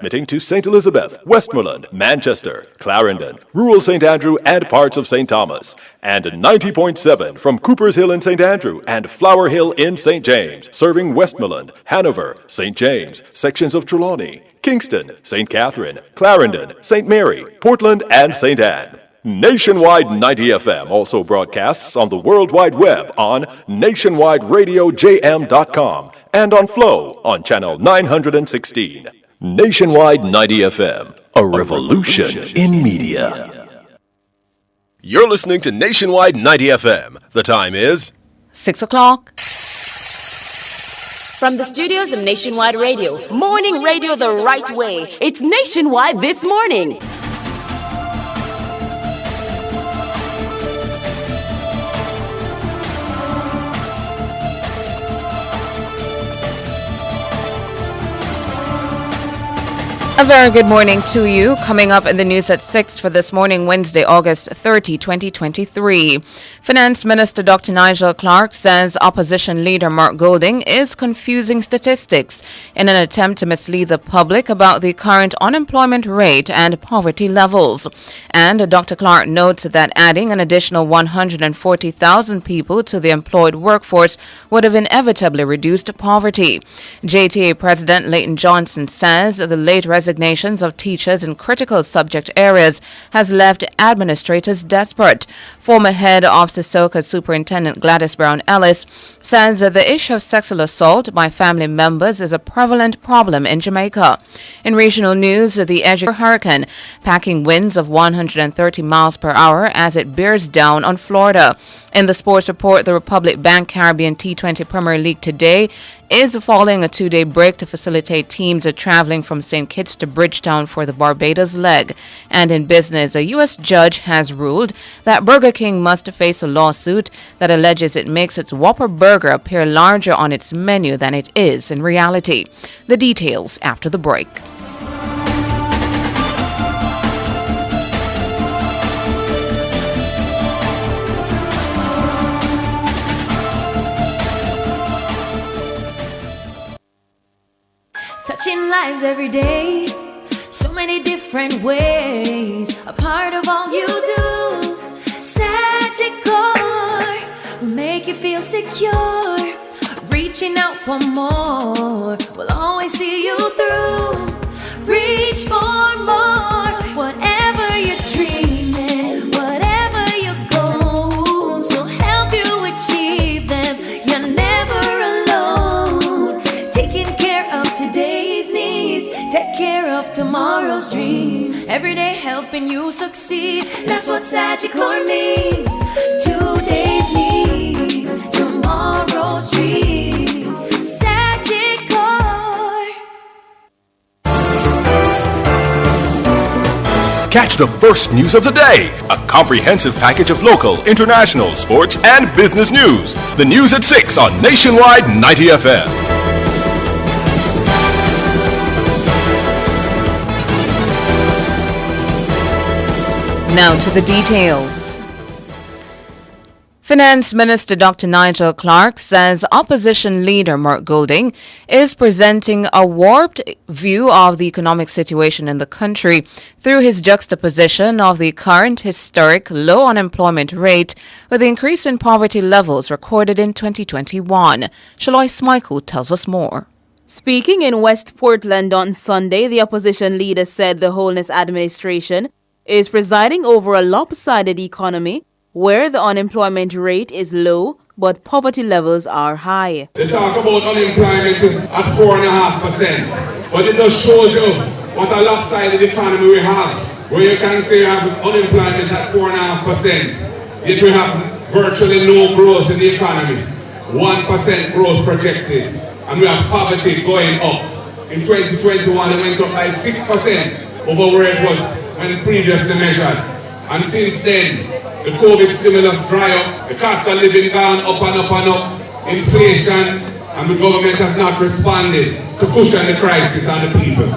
Transmitting to St. Elizabeth, Westmoreland, Manchester, Clarendon, rural St. Andrew and parts of St. Thomas, and 90.7 from Coopers Hill in St. Andrew and Flower Hill in St. James, serving Westmoreland, Hanover, St. James, sections of Trelawney, Kingston, St. Catherine, Clarendon, St. Mary, Portland, and St. Anne. Nationwide 90 FM also broadcasts on the World Wide Web on nationwideradiojm.com and on Flow on channel 916. Nationwide 90 FM, a revolution in media. You're listening to Nationwide 90 FM. The time is 6 o'clock. From the studios of Nationwide Radio, morning radio the right way. It's Nationwide This Morning. A very good morning to you. Coming up in the news at 6 for this morning, Wednesday, August 30, 2023. Finance Minister Dr. Nigel Clark says opposition leader Mark Golding is confusing statistics in an attempt to mislead the public about the current unemployment rate and poverty levels. And Dr. Clark notes that adding an additional 140,000 people to the employed workforce would have inevitably reduced poverty. JTA President Leighton Johnson says the late resignations of teachers in critical subject areas has left administrators desperate. Former head of Sissoko Superintendent Gladys Brown Ellis says that the issue of sexual assault by family members is a prevalent problem in Jamaica. In regional news, the edge of hurricane packing winds of 130 miles per hour as it bears down on Florida. In the sports report, the Republic Bank Caribbean T20 Premier League today is following a two-day break to facilitate teams traveling from St. Kitts to Bridgetown for the Barbados leg. And in business, a U.S. judge has ruled that Burger King must face a lawsuit that alleges it makes its Whopper burger appear larger on its menu than it is in reality. The details after the break. Touching lives every day, so many different ways, a part of all you do. Sagicor will make you feel secure, reaching out for more, we'll always see you through. Reach for more, whatever you're dreaming, whatever your goals, will help you achieve them. You're never alone, taking care of today's needs, take care of tomorrow's dreams, every day helping you succeed. That's what Sagicor means. Today's needs, tomorrow's dreams. Sagicor. Catch the first news of the day, a comprehensive package of local, international, sports, and business news. The news at 6 on Nationwide 90 FM. Now to the details. Finance Minister Dr. Nigel Clark says opposition leader Mark Golding is presenting a warped view of the economic situation in the country through his juxtaposition of the current historic low unemployment rate with the increase in poverty levels recorded in 2021. Shalois Michael tells us more. Speaking in West Portland on Sunday, the opposition leader said the Holness administration is presiding over a lopsided economy where the unemployment rate is low but poverty levels are high. They talk about unemployment at 4.5%, but it just shows you what a lopsided economy we have, where you can say you have unemployment at 4.5%, yet we have virtually no growth in the economy, 1% growth projected, and we have poverty going up. In 2021 it went up by 6% over where it was when previously measured. And since then, the COVID stimulus dry up, the cost of living gone up and up and up, inflation, and the government has not responded to cushion the crisis on the people.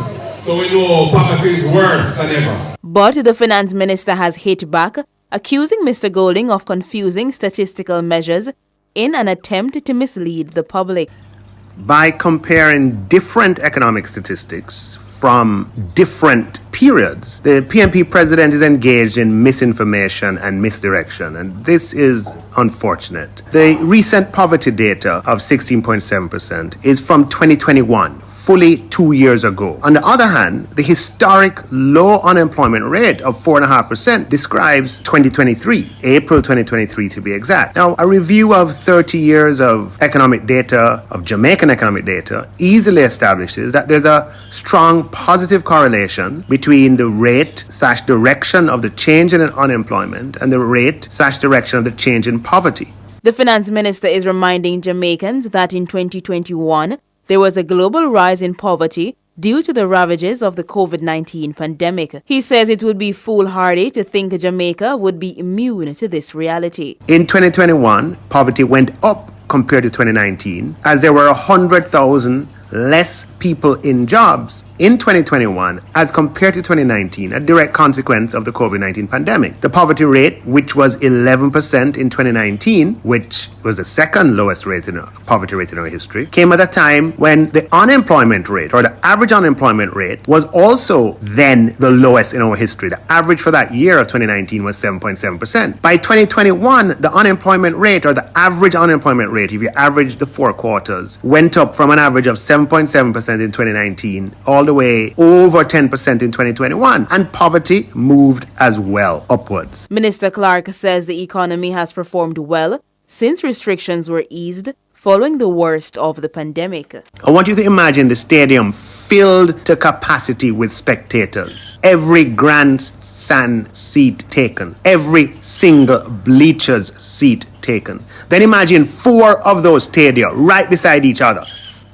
So we know poverty is worse than ever. But the finance minister has hit back, accusing Mr. Golding of confusing statistical measures in an attempt to mislead the public. By comparing different economic statistics from different periods. The PNP president is engaged in misinformation and misdirection, and this is unfortunate. The recent poverty data of 16.7% is from 2021, fully 2 years ago. On the other hand, the historic low unemployment rate of 4.5% describes 2023, April 2023 to be exact. Now, a review of 30 years of economic data, of Jamaican economic data, easily establishes that there's a strong positive correlation between the rate/direction of the change in unemployment and the rate/direction of the change in poverty. The finance minister is reminding Jamaicans that in 2021, there was a global rise in poverty due to the ravages of the COVID-19 pandemic. He says it would be foolhardy to think Jamaica would be immune to this reality. In 2021, poverty went up compared to 2019, as there were 100,000 less people in jobs in 2021 as compared to 2019, a direct consequence of the COVID-19 pandemic. The poverty rate, which was 11% in 2019, which was the second lowest poverty rate in our history, came at a time when the unemployment rate, or the average unemployment rate, was also then the lowest in our history. The average for that year of 2019 was 7.7%. By 2021, the unemployment rate, or the average unemployment rate, if you average the 4 quarters, went up from an average of 7.7% in 2019 all the way over 10% in 2021, and poverty moved as well upwards. Minister Clark says the economy has performed well since restrictions were eased following the worst of the pandemic. I want you to imagine the stadium filled to capacity with spectators. Every grandstand seat taken. Every single bleachers seat taken. Then imagine 4 of those stadia right beside each other,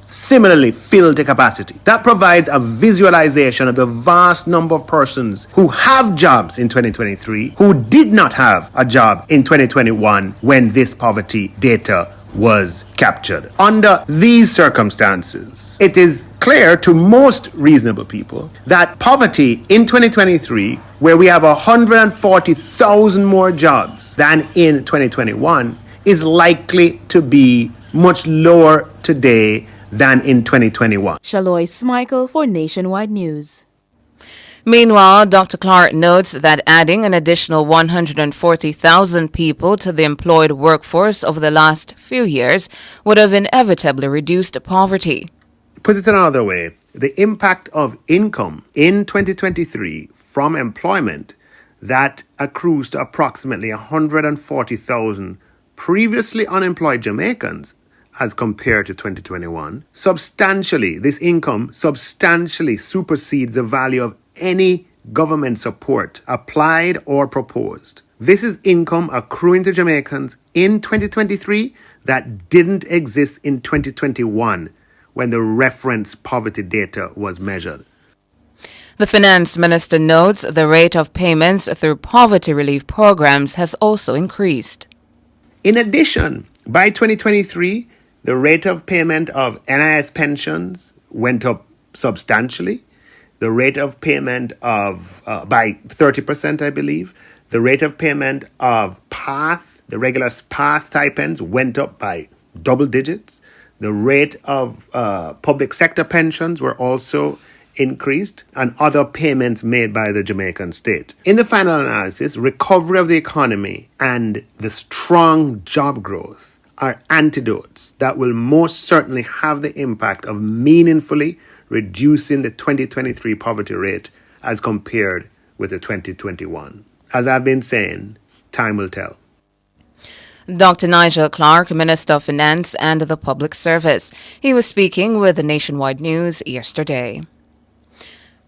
similarly filled to capacity. That provides a visualization of the vast number of persons who have jobs in 2023 who did not have a job in 2021 when this poverty data was captured. Under these circumstances, it is clear to most reasonable people that poverty in 2023, where we have 140,000 more jobs than in 2021, is likely to be much lower today than in 2021. Shaloy Smichael for Nationwide News. Meanwhile, Dr. Clark notes that adding an additional 140,000 people to the employed workforce over the last few years would have inevitably reduced poverty. Put it another way, the impact of income in 2023 from employment that accrues to approximately 140,000 previously unemployed Jamaicans as compared to 2021, this income substantially supersedes the value of any government support applied or proposed. This is income accruing to Jamaicans in 2023 that didn't exist in 2021 when the reference poverty data was measured. The finance minister notes the rate of payments through poverty relief programs has also increased. In addition, by 2023, the rate of payment of NIS pensions went up substantially. The rate of payment of, by 30%, I believe. The rate of payment of PATH, the regular PATH stipends, went up by double digits. The rate of public sector pensions were also increased, and other payments made by the Jamaican state. In the final analysis, recovery of the economy and the strong job growth are antidotes that will most certainly have the impact of meaningfully reducing the 2023 poverty rate as compared with the 2021. As I've been saying, time will tell. Dr. Nigel Clark, Minister of Finance and the Public Service. He was speaking with the Nationwide News yesterday.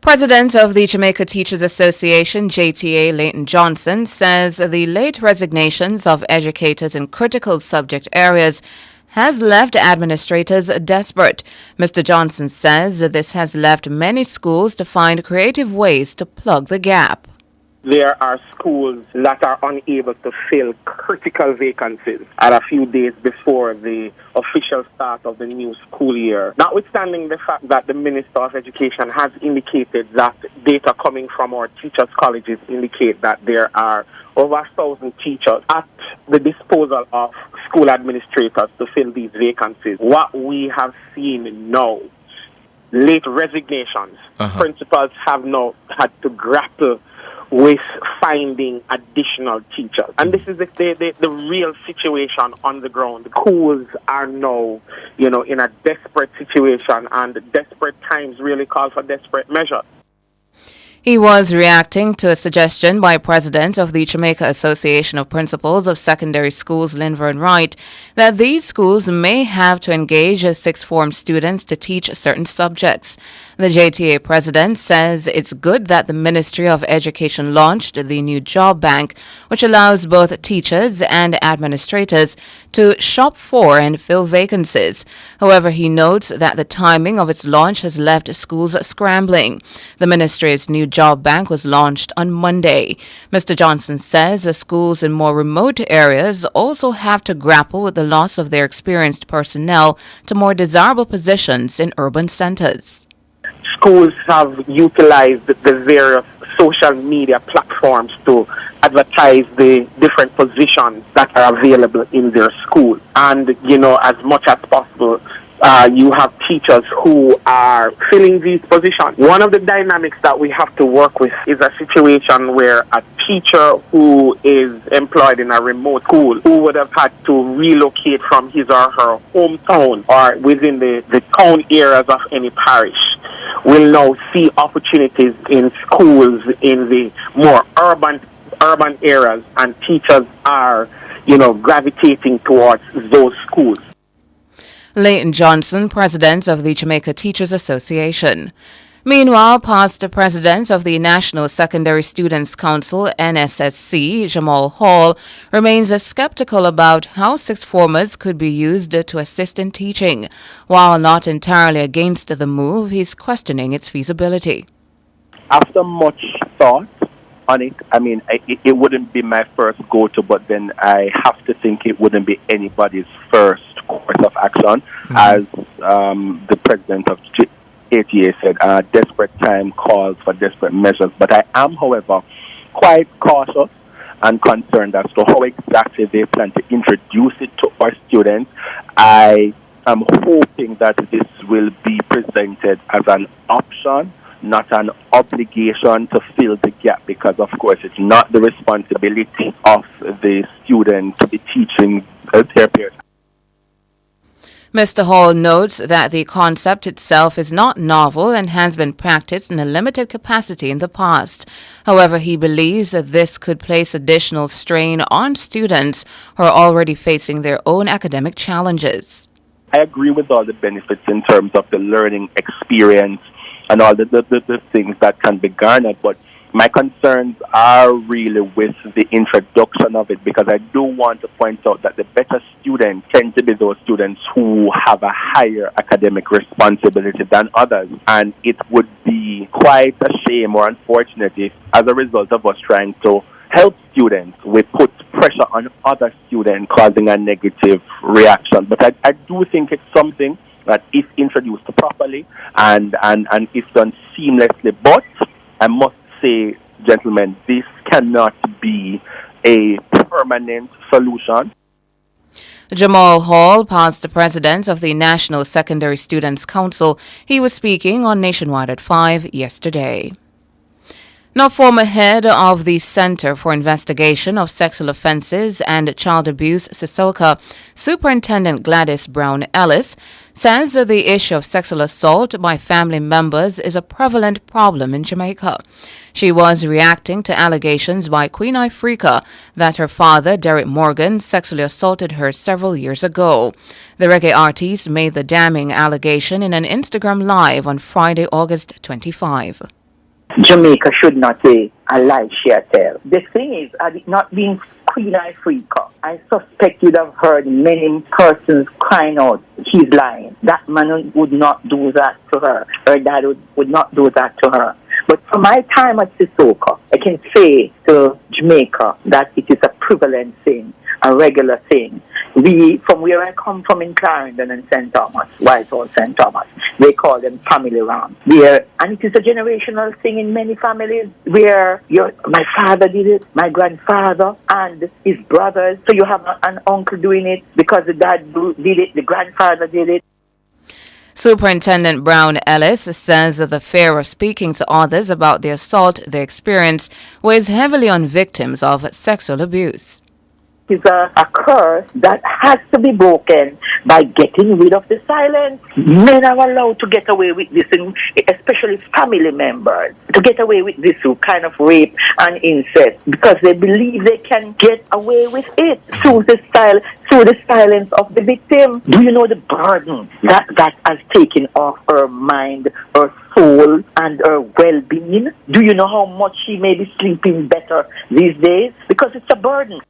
President of the Jamaica Teachers Association, JTA, Leighton Johnson, says the late resignations of educators in critical subject areas has left administrators desperate. Mr. Johnson says this has left many schools to find creative ways to plug the gap. There are schools that are unable to fill critical vacancies at a few days before the official start of the new school year. Notwithstanding the fact that the Minister of Education has indicated that data coming from our teachers' colleges indicate that there are over 1,000 teachers at the disposal of school administrators to fill these vacancies. What we have seen now late resignations, principals have now had to grapple with finding additional teachers. And this is the real situation on the ground. Schools are now, in a desperate situation, and desperate times really call for desperate measures. He was reacting to a suggestion by President of the Jamaica Association of Principals of Secondary Schools, Linvern Wright, that these schools may have to engage sixth form students to teach certain subjects. The JTA president says it's good that the Ministry of Education launched the new job bank, which allows both teachers and administrators to shop for and fill vacancies. However, he notes that the timing of its launch has left schools scrambling. The ministry's new job bank was launched on Monday. Mr. Johnson says the schools in more remote areas also have to grapple with the loss of their experienced personnel to more desirable positions in urban centers. Schools have utilized the various social media platforms to advertise the different positions that are available in their school. And, as much as possible, you have teachers who are filling these positions. One of the dynamics that we have to work with is a situation where a teacher who is employed in a remote school, who would have had to relocate from his or her hometown or within the town areas of any parish, will now see opportunities in schools in the more urban areas, and teachers are, gravitating towards those schools. Leighton Johnson, president of the Jamaica Teachers Association. Meanwhile, past president of the National Secondary Students Council, NSSC, Jamal Hall, remains skeptical about how sixth formers could be used to assist in teaching. While not entirely against the move, he's questioning its feasibility. After much thought on it, it wouldn't be my first go-to, but then I have to think it wouldn't be anybody's first course of action. As the president of ATA said, desperate time calls for desperate measures. But I am, however, quite cautious and concerned as to how exactly they plan to introduce it to our students. I am hoping that this will be presented as an option, not an obligation to fill the gap, because, of course, it's not the responsibility of the student to be teaching their peers. Mr. Hall notes that the concept itself is not novel and has been practiced in a limited capacity in the past. However, he believes that this could place additional strain on students who are already facing their own academic challenges. I agree with all the benefits in terms of the learning experience and all the things that can be garnered, but my concerns are really with the introduction of it, because I do want to point out that the better students tend to be those students who have a higher academic responsibility than others. And it would be quite a shame or unfortunate if, as a result of us trying to help students, we put pressure on other students, causing a negative reaction. But I do think it's something that, if introduced properly and if done seamlessly, but I must say, gentlemen, this cannot be a permanent solution. Jamal Hall, past president of the National Secondary Students Council, he was speaking on Nationwide at 5 yesterday. Now, former head of the Center for Investigation of Sexual Offences and Child Abuse, SISOCA, Superintendent Gladys Brown Ellis, says that the issue of sexual assault by family members is a prevalent problem in Jamaica. She was reacting to allegations by Queen Ifrica that her father, Derek Morgan, sexually assaulted her several years ago. The reggae artist made the damning allegation in an Instagram Live on Friday, August 25. Jamaica should not say a lie she tell. The thing is, had it not been Queen Ifrica, I suspect you'd have heard many persons crying out, she's lying. That man would not do that to her. Her dad would not do that to her. But from my time at Sissoko, I can say to Jamaica that it is a prevalent thing, a regular thing. From where I come from in Clarendon and St. Thomas, Whitehall, St. Thomas, they call them family rounds. And it is a generational thing in many families where my father did it, my grandfather, and his brothers. So you have an uncle doing it because the dad did it, the grandfather did it. Superintendent Brown Ellis says that the fear of speaking to others about the assault they experience weighs heavily on victims of sexual abuse. Is a curse that has to be broken by getting rid of the silence. Men are allowed to get away with this, and especially family members, to get away with this kind of rape and incest because they believe they can get away with it through the silence of the victim. Do you know the burden that has taken off her mind, her soul, and her well-being? Do you know how much she may be sleeping better these days? Because it's a burden.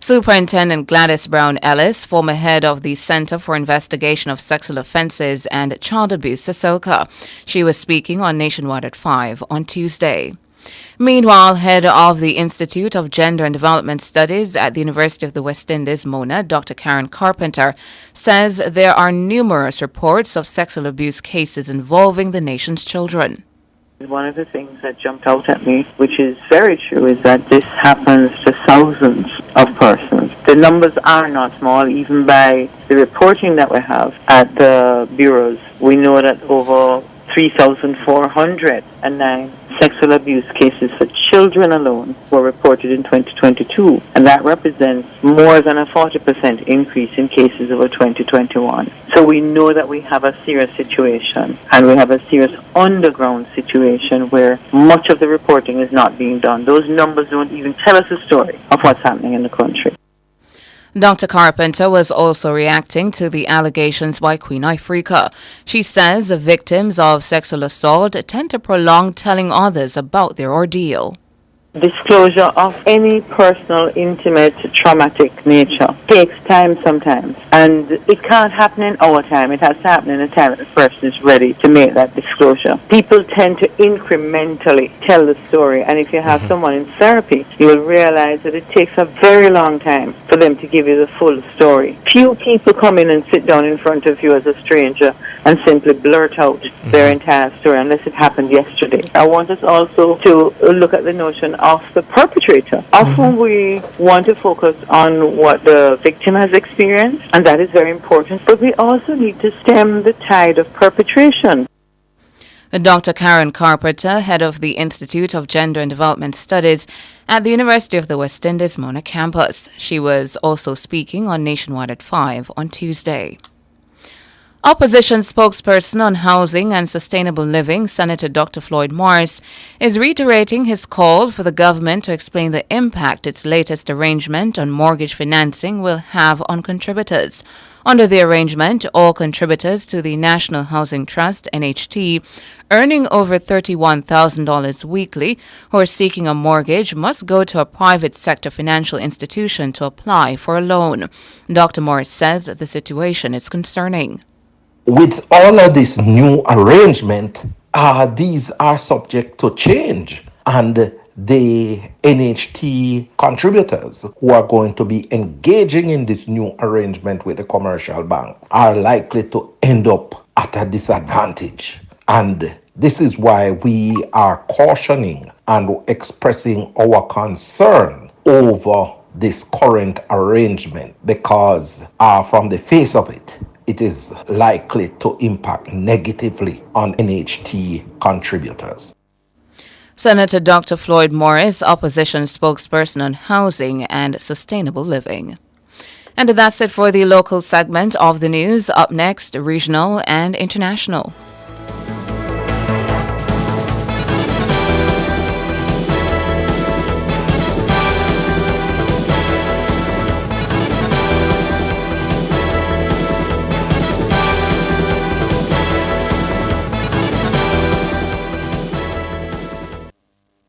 Superintendent Gladys Brown Ellis, former head of the Center for Investigation of Sexual Offences and Child Abuse, SASOCA. She was speaking on Nationwide at 5 on Tuesday. Meanwhile, head of the Institute of Gender and Development Studies at the University of the West Indies, MONA, Dr. Karen Carpenter, says there are numerous reports of sexual abuse cases involving the nation's children. One of the things that jumped out at me, which is very true, is that this happens to thousands of persons. The numbers are not small, even by the reporting that we have at the bureaus. We know that over 3,409 sexual abuse cases for children alone were reported in 2022, and that represents more than a 40% increase in cases over 2021. So we know that we have a serious situation, and we have a serious underground situation where much of the reporting is not being done. Those numbers don't even tell us the story of what's happening in the country. Dr. Carpenter was also reacting to the allegations by Queen Ifrica. She says victims of sexual assault tend to prolong telling others about their ordeal. Disclosure of any personal, intimate, traumatic nature takes time sometimes, and it can't happen in our time. It has to happen in a time that the person is ready to make that disclosure. People tend to incrementally tell the story, and if you have someone in therapy, you will realize that it takes a very long time for them to give you the full story. Few people come in and sit down in front of you as a stranger and simply blurt out their entire story, unless it happened yesterday. I want us also to look at the notion of the perpetrator. Often we want to focus on what the victim has experienced, and that is very important, but we also need to stem the tide of perpetration. Dr. Karen Carpenter, head of the Institute of Gender and Development Studies at the University of the West Indies, MONA campus. She was also speaking on Nationwide at 5 on Tuesday. Opposition spokesperson on housing and sustainable living, Senator Dr. Floyd Morris, is reiterating his call for the government to explain the impact its latest arrangement on mortgage financing will have on contributors. Under the arrangement, all contributors to the National Housing Trust, NHT, earning over $31,000 weekly who are seeking a mortgage must go to a private sector financial institution to apply for a loan. Dr. Morris says the situation is concerning. With all of this new arrangement, these are subject to change, and the NHT contributors who are going to be engaging in this new arrangement with the commercial bank are likely to end up at a disadvantage. And this is why we are cautioning and expressing our concern over this current arrangement, because from the face of it, it is likely to impact negatively on NHT contributors. Senator Dr. Floyd Morris, opposition spokesperson on housing and sustainable living. And that's it for the local segment of the news. Up next, regional and international.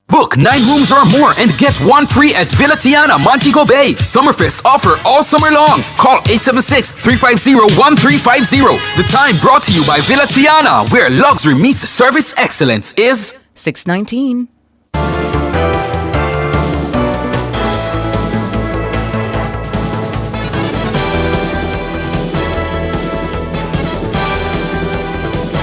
Book 9 rooms or more and get 1 free at Villa Tiana, Montego Bay. Summerfest offer all summer long. Call 876-350-1350. The time brought to you by Villa Tiana, where luxury meets service excellence is 6:19.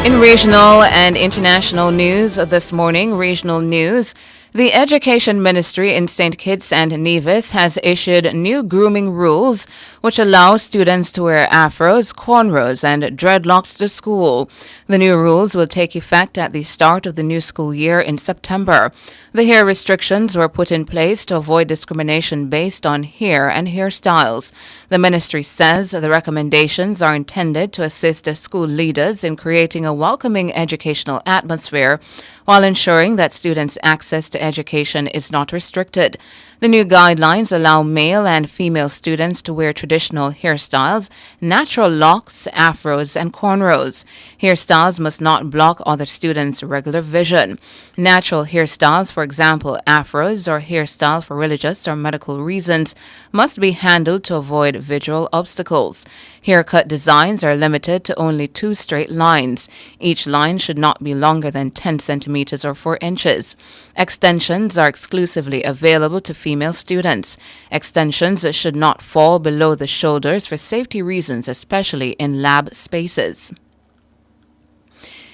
In regional and international news this morning, regional news, The Education Ministry in St. Kitts and Nevis has issued new grooming rules which allow students to wear afros, cornrows, and dreadlocks to school. The new rules will take effect at the start of the new school year in September. The hair restrictions were put in place to avoid discrimination based on hair and hairstyles. The ministry says the recommendations are intended to assist school leaders in creating a welcoming educational atmosphere while ensuring that students' access to education is not restricted. The new guidelines allow male and female students to wear traditional hairstyles, natural locks, afros, and cornrows. Hairstyles must not block other students' regular vision. Natural hairstyles, for example, afros or hairstyles for religious or medical reasons, must be handled to avoid visual obstacles. Haircut designs are limited to only 2 straight lines. Each line should not be longer than 10 centimeters or 4 inches. Extensions are exclusively available to female students. Extensions should not fall below the shoulders for safety reasons, especially in lab spaces.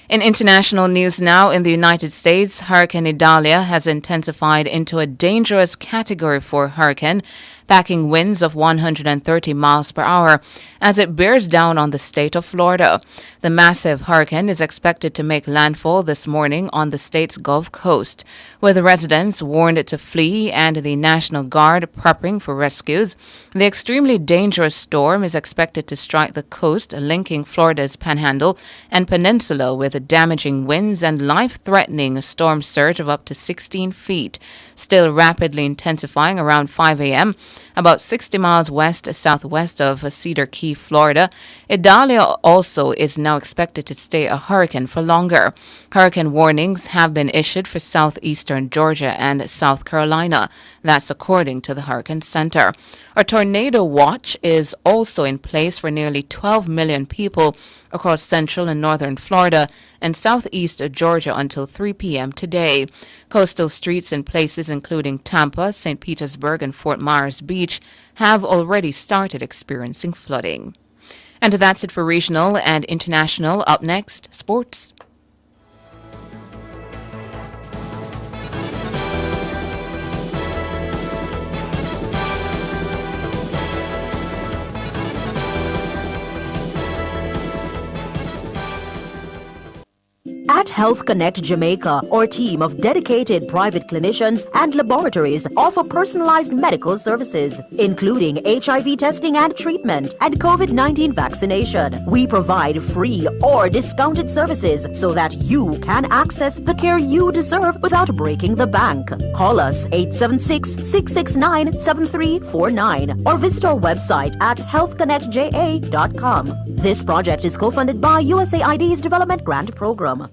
In international news now, in the United States, Hurricane Idalia has intensified into a dangerous Category 4 hurricane, packing winds of 130 miles per hour as it bears down on the state of Florida. The massive hurricane is expected to make landfall this morning on the state's Gulf Coast, with residents warned to flee and the National Guard prepping for rescues. The extremely dangerous storm is expected to strike the coast, linking Florida's Panhandle and Peninsula with damaging winds and life-threatening storm surge of up to 16 feet, still rapidly intensifying around 5 a.m., about 60 miles west-southwest of Cedar Key, Florida. Idalia also is now expected to stay a hurricane for longer. Hurricane warnings have been issued for southeastern Georgia and South Carolina. That's according to the Hurricane Center. A tornado watch is also in place for nearly 12 million people across central and northern Florida and southeast Georgia until 3 p.m. today. Coastal streets in places including Tampa, St. Petersburg, and Fort Myers Beach have already started experiencing flooding. And that's it for regional and international. Up next, sports. At Health Connect Jamaica, our team of dedicated private clinicians and laboratories offer personalized medical services, including HIV testing and treatment and COVID-19 vaccination. We provide free or discounted services so that you can access the care you deserve without breaking the bank. Call us 876-669-7349 or visit our website at healthconnectja.com. This project is co-funded by USAID's Development Grant Program.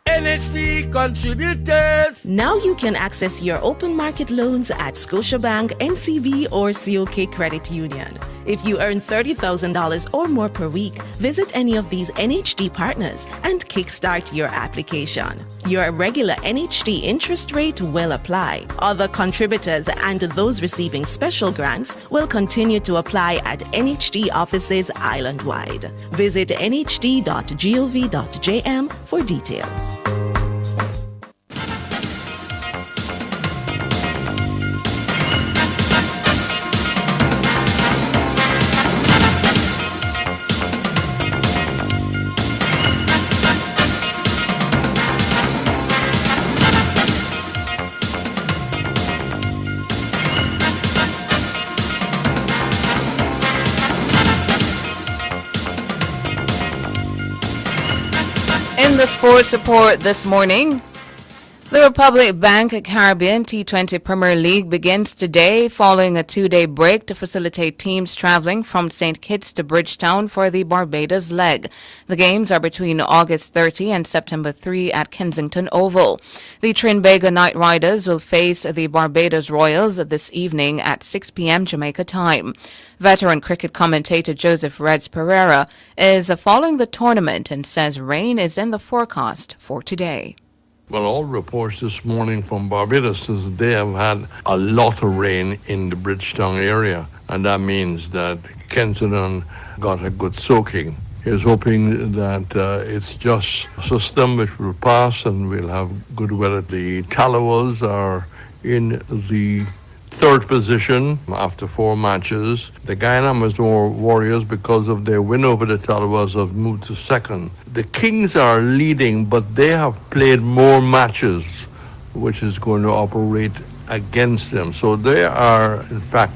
NHD contributors. Now you can access your open market loans at Scotiabank, NCB, or COK Credit Union. If you earn $30,000 or more per week, visit any of these NHD partners and kickstart your application. Your regular NHD interest rate will apply. Other contributors and those receiving special grants will continue to apply at NHD offices island-wide. Visit nhd.gov.jm for details. In the sports report this morning, the Republic Bank Caribbean T20 Premier League begins today following a 2-day break to facilitate teams traveling from St. Kitts to Bridgetown for the Barbados leg. The games are between August 30 and September 3 at Kensington Oval. The Trinbago Knight Riders will face the Barbados Royals this evening at 6 p.m. Jamaica time. Veteran cricket commentator Joseph Reds Pereira is following the tournament and says rain is in the forecast for today. Well, all reports this morning from Barbados is they have had a lot of rain in the Bridgetown area, and that means that Kensington got a good soaking. He's hoping that it's just a system which will pass and we'll have good weather. The Talawas are in the third position after 4 matches. The Guyana Warriors, because of their win over the Talawas, have moved to second. The Kings are leading, but they have played more matches, which is going to operate against them. So they are, in fact,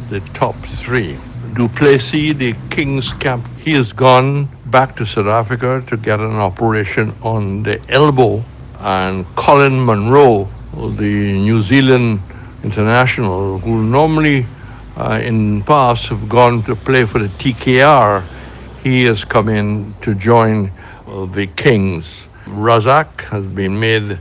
the top 3. Duplessis, the Kings cap, he has gone back to South Africa to get an operation on the elbow. And Colin Munro, the New Zealand international, who normally in past have gone to play for the TKR, he has come in to join the Kings. Razak has been made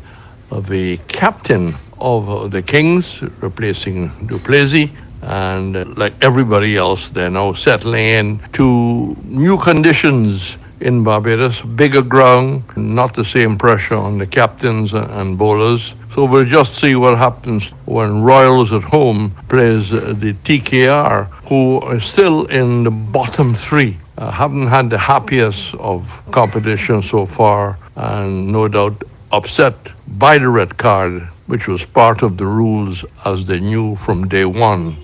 the captain of the Kings, replacing Duplessis. And like everybody else, they're now settling in to new conditions in Barbados. Bigger ground, not the same pressure on the captains and bowlers. So we'll just see what happens when Royals at home plays the TKR, who are still in the bottom 3. Haven't had the happiest of competition so far, and no doubt upset by the red card, which was part of the rules as they knew from day one.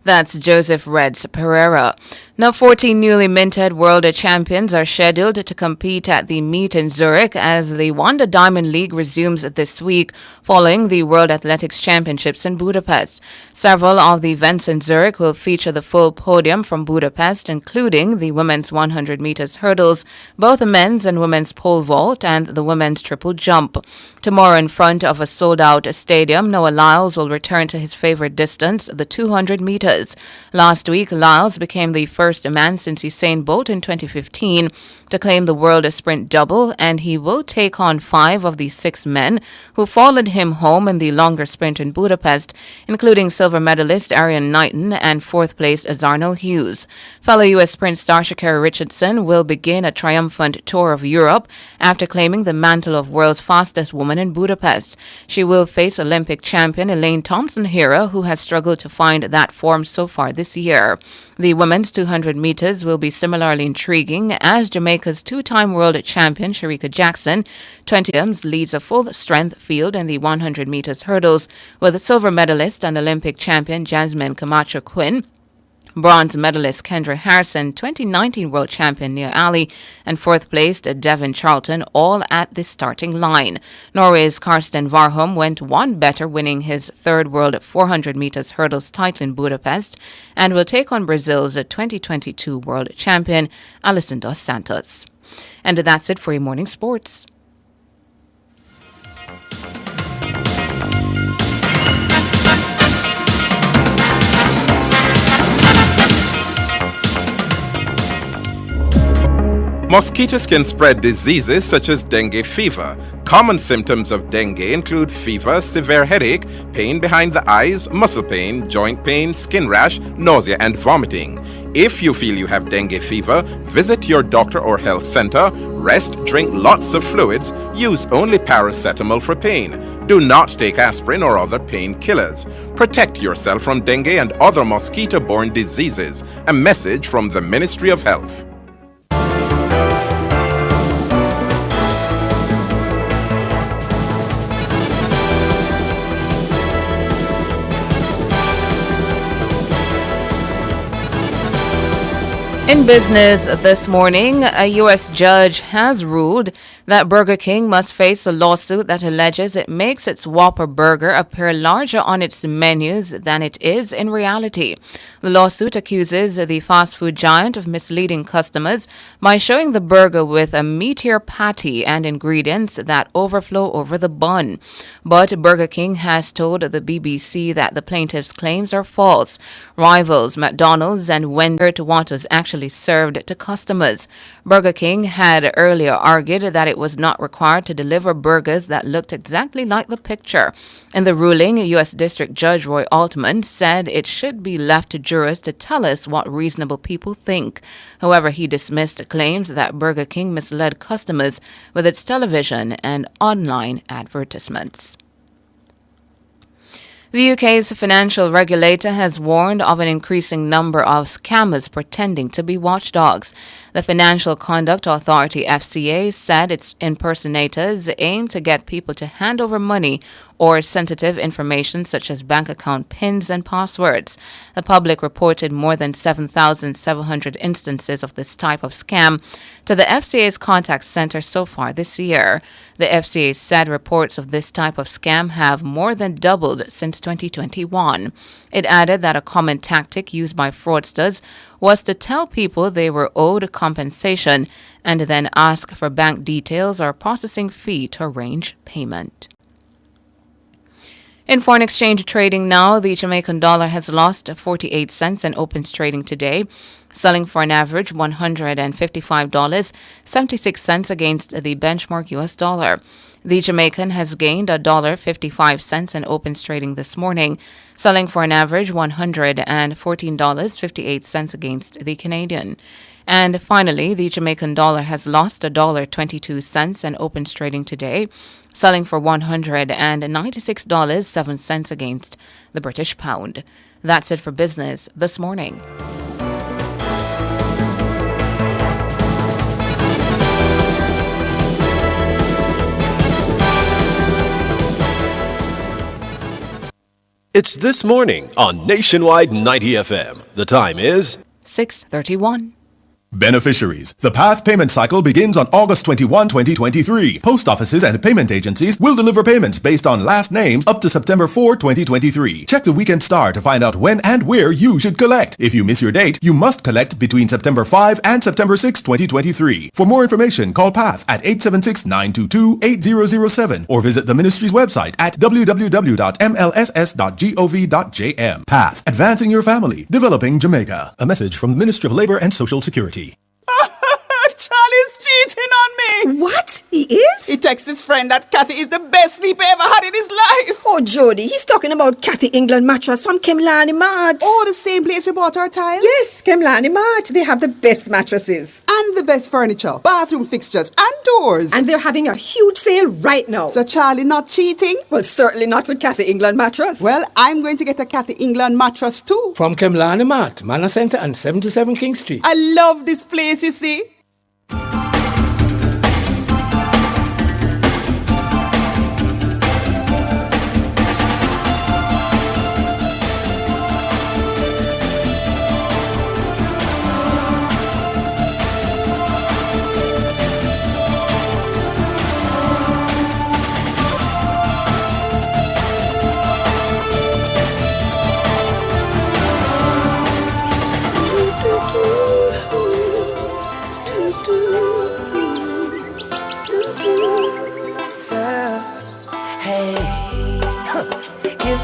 That's Joseph Reds Pereira. Now, 14 newly minted world champions are scheduled to compete at the meet in Zurich as the Wanda Diamond League resumes this week following the World Athletics Championships in Budapest. Several of the events in Zurich will feature the full podium from Budapest, including the women's 100 meters hurdles, both the men's and women's pole vault, and the women's triple jump. Tomorrow, in front of a sold-out stadium, Noah Lyles will return to his favorite distance, the 200 meters. Last week, Lyles became the first man since Usain Bolt in 2015 to claim the world sprint double, and he will take on 5 of the 6 men who followed him home in the longer sprint in Budapest, including silver medalist Arian Knighton and 4th place Zarnell Hughes. Fellow U.S. sprint star Sha'Carri Richardson will begin a triumphant tour of Europe after claiming the mantle of world's fastest woman in Budapest. She will face Olympic champion Elaine Thompson-Herah, who has struggled to find that form so far this year. The women's 200 meters will be similarly intriguing as Jamaica's 2-time world champion Sharika Jackson, 20 items, leads a full-strength field in the 100 meters hurdles with silver medalist and Olympic champion Jasmine Camacho Quinn, bronze medalist Kendra Harrison, 2019 world champion Nia Ali, and 4th placed Devin Charlton, all at the starting line. Norway's Karsten Warholm went one better, winning his 3rd world 400 meters hurdles title in Budapest, and will take on Brazil's 2022 world champion Alison dos Santos. And that's it for your morning sports. Mosquitoes can spread diseases such as dengue fever. Common symptoms of dengue include fever, severe headache, pain behind the eyes, muscle pain, joint pain, skin rash, nausea, and vomiting. If you feel you have dengue fever, visit your doctor or health center, rest, drink lots of fluids, use only paracetamol for pain. Do not take aspirin or other painkillers. Protect yourself from dengue and other mosquito-borne diseases. A message from the Ministry of Health. In business this morning, a U.S. judge has ruled that Burger King must face a lawsuit that alleges it makes its Whopper burger appear larger on its menus than it is in reality. The lawsuit accuses the fast food giant of misleading customers by showing the burger with a meatier patty and ingredients that overflow over the bun. But Burger King has told the BBC that the plaintiff's claims are false. Rivals McDonald's and Wendy's what was actually served to customers. Burger King had earlier argued that it was not required to deliver burgers that looked exactly like the picture. In the ruling, U.S. District Judge Roy Altman said it should be left to jurors to tell us what reasonable people think. However, he dismissed claims that Burger King misled customers with its television and online advertisements. The UK's financial regulator has warned of an increasing number of scammers pretending to be watchdogs. The Financial Conduct Authority FCA said its impersonators aim to get people to hand over money or sensitive information such as bank account PINs and passwords. The public reported more than 7,700 instances of this type of scam to the FCA's contact center so far this year. The FCA said reports of this type of scam have more than doubled since 2021. It added that a common tactic used by fraudsters was to tell people they were owed compensation and then ask for bank details or processing fee to arrange payment. In foreign exchange trading now, the Jamaican dollar has lost 48 cents in opens trading today, selling for an average $155.76 against the benchmark U.S. dollar. The Jamaican has gained $1.55 in opens trading this morning, selling for an average $114.58 against the Canadian. And finally, the Jamaican dollar has lost $1.22 in opens trading today, selling for $196.07 against the British pound. That's it for business this morning. It's This Morning on Nationwide 90 FM. The time is 6:31. Beneficiaries. The PATH payment cycle begins on August 21, 2023. Post offices and payment agencies will deliver payments based on last names up to September 4, 2023. Check the Weekend Star to find out when and where you should collect. If you miss your date, you must collect between September 5 and September 6, 2023. For more information, call PATH at 876-922-8007 or visit the ministry's website at www.mlss.gov.jm. PATH, advancing your family, developing Jamaica. A message from the Ministry of Labor and Social Security. Charlie's cheating on me. What? He is? He texts his friend that Kathy is the best sleep he ever had in his life. Oh, Jody, he's talking about Kathy England mattress from Kemlani Mart. Oh, the same place we bought our tiles? Yes, Kemlani Mart. They have the best mattresses. And the best furniture, bathroom fixtures, and doors. And they're having a huge sale right now. So Charlie not cheating? Well, certainly not with Kathy England mattress. Well, I'm going to get a Kathy England mattress too. From Kemlani Mart, Manor Center and 77 King Street. I love this place, you see.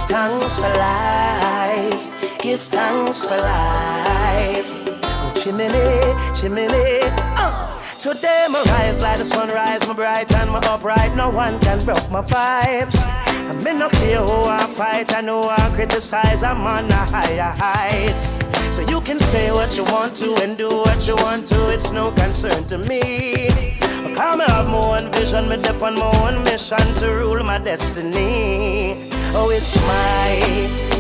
Thanks for life, give thanks for life. Oh, chimney, chimney. Today my rise like the sunrise, my bright and my upright. No one can broke my vibes. I may not care who I fight, I know I criticize. I'm on the higher heights. So you can say what you want to and do what you want to. It's no concern to me. Because I have my own vision, me dip on my own mission to rule my destiny. Oh, it's my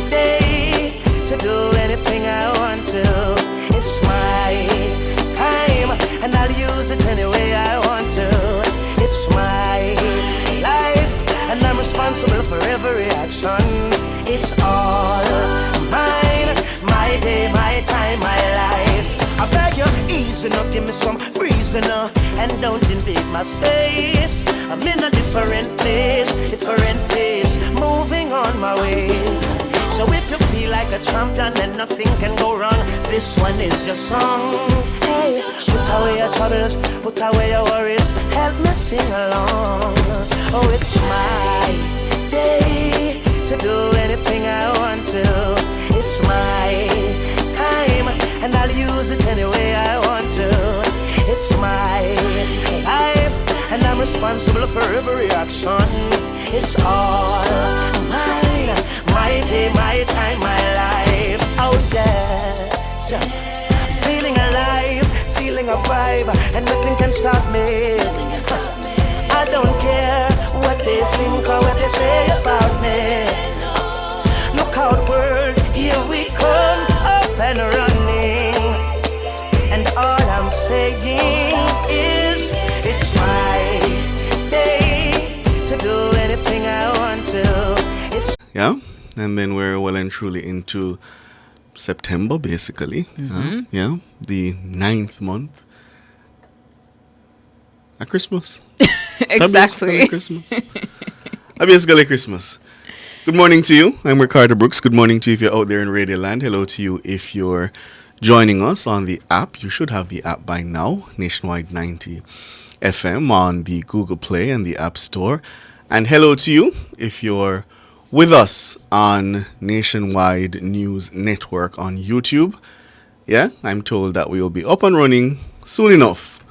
day to do anything I want to. It's my time, and I'll use it any way I want to. It's my life, and I'm responsible for every action. It's all mine, my day, my time, my life. I beg you, easy now, give me some reason and don't invade my space. I'm in a different place, different face, moving on my way. So if you feel like a champion, then nothing can go wrong. This one is your song. Hey, put away your troubles, put away your worries, help me sing along. Oh, it's my day to do anything I want to. It's my time, and I'll use it any way I want to. It's my life, and I'm responsible for every action. It's all mine, my day, my time, my life. Out there, so I'm feeling alive, feeling a vibe, and nothing can stop me. I don't care what they think or what they say about me. and then we're well and truly into September, basically. Yeah, the 9th month. A Christmas. Exactly. Christmas. Basically Christmas. Good morning to you. I'm Ricardo Brooks. Good morning to you if you're out there in Radio Land. Hello to you if you're joining us on the app. You should have the app by now. Nationwide 90 FM on the Google Play and the App Store. And hello to you if you're with us on Nationwide News Network on YouTube. Yeah, I'm told that we will be up and running soon enough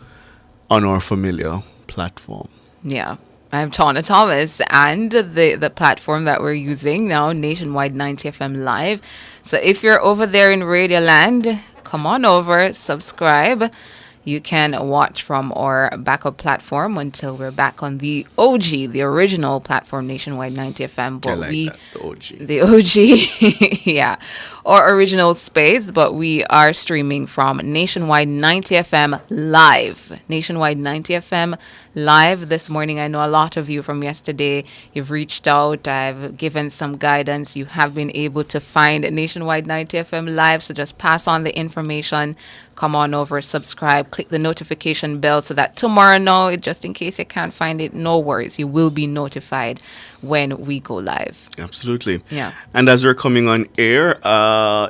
on our familiar platform. Yeah. I'm Tawna Thomas, and the platform that we're using now, Nationwide 90 FM Live. So if you're over there in Radioland, come on over, subscribe. You can watch from our backup platform until we're back on the OG, the original platform, Nationwide 90 FM. But I like that, the OG. The OG, yeah, or original space. But we are streaming from Nationwide 90 FM Live. Nationwide 90 FM Live this morning. I know a lot of you from yesterday, you've reached out. I've given some guidance. You have been able to find Nationwide 90 FM Live. So just pass on the information. Come on over, subscribe, click the notification bell so that tomorrow now, just in case you can't find it, no worries. You will be notified when we go live. Absolutely. Yeah. And as we're coming on air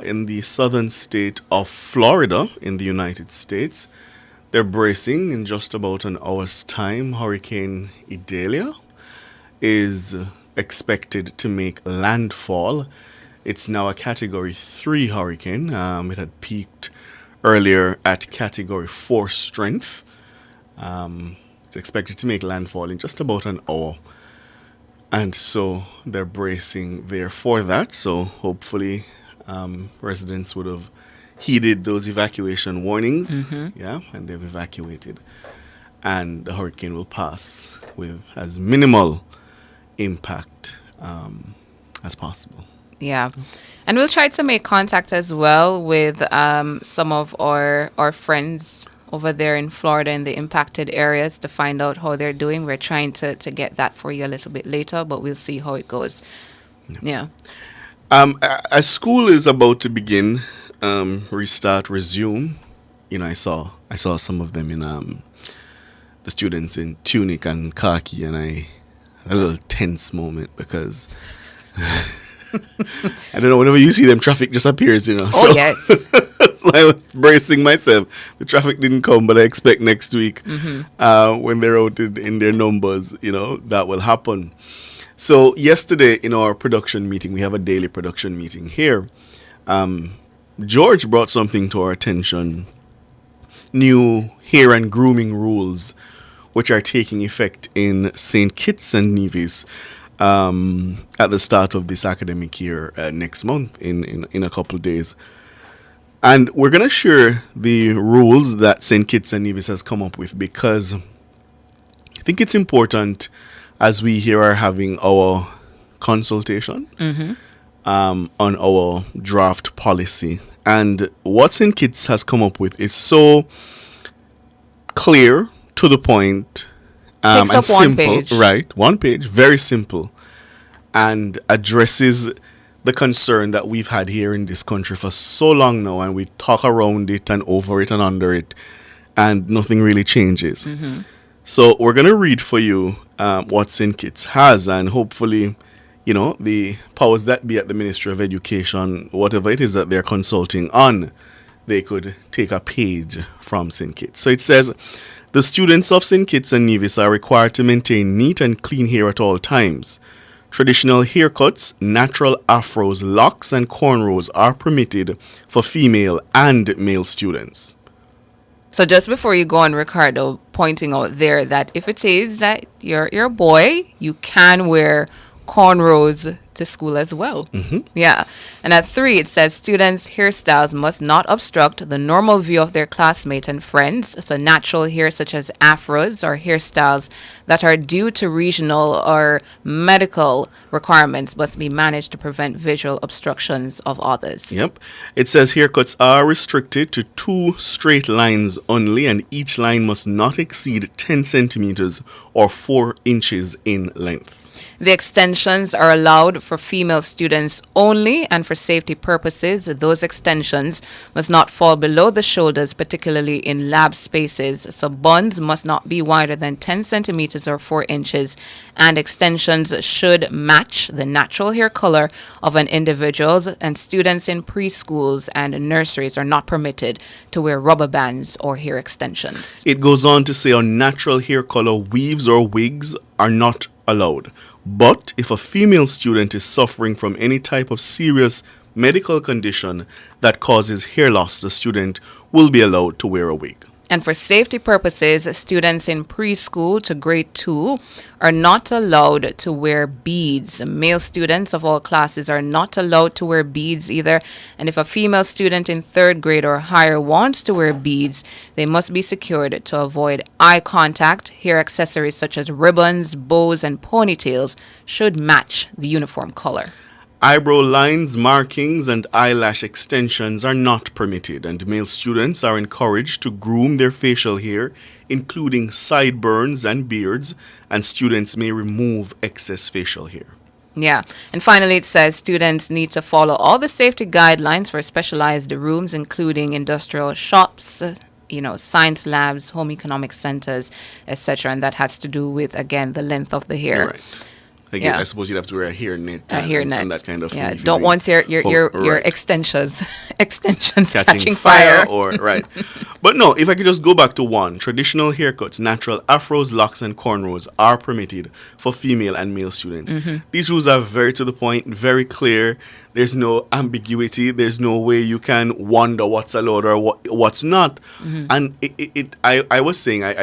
in the southern state of Florida in the United States, they're bracing in just about an hour's time. Hurricane Idalia is expected to make landfall. It's now a Category 3 hurricane. It had peaked earlier at Category 4 strength. It's expected to make landfall in just about an hour. And so they're bracing there for that. So hopefully residents would have heeded those evacuation warnings. Yeah, and they've evacuated. And the hurricane will pass with as minimal impact as possible. Yeah. And we'll try to make contact as well with some of our friends over there in Florida in the impacted areas to find out how they're doing. We're trying to get that for you a little bit later, but we'll see how it goes. Yeah. As school is about to begin, resume, you know, I saw some of them in the students in tunic and khaki, and I had a little tense moment because I don't know, whenever you see them, traffic just appears, you know. Oh, yes. So I was bracing myself. The traffic didn't come, but I expect next week when they're out in their numbers, you know, that will happen. So yesterday in our production meeting, we have a daily production meeting here. George brought something to our attention. New hair and grooming rules, which are taking effect in St. Kitts and Nevis at the start of this academic year next month in a couple of days. And we're going to share the rules that St. Kitts and Nevis has come up with, because I think it's important as we here are having our consultation on our draft policy. And what St. Kitts has come up with is so clear, to the point, and simple. Page. Right, one page, very simple, and addresses the concern that we've had here in this country for so long now, and we talk around it and over it and under it, and nothing really changes. So we're going to read for you what St. Kitts has, and hopefully, you know, the powers that be at the Ministry of Education, whatever it is that they're consulting on, they could take a page from St. Kitts. So it says, the students of St. Kitts and Nevis are required to maintain neat and clean hair at all times. Traditional haircuts, natural afros, locks, and cornrows are permitted for female and male students. So just before you go on, Ricardo, pointing out there that if it is that you're a boy, you can wear cornrows to school as well. Yeah. And at 3, it says students' hairstyles must not obstruct the normal view of their classmates and friends. So natural hair such as afros or hairstyles that are due to regional or medical requirements must be managed to prevent visual obstructions of others. Yep. It says haircuts are restricted to 2 straight lines only, and each line must not exceed 10 centimeters or 4 inches in length. The extensions are allowed allowed for female students only, and for safety purposes, those extensions must not fall below the shoulders, particularly in lab spaces. So buns must not be wider than 10 centimeters or 4 inches, and extensions should match the natural hair color of an individual's, and students in preschools and nurseries are not permitted to wear rubber bands or hair extensions. It goes on to say unnatural hair color weaves or wigs are not allowed. But if a female student is suffering from any type of serious medical condition that causes hair loss, the student will be allowed to wear a wig. And for safety purposes, students in preschool to grade 2 are not allowed to wear beads. Male students of all classes are not allowed to wear beads either. And if a female student in 3rd grade or higher wants to wear beads, they must be secured to avoid eye contact. Hair accessories such as ribbons, bows, and ponytails should match the uniform color. Eyebrow lines, markings, and eyelash extensions are not permitted, and male students are encouraged to groom their facial hair, including sideburns and beards, and students may remove excess facial hair. Yeah. And finally, it says students need to follow all the safety guidelines for specialized rooms, including industrial shops, science labs, home economic centers, etc. And that has to do with, again, the length of the hair. Right. Again, I suppose you'd have to wear a hairnet. And that kind of thing. Yeah, don't want your extensions catching fire. Right. But no, if I could just go back to one, traditional haircuts, natural afros, locks, and cornrows are permitted for female and male students. These rules are very to the point, very clear. There's no ambiguity. There's no way you can wonder what's allowed or what's not. And I was saying, I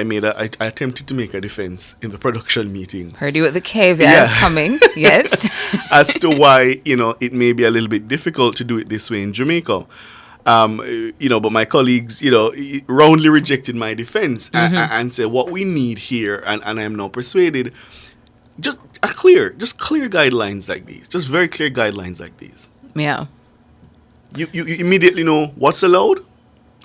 attempted to make a defense in the production meeting. Heard you with the caveat coming, yes. As to why, it may be a little bit difficult to do it this way in Jamaica. But my colleagues, roundly rejected my defense and said what we need here, and I am now persuaded, just clear guidelines like these, just very clear guidelines like these. Yeah. You immediately know what's allowed,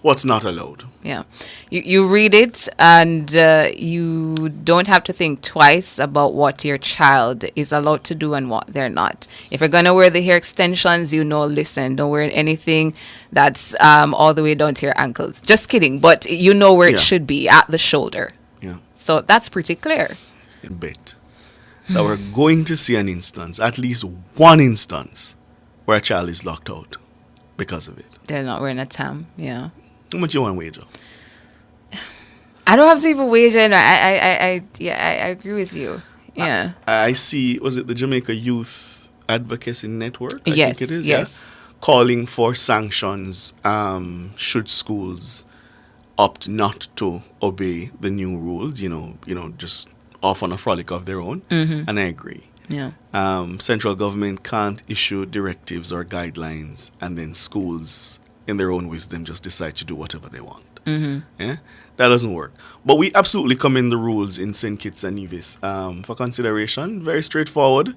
what's not allowed. Yeah. You read it and you don't have to think twice about what your child is allowed to do and what they're not. If you're going to wear the hair extensions, listen, don't wear anything that's all the way down to your ankles. Just kidding. But you know where it should be, at the shoulder. Yeah. So that's pretty clear. I bet that we're going to see an instance, at least one instance, where a child is locked out because of it. They're not wearing a tam, yeah. How much you want wager? I don't have to even wager. I agree with you. Yeah. I see, was it the Jamaica Youth Advocacy Network? I think it is, yes. Calling for sanctions should schools opt not to obey the new rules, just off on a frolic of their own. And I agree. Yeah. Central government can't issue directives or guidelines and then schools in their own wisdom just decide to do whatever they want. Yeah? That doesn't work. But we absolutely commend the rules in St. Kitts and Nevis for consideration. Very straightforward.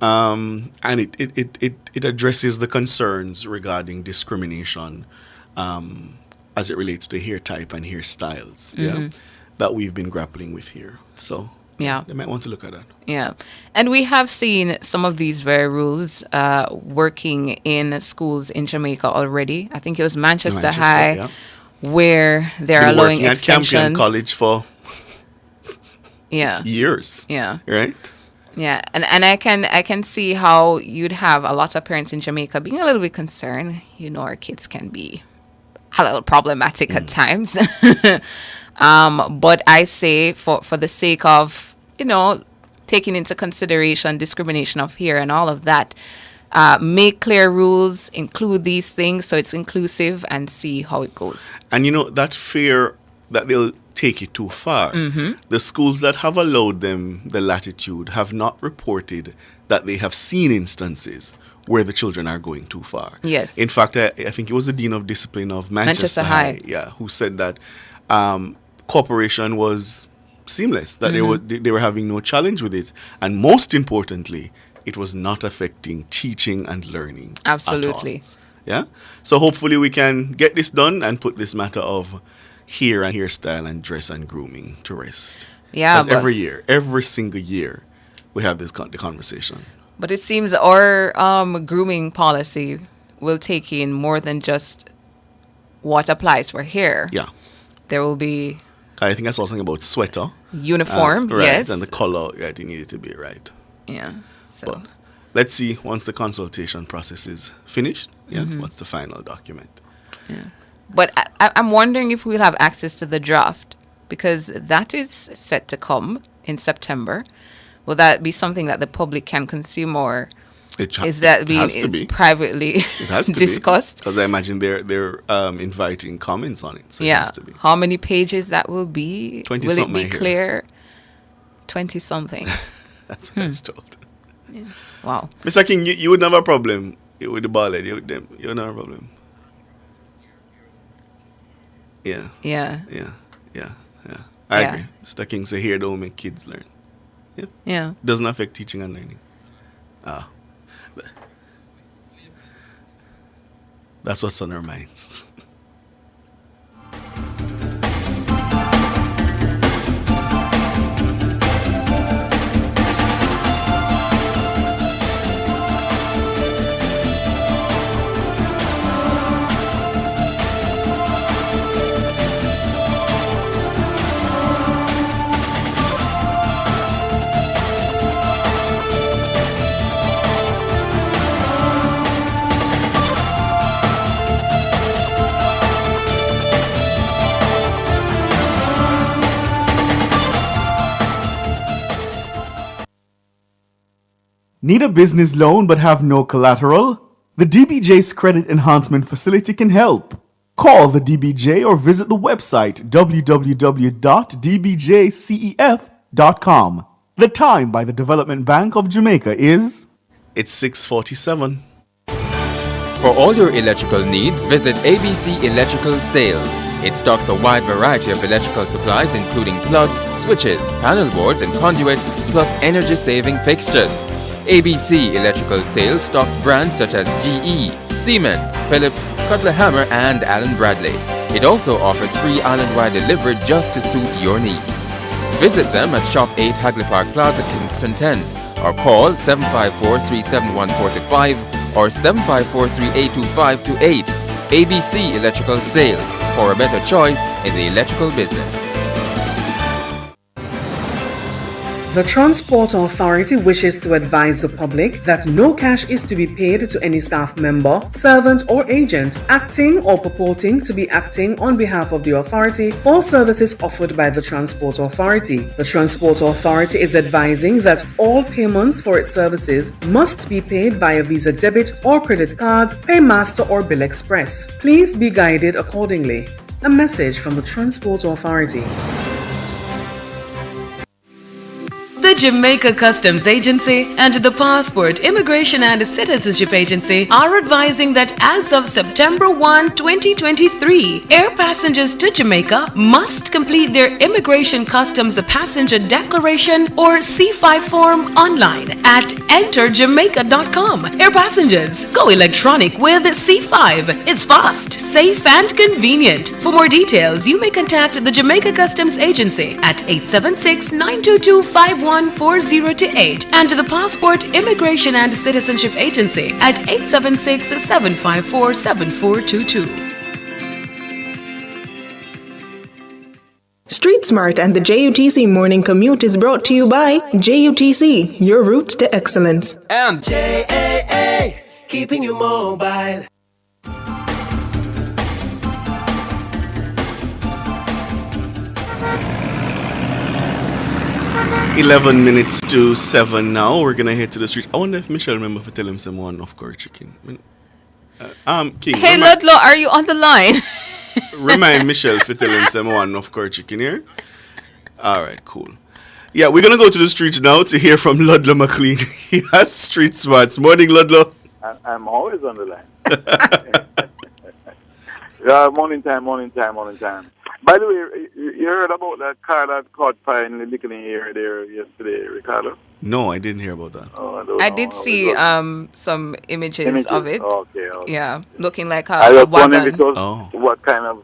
And it addresses the concerns regarding discrimination as it relates to hair type and hairstyles that we've been grappling with here. So yeah, they might want to look at that. Yeah. And we have seen some of these very rules working in schools in Jamaica already. I think it was Manchester High, where they're allowing extensions. At Campion College for years. Yeah. Right? Yeah. And I can see how you'd have a lot of parents in Jamaica being a little bit concerned. Our kids can be a little problematic at times. But I say for the sake of, taking into consideration discrimination of hair and all of that, make clear rules, include these things so it's inclusive, and see how it goes. And that fear that they'll take it too far. The schools that have allowed them the latitude have not reported that they have seen instances where the children are going too far. Yes. In fact, I think it was the Dean of Discipline of Manchester High, who said that cooperation was seamless, that they were having no challenge with it, and most importantly, it was not affecting teaching and learning. Absolutely. At all. Yeah. So hopefully we can get this done and put this matter of hair and hairstyle and dress and grooming to rest. Yeah. Because every single year, we have the conversation. But it seems our grooming policy will take in more than just what applies for hair. Yeah. There will be I think I saw something about sweater. uniform, right, yes. And the color, I think needed to be right. Yeah. So But let's see once the consultation process is finished. Yeah. Mhm. What's the final document? But I'm wondering if we'll have access to the draft, because that is set to come in September. Will that be something that the public can consume, or is that being privately discussed? Because I imagine they're inviting comments on it. So it Yeah. has to be. How many pages that will be? 20 will it something be I hear. clear? 20 something. That's what I was told. Yeah. Wow. Mr. King, you wouldn't have a problem with the ball head. You wouldn't have a problem. Yeah. Yeah. I Yeah. agree. Mr. King say here don't make kids learn. Yeah. Yeah. Doesn't affect teaching and learning. That's what's on our minds. Need a business loan but have no collateral? The DBJ's Credit Enhancement Facility can help. Call the DBJ or visit the website www.dbjcef.com. The time by the Development Bank of Jamaica is... It's 6:47. For all your electrical needs, visit ABC Electrical Sales. It stocks a wide variety of electrical supplies including plugs, switches, panel boards and conduits, plus energy-saving fixtures. ABC Electrical Sales stocks brands such as GE, Siemens, Philips, Cutler Hammer and Allen Bradley. It also offers free island-wide delivery just to suit your needs. Visit them at Shop 8 Hagley Park Plaza, Kingston 10, or call 754-371-45 or 754-382-528. ABC Electrical Sales, for a better choice in the electrical business. The Transport Authority wishes to advise the public that no cash is to be paid to any staff member, servant or agent acting or purporting to be acting on behalf of the authority for services offered by the Transport Authority. The Transport Authority is advising that all payments for its services must be paid via Visa debit or credit cards, Paymaster or Bill Express. Please be guided accordingly. A message from the Transport Authority. The Jamaica Customs Agency and the Passport, Immigration and Citizenship Agency are advising that as of September 1, 2023, air passengers to Jamaica must complete their Immigration Customs Passenger Declaration or C5 form online at enterjamaica.com. Air passengers, go electronic with C5. It's fast, safe and convenient. For more details, you may contact the Jamaica Customs Agency at 876-922-5140 and the Passport, Immigration and Citizenship Agency at 876-754-7422. Street Smart and the JUTC Morning Commute is brought to you by JUTC, your route to excellence. And JAA, keeping you mobile. 11 minutes to 7 now. We're gonna head to the street. I wonder if Michelle remember to tell him someone of course chicken. King. Hey Ludlow, are you on the line? Remind Michelle to tell him someone of course chicken here. Alright, cool. Yeah, we're gonna go to the street now to hear from Ludlow McLean. He has street smarts. Morning, Ludlow. I'm always on the line. Yeah, morning time. By the way, you heard about that car that caught fire in the Licking area there yesterday, Ricardo? No, I didn't hear about that. Oh, I did see some images of it. Okay. Yeah, looking like I a was wondering wagon. because what kind of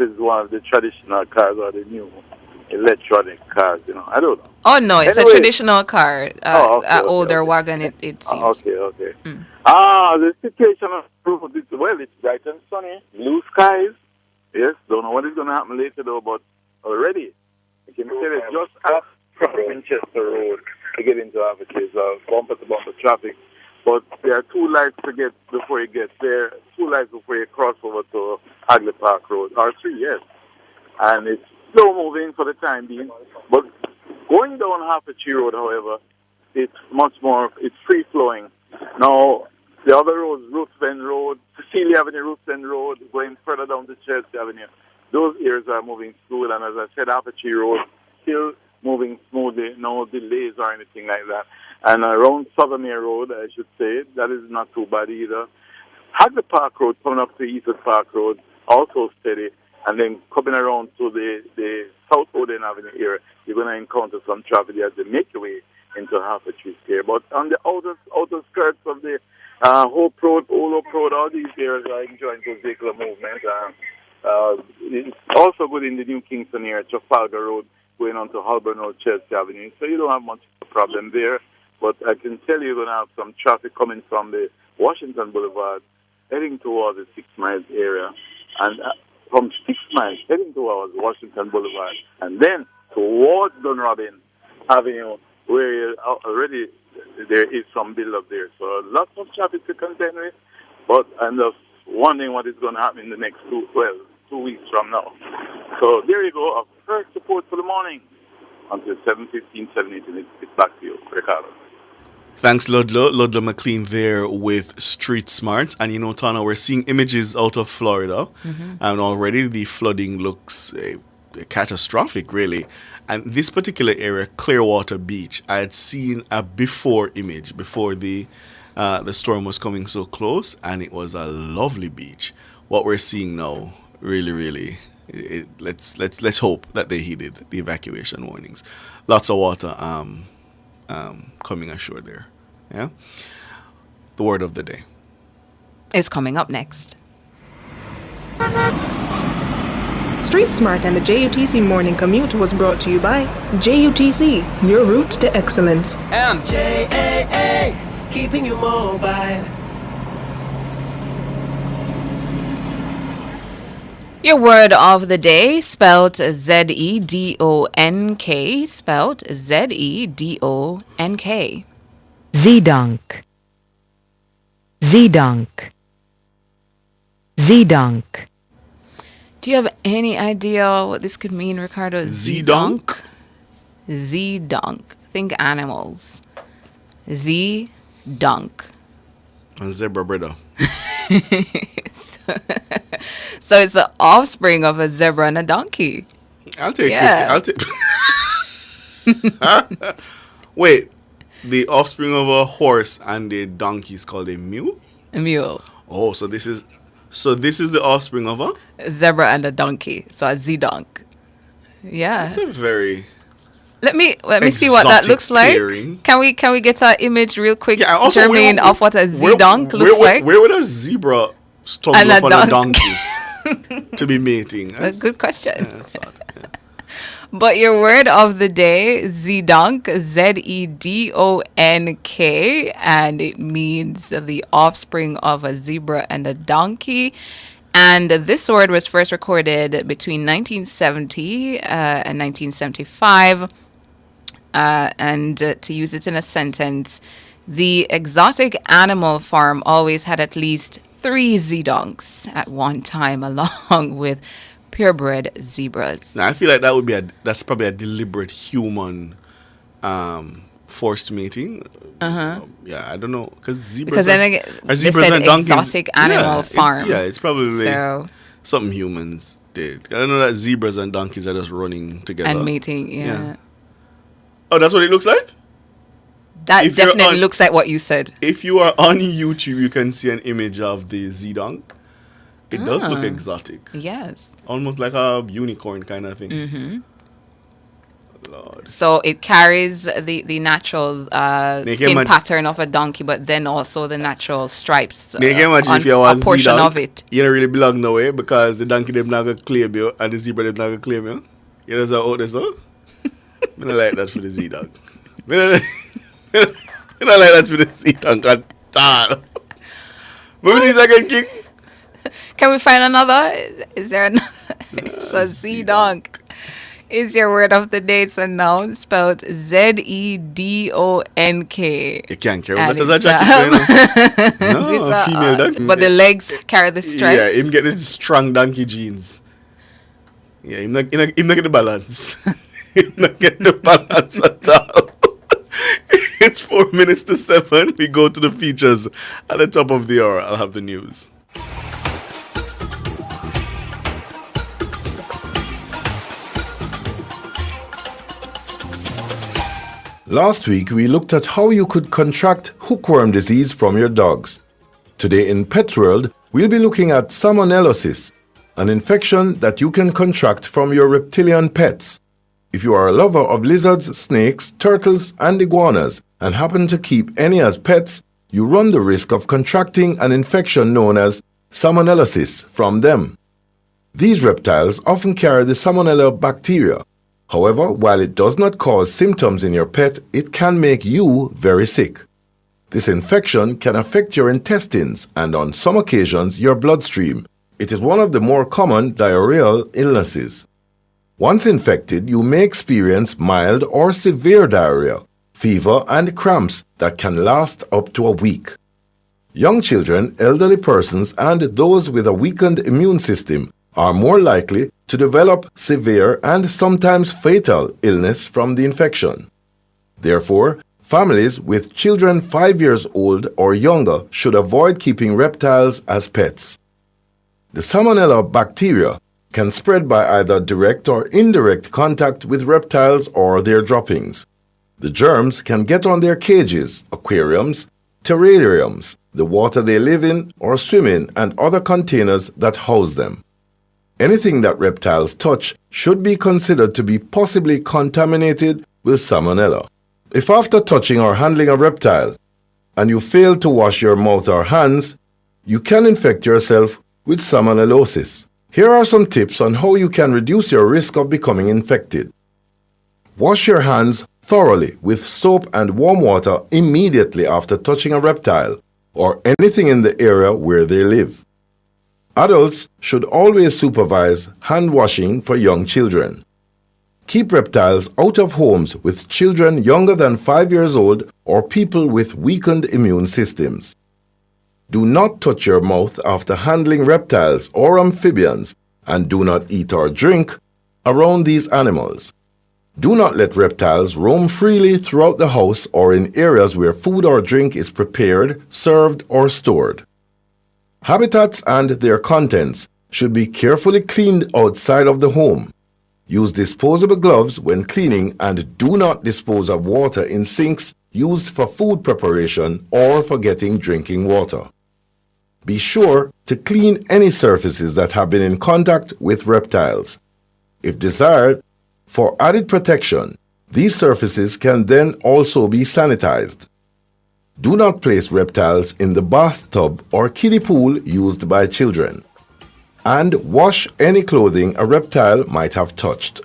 is one of the traditional cars or the new electronic cars, I don't know. Oh no, it's Anyway. a traditional car, Okay, older wagon. It seems. Okay. The situation of the road is, well, it's bright and sunny, blue skies. Yes, don't know what is going to happen later though, but already, I can tell you, just after Winchester Road to get into Advocacy, bumper to bumper traffic. But there are 2 lights to get before you get there, 2 lights before you cross over to Hagley Park Road, or 3, yes. And it's slow moving for the time being. But going down Half-a-Tree Road, however, it's much more, it's free flowing. Now, the other roads, Ruthven Road, Cecilia Avenue, Ruthven Road, going further down to Chelsea Avenue, those areas are moving smooth. And as I said, Half-a-Tree Road still moving smoothly, no delays or anything like that. And around Southermere Road, I should say, that is not too bad either. Hagley Park Road, coming up to Eastwood Park Road, also steady. And then coming around to the South Oden Avenue area, you're going to encounter some traffic as they make your way into Half-a-Tree Square. But on the outer skirts of the Hope Road, Olo Road, all these areas are enjoying good vehicular movement. It's also good in the New Kingston area, Trafalgar Road, going on to Holborn Road, Chelsea Avenue. So you don't have much of a problem there. But I can tell you, you're going to have some traffic coming from the Washington Boulevard, heading towards the 6 Miles area. And from 6 Miles, heading towards Washington Boulevard. And then towards Dunrobin Avenue, where already there is some build-up there. So lots of traffic to contend with. But I'm just wondering what is going to happen in the next 2 weeks from now. So there you go. Our first report for the morning until 7:15, 7:18. It's back to you, Ricardo. Thanks, Ludlow McLean there with Street Smarts. And you know, Tana, we're seeing images out of Florida. And already the flooding looks catastrophic, really. And this particular area, Clearwater Beach, I had seen a before image before the storm was coming so close. And it was a lovely beach. What we're seeing now, really, let's hope that they heeded the evacuation warnings. Lots of water coming ashore there. Yeah. The word of the day is coming up next. Street Smart and the JUTC Morning Commute was brought to you by JUTC, your route to excellence. And JAA, keeping you mobile. Your word of the day, spelled Z-E-D-O-N-K, spelled Z-E-D-O-N-K. Zedunk. Zedunk. Zedunk. Do you have any idea what this could mean, Ricardo? Zedunk? Zedunk. Think animals. Zedunk. A zebra brother. So it's the offspring of a zebra and a donkey. I'll take 50. Wait, the offspring of a horse and a donkey is called a mule? A mule. Oh, so this is the offspring of a zebra and a donkey. So a zedunk. Yeah. That's a very Let me see what that looks pairing. like. Can we get an image real quick, also, Jermaine, of what a zedunk looks like? Where would a zebra stumble upon a donkey to be mating? That's a good question. But your word of the day, zedunk, Z-E-D-O-N-K, and it means the offspring of a zebra and a donkey. And this word was first recorded between 1970 and 1975. And to use it in a sentence, the exotic animal farm always had at least 3 zedunks at one time, along with purebred zebras. Now, I feel like that's probably a deliberate human forced mating. Yeah, I don't know, because zebras and donkeys, exotic animal farm. It's probably something humans did. I don't know that zebras and donkeys are just running together and mating. Yeah. Oh, that's what it looks like? That definitely looks like what you said. If you are on YouTube, you can see an image of the zedunk. It does look exotic. Yes. Almost like a unicorn kind of thing. Mm-hmm. Lord. So it carries the natural skin pattern of a donkey, but then also the natural stripes on a portion of it. You don't really belong no way, because the donkey them not going to claim you and the zebra them not going to claim you. You know how old this is? I don't like that for the Z-Dog. I don't like that for the Z-Dog at all. What is again, King? Can we find another? Is there another? So Z-Donk is your word of the day. It's a noun spelled Zedonk. You can't carry that as a jacket. No, a female donkey. But the legs carry the strength. Yeah, him get the strong donkey jeans. Yeah, him not get the balance. Him not get the balance at all. It's 4 minutes to 7. We go to the features. At the top of the hour, I'll have the news. Last week, we looked at how you could contract hookworm disease from your dogs. Today in Pets World, we'll be looking at salmonellosis, an infection that you can contract from your reptilian pets. If you are a lover of lizards, snakes, turtles, and iguanas, and happen to keep any as pets, you run the risk of contracting an infection known as salmonellosis from them. These reptiles often carry the salmonella bacteria. However, while it does not cause symptoms in your pet, it can make you very sick. This infection can affect your intestines and on some occasions your bloodstream. It is one of the more common diarrheal illnesses. Once infected, you may experience mild or severe diarrhea, fever, and cramps that can last up to a week. Young children, elderly persons, and those with a weakened immune system are more likely to develop severe and sometimes fatal illness from the infection. Therefore, families with children 5 years old or younger should avoid keeping reptiles as pets. The salmonella bacteria can spread by either direct or indirect contact with reptiles or their droppings. The germs can get on their cages, aquariums, terrariums, the water they live in or swim in, and other containers that house them. Anything that reptiles touch should be considered to be possibly contaminated with salmonella. If after touching or handling a reptile and you fail to wash your mouth or hands, you can infect yourself with salmonellosis. Here are some tips on how you can reduce your risk of becoming infected. Wash your hands thoroughly with soap and warm water immediately after touching a reptile or anything in the area where they live. Adults should always supervise hand washing for young children. Keep reptiles out of homes with children younger than 5 years old or people with weakened immune systems. Do not touch your mouth after handling reptiles or amphibians, and do not eat or drink around these animals. Do not let reptiles roam freely throughout the house or in areas where food or drink is prepared, served, or stored. Habitats and their contents should be carefully cleaned outside of the home. Use disposable gloves when cleaning and do not dispose of water in sinks used for food preparation or for getting drinking water. Be sure to clean any surfaces that have been in contact with reptiles. If desired, for added protection, these surfaces can then also be sanitized. Do not place reptiles in the bathtub or kiddie pool used by children. And wash any clothing a reptile might have touched.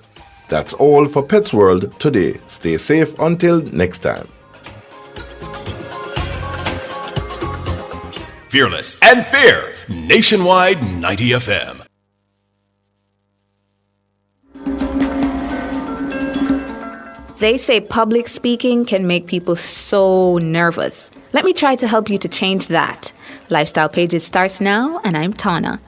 That's all for Pets World today. Stay safe until next time. Fearless and fair. Nationwide 90 FM. They say public speaking can make people so nervous. Let me try to help you to change that. Lifestyle Pages starts now, and I'm Tana.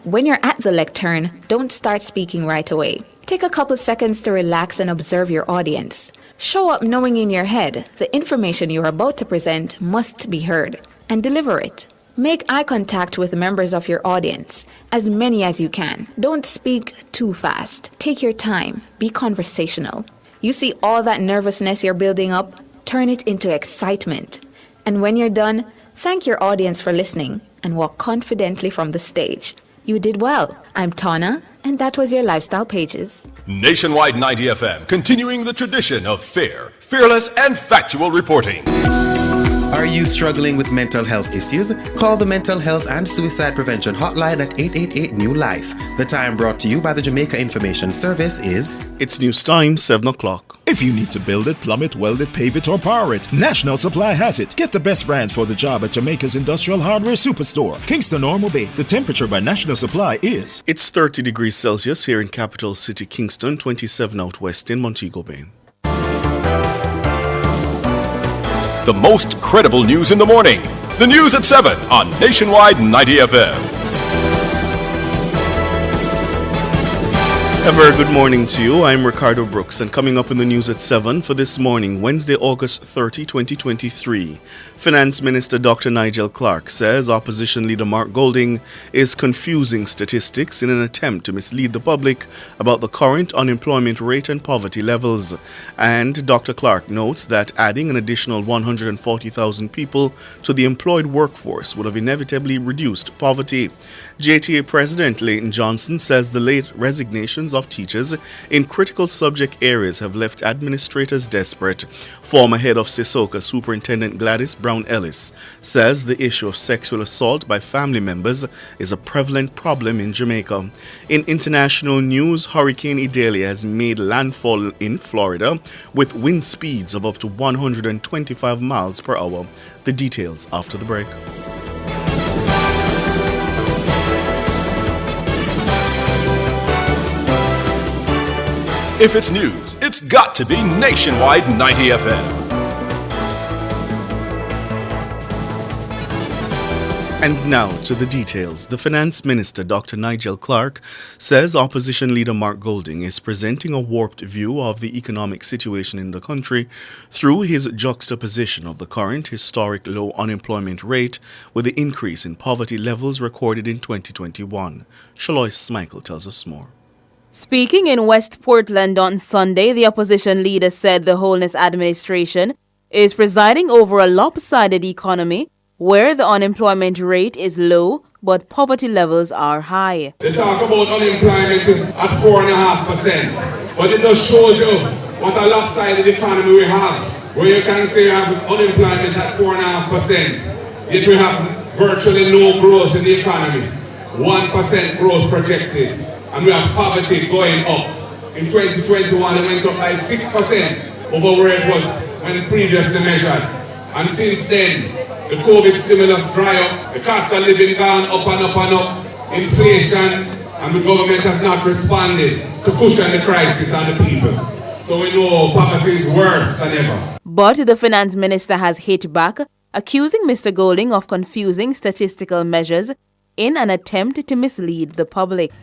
When you're at the lectern, don't start speaking right away. Take a couple seconds to relax and observe your audience. Show up knowing in your head the information you're about to present must be heard, and deliver it. Make eye contact with members of your audience, as many as you can. Don't speak too fast. Take your time. Be conversational. You see all that nervousness you're building up? Turn it into excitement. And when you're done, thank your audience for listening and walk confidently from the stage. You did well. I'm Tana, and that was your Lifestyle Pages. Nationwide 90 FM, continuing the tradition of fair, fearless, and factual reporting. Are you struggling with mental health issues? Call the Mental Health and Suicide Prevention Hotline at 888-NEW-LIFE. The time brought to you by the Jamaica Information Service is... It's news time, 7 o'clock. If you need to build it, plumb it, weld it, pave it, or power it, National Supply has it. Get the best brands for the job at Jamaica's Industrial Hardware Superstore, Kingston Normal Bay. The temperature by National Supply is... It's 30 degrees Celsius here in capital city Kingston, 27 out west in Montego Bay. The most credible news in the morning. The news at 7 on Nationwide 90 FM. A very good morning to you. I'm Ricardo Brooks, and coming up in the news at 7 for this morning, Wednesday, August 30, 2023, Finance Minister Dr. Nigel Clark says Opposition Leader Mark Golding is confusing statistics in an attempt to mislead the public about the current unemployment rate and poverty levels. And Dr. Clark notes that adding an additional 140,000 people to the employed workforce would have inevitably reduced poverty. JTA President Leighton Johnson says the late resignations of teachers in critical subject areas have left administrators desperate. Former head of Sisoka Superintendent Gladys Brown Ellis says the issue of sexual assault by family members is a prevalent problem in Jamaica. In international news, Hurricane Idalia has made landfall in Florida with wind speeds of up to 125 miles per hour. The details after the break. If it's news, it's got to be Nationwide 90 FM. And now to the details. The Finance Minister, Dr. Nigel Clark, says Opposition Leader Mark Golding is presenting a warped view of the economic situation in the country through his juxtaposition of the current historic low unemployment rate with the increase in poverty levels recorded in 2021. Shalois Michael tells us more. Speaking in West Portland on Sunday, the opposition leader said the Holness administration is presiding over a lopsided economy where the unemployment rate is low but poverty levels are high. They talk about unemployment is at 4.5%, but it just shows you what a lopsided economy we have, where you can say you have unemployment at 4.5%, yet we have virtually no growth in the economy, 1% growth projected. And we have poverty going up. In 2021, it went up by 6% over where it was when previously measured. And since then, the COVID stimulus dry up, the cost of living gone up and up and up, inflation, and the government has not responded to cushion the crisis on the people. So we know poverty is worse than ever. But the finance minister has hit back, accusing Mr. Golding of confusing statistical measures in an attempt to mislead the public.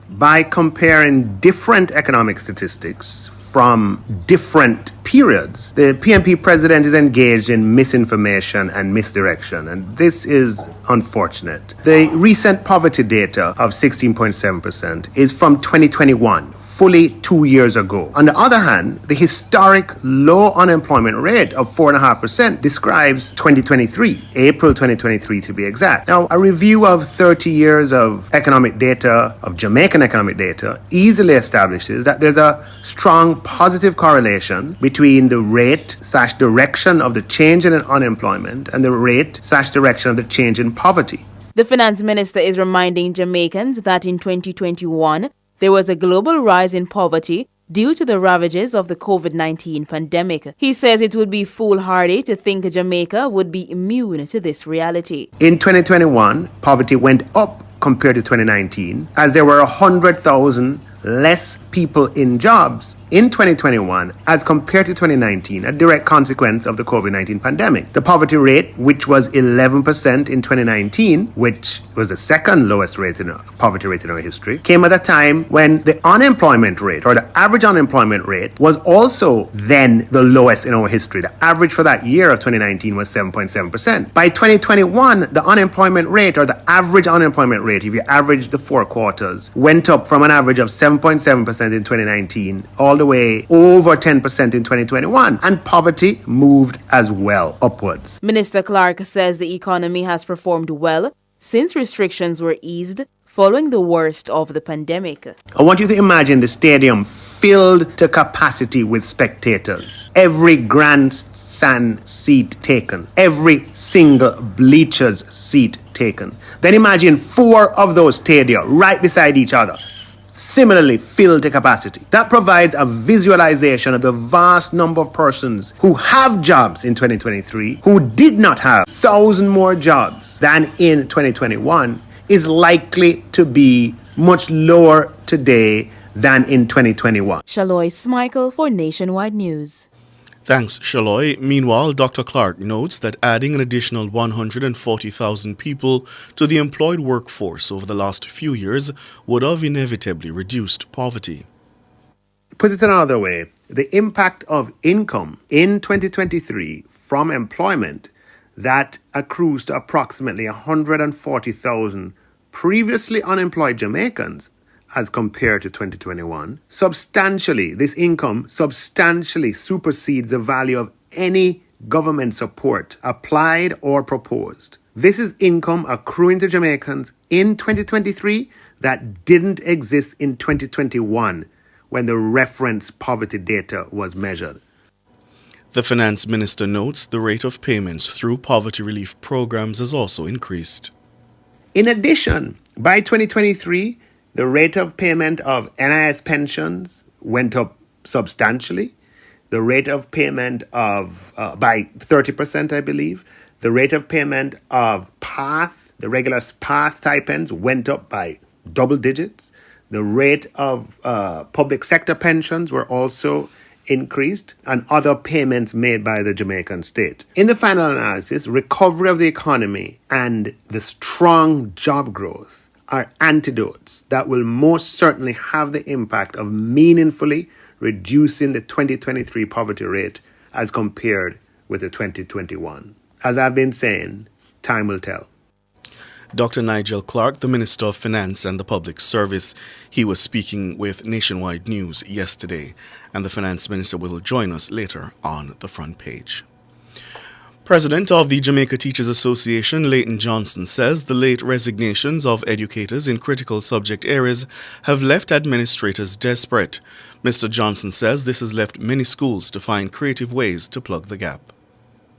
By comparing different economic statistics from different periods, the PNP president is engaged in misinformation and misdirection, and this is unfortunate. The recent poverty data of 16.7% is from 2021, fully 2 years ago. On the other hand, the historic low unemployment rate of 4.5% describes 2023, April 2023 to be exact. Now, a review of 30 years of economic data, of Jamaican economic data, easily establishes that there's a strong positive correlation between the rate/direction of the change in unemployment and the rate/direction of the change in poverty. The finance minister is reminding Jamaicans that in 2021, there was a global rise in poverty due to the ravages of the COVID-19 pandemic. He says it would be foolhardy to think Jamaica would be immune to this reality. In 2021, poverty went up compared to 2019, as there were 100,000 less people in jobs in 2021 as compared to 2019, a direct consequence of the COVID-19 pandemic. The poverty rate, which was 11% in 2019, which was the second lowest poverty rate in our history, came at a time when the unemployment rate, or the average unemployment rate, was also then the lowest in our history. The average for that year of 2019 was 7.7%. By 2021, the unemployment rate, or the average unemployment rate, if you average the 4 quarters, went up from an average of 7.7% in 2019 all the way over 10% in 2021, and poverty moved as well upwards. Minister Clark says the economy has performed well since restrictions were eased following the worst of the pandemic. I want you to imagine the stadium filled to capacity with spectators. Every grandstand seat taken. Every single bleachers seat taken. Then imagine 4 of those stadia right beside each other, similarly filled to capacity. That provides a visualization of the vast number of persons who have jobs in 2023 who did not have 1,000 more jobs than in 2021 is likely to be much lower today than in 2021. Shaloy Smichael for Nationwide News. Thanks, Shaloy. Meanwhile, Dr. Clark notes that adding an additional 140,000 people to the employed workforce over the last few years would have inevitably reduced poverty. Put it another way, the impact of income in 2023 from employment that accrues to approximately 140,000 previously unemployed Jamaicans as compared to 2021, this income substantially supersedes the value of any government support applied or proposed. This is income accruing to Jamaicans in 2023 that didn't exist in 2021 when the reference poverty data was measured. The finance minister notes the rate of payments through poverty relief programs has also increased. In addition, by 2023, the rate of payment of NIS pensions went up substantially. The rate of payment of, by 30%, I believe. The rate of payment of PATH, the regular PATH stipends, went up by double digits. The rate of public sector pensions were also increased, and other payments made by the Jamaican state. In the final analysis, recovery of the economy and the strong job growth are antidotes that will most certainly have the impact of meaningfully reducing the 2023 poverty rate as compared with the 2021. As I've been saying, time will tell. Dr. Nigel Clark, the Minister of Finance and the Public Service, he was speaking with Nationwide News yesterday, and the Finance Minister will join us later on the front page. President of the Jamaica Teachers Association, Leighton Johnson, says the late resignations of educators in critical subject areas have left administrators desperate. Mr. Johnson says this has left many schools to find creative ways to plug the gap.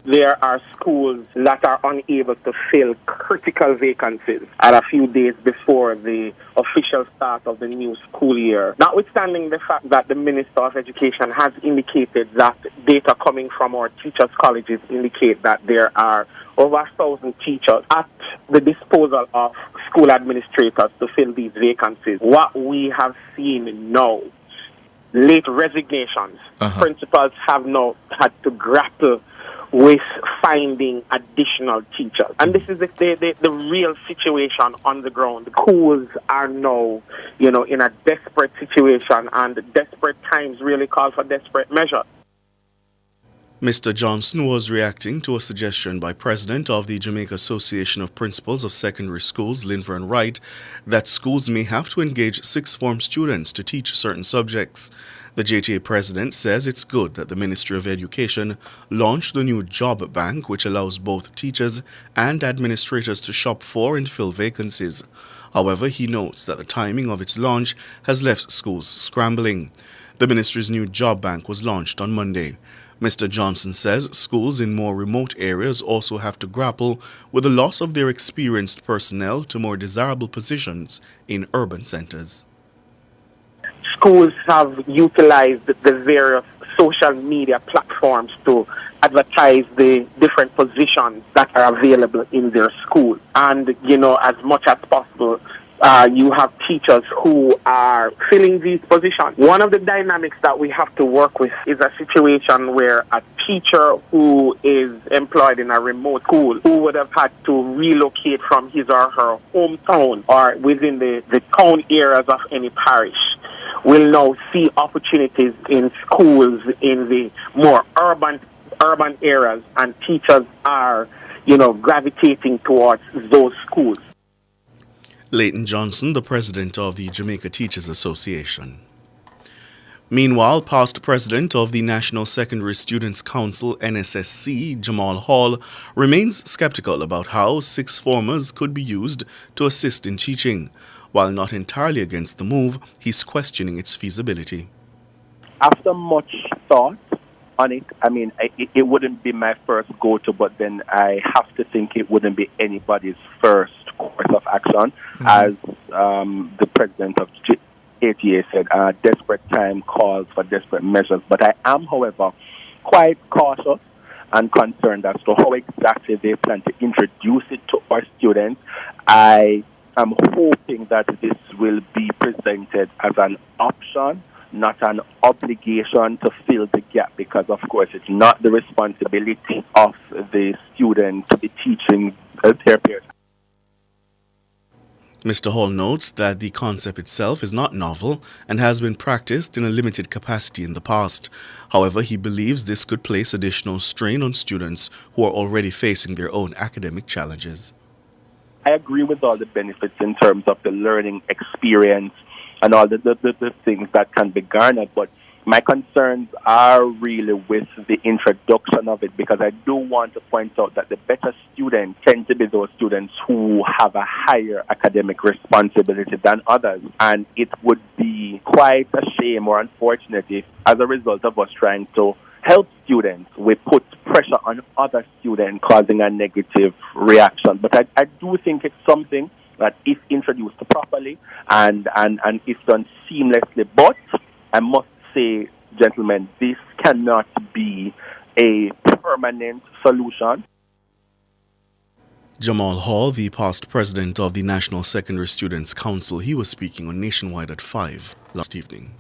There are schools that are unable to fill critical vacancies at a few days before the official start of the new school year. Notwithstanding the fact that the Minister of Education has indicated that data coming from our teachers' colleges indicate that there are over 1,000 teachers at the disposal of school administrators to fill these vacancies. What we have seen now, late resignations, principals have now had to grapple with finding additional teachers. And this is the real situation on the ground. The schools are now, in a desperate situation, and desperate times really call for desperate measures. Mr. Johnson was reacting to a suggestion by President of the Jamaica Association of Principals of Secondary Schools, Linvern Wright, that schools may have to engage sixth form students to teach certain subjects. The JTA President says it's good that the Ministry of Education launched the new job bank, which allows both teachers and administrators to shop for and fill vacancies. However, he notes that the timing of its launch has left schools scrambling. The ministry's new job bank was launched on Monday. Mr. Johnson says schools in more remote areas also have to grapple with the loss of their experienced personnel to more desirable positions in urban centers. Schools have utilized the various social media platforms to advertise the different positions that are available in their school. And, as much as possible, you have teachers who are filling these positions. One of the dynamics that we have to work with is a situation where a teacher who is employed in a remote school, who would have had to relocate from his or her hometown or within the town areas of any parish, will now see opportunities in schools in the more urban areas, and teachers are, gravitating towards those schools. Leighton Johnson, the president of the Jamaica Teachers Association. Meanwhile, past president of the National Secondary Students' Council, NSSC, Jamal Hall, remains skeptical about how sixth formers could be used to assist in teaching. While not entirely against the move, he's questioning its feasibility. After much thought on it, I mean, it wouldn't be my first go-to, but then I have to think it wouldn't be anybody's first course of action. As the president of ATA said, desperate time calls for desperate measures. But I am, however, quite cautious and concerned as to how exactly they plan to introduce it to our students. I am hoping that this will be presented as an option, not an obligation to fill the gap, because of course it's not the responsibility of the student to be teaching their peers. Mr. Hall notes that the concept itself is not novel and has been practiced in a limited capacity in the past. However, he believes this could place additional strain on students who are already facing their own academic challenges. I agree with all the benefits in terms of the learning experience and all the things that can be garnered, but my concerns are really with the introduction of it, because I do want to point out that the better students tend to be those students who have a higher academic responsibility than others, and it would be quite a shame or unfortunate if, as a result of us trying to help students, we put pressure on other students, causing a negative reaction. But I do think it's something that, if introduced properly and if done seamlessly, but I must say, gentlemen, this cannot be a permanent solution. Jamal Hall, the past president of the National Secondary Students' Council, he was speaking on Nationwide at 5 last evening.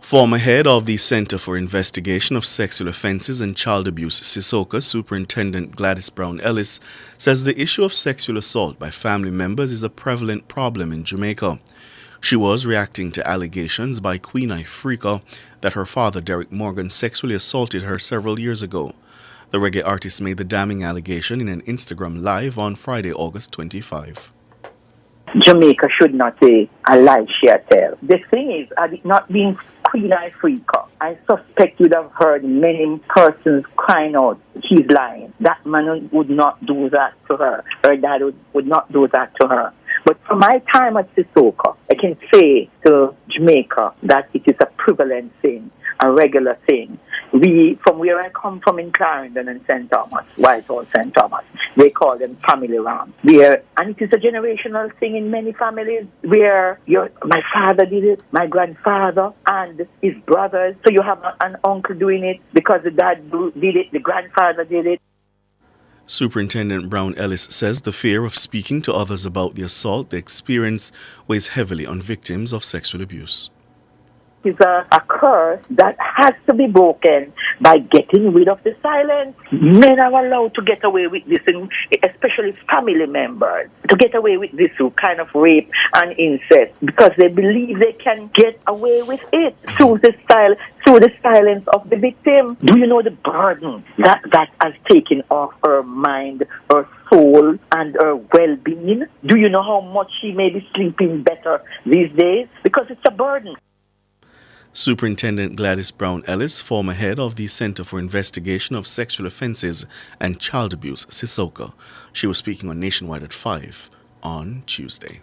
Former head of the Center for Investigation of Sexual Offences and Child Abuse, Sissoka, Superintendent Gladys Brown Ellis, says the issue of sexual assault by family members is a prevalent problem in Jamaica. She was reacting to allegations by Queen Ifrika that her father, Derek Morgan, sexually assaulted her several years ago. The reggae artist made the damning allegation in an Instagram live on Friday, August 25. Jamaica should not say a lie she tell. The thing is, had it not been Queen Ifrika, I suspect you'd have heard many persons crying out, she's lying. That man would not do that to her. Her dad would not do that to her. But from my time at Sissoka, I can say to Jamaica that it is a prevalent thing, a regular thing. From where I come from in Clarendon and St. Thomas, Whitehall, St. Thomas, they call them family rams. And it is a generational thing in many families where my father did it, my grandfather, and his brothers. So you have an uncle doing it because the dad did it, the grandfather did it. Superintendent Brown Ellis says the fear of speaking to others about the assault they experience weighs heavily on victims of sexual abuse. It's a curse that has to be broken by getting rid of the silence. Men are allowed to get away with this, especially family members, to get away with this kind of rape and incest because they believe they can get away with it through the silence of the victim. Do you know the burden that has taken off her mind, her soul, and her well-being? Do you know how much she may be sleeping better these days? Because it's a burden. Superintendent Gladys Brown Ellis, former head of the Center for Investigation of Sexual Offences and Child Abuse, Sissoka. She was speaking on Nationwide at 5 on Tuesday.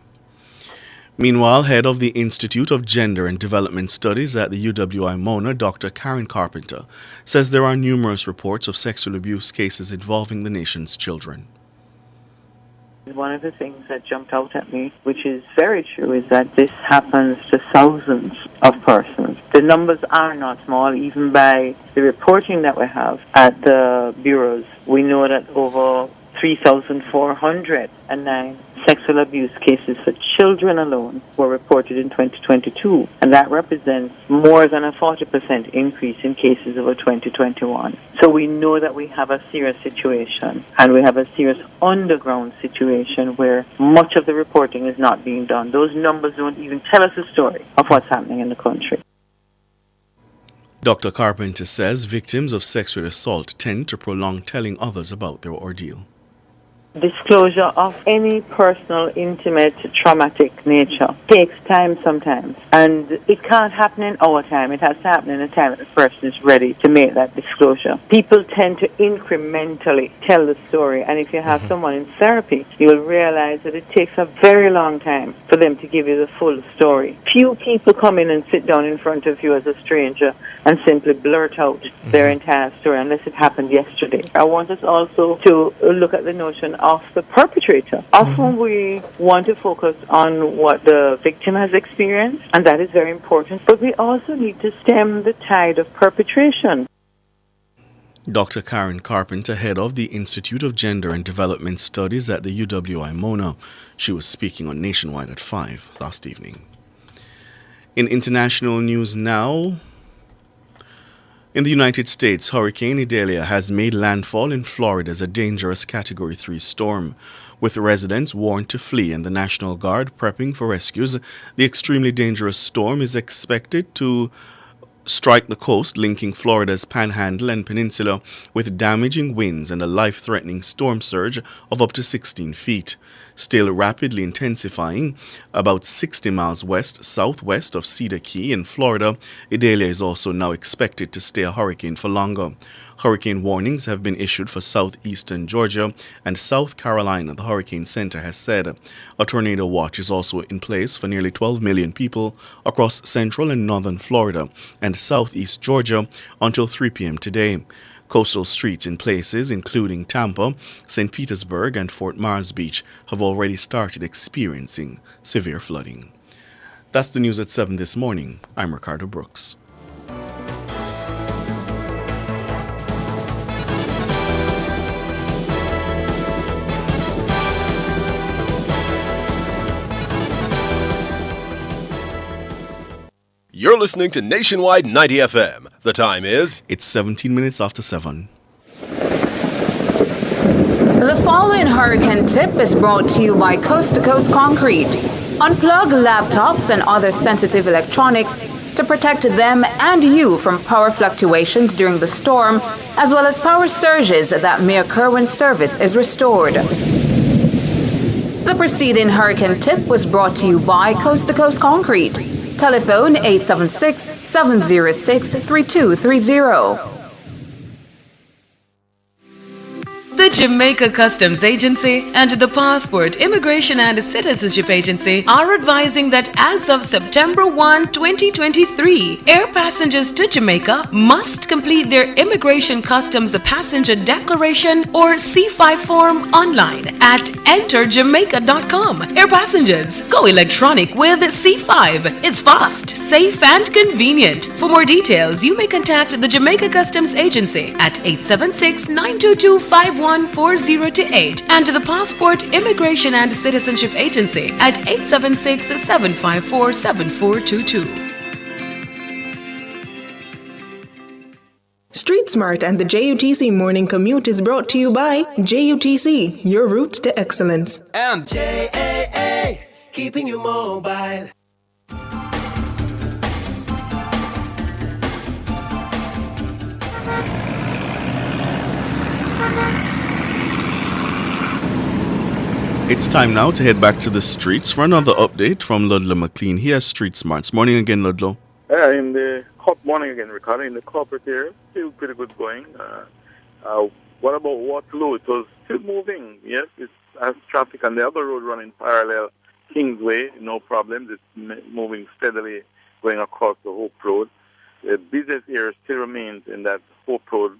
Meanwhile, head of the Institute of Gender and Development Studies at the UWI Mona, Dr. Karen Carpenter, says there are numerous reports of sexual abuse cases involving the nation's children. One of the things that jumped out at me, which is very true, is that this happens to thousands of persons. The numbers are not small, even by the reporting that we have at the bureaus. We know that over 3,409 sexual abuse cases for children alone were reported in 2022, and that represents more than a 40% increase in cases over 2021. So we know that we have a serious situation, and we have a serious underground situation where much of the reporting is not being done. Those numbers don't even tell us the story of what's happening in the country. Dr. Carpenter says victims of sexual assault tend to prolong telling others about their ordeal. Disclosure of any personal, intimate, traumatic nature takes time sometimes. And it can't happen in our time. It has to happen in a time that the person is ready to make that disclosure. People tend to incrementally tell the story. And if you have someone in therapy, you will realize that it takes a very long time for them to give you the full story. Few people come in and sit down in front of you as a stranger and simply blurt out their entire story unless it happened yesterday. I want us also to look at the notion of the perpetrator. Often we want to focus on what the victim has experienced, and that is very important, but we also need to stem the tide of perpetration. Dr. Karen Carpenter, head of the Institute of Gender and Development Studies at the UWI Mona. She was speaking on Nationwide at 5 last evening. In international news now, in the United States, Hurricane Idalia has made landfall in Florida as a dangerous Category 3 storm. With residents warned to flee and the National Guard prepping for rescues, the extremely dangerous storm is expected to strike the coast, linking Florida's Panhandle and Peninsula with damaging winds and a life-threatening storm surge of up to 16 feet. Still rapidly intensifying, about 60 miles west-southwest of Cedar Key in Florida, Idalia is also now expected to stay a hurricane for longer. Hurricane warnings have been issued for southeastern Georgia and South Carolina, the Hurricane Center has said. A tornado watch is also in place for nearly 12 million people across central and northern Florida and southeast Georgia until 3 p.m. today. Coastal streets in places including Tampa, St. Petersburg, and Fort Myers Beach have already started experiencing severe flooding. That's the news at 7 this morning. I'm Ricardo Brooks. You're listening to Nationwide 90 FM. The time is? It's 17 minutes after 7. The following hurricane tip is brought to you by Coast to Coast Concrete. Unplug laptops and other sensitive electronics to protect them and you from power fluctuations during the storm, as well as power surges that may occur when service is restored. The preceding hurricane tip was brought to you by Coast to Coast Concrete. Telephone 876-706-3230. The Jamaica Customs Agency and the Passport, Immigration and Citizenship Agency are advising that as of September 1, 2023, air passengers to Jamaica must complete their Immigration Customs Passenger Declaration or C5 form online at enterjamaica.com. Air passengers, go electronic with C5. It's fast, safe, and convenient. For more details, you may contact the Jamaica Customs Agency at 876-922-5140 and the Passport, Immigration and Citizenship Agency at 876-754-7422. Street Smart and the JUTC Morning Commute is brought to you by JUTC, your route to excellence. And JAA, keeping you mobile. It's time now to head back to the streets for another update from Ludlow McLean. Here's Street Smarts. Morning again, Ludlow. In the morning again, Ricardo. In the corporate area, still pretty good going. What about Waterloo? It was still moving. Yes, it has traffic on the other road running parallel Kingsway. No problems. It's moving steadily going across the Hope Road. The busiest area still remains in that Hope Road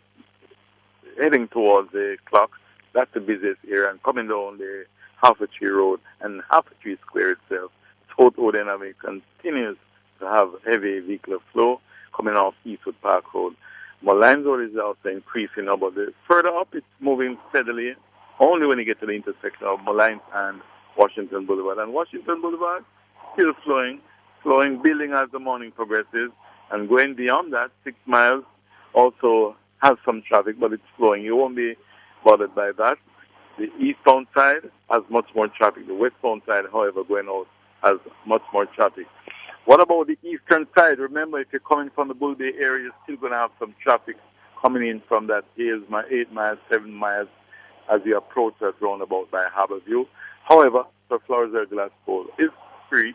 heading towards the clock. That's the busiest area. And coming down the Half a Tree Road and Half a Tree Square itself, total dynamic continues to have heavy vehicular flow coming off Eastwood Park Road. Malines Road is also increasing now, but further up it's moving steadily only when you get to the intersection of Malines and Washington Boulevard. And Washington Boulevard still flowing, building as the morning progresses, and going beyond that, 6 miles also has some traffic, but it's flowing. You won't be bothered by that. The eastbound side has much more traffic. The westbound side, however, going out has much more traffic. What about the eastern side? Remember, if you're coming from the Bull Bay area, you're still going to have some traffic coming in from that 8 miles, 7 miles, as you approach that roundabout by Harborview. However, Sir Flores Glasgow is free.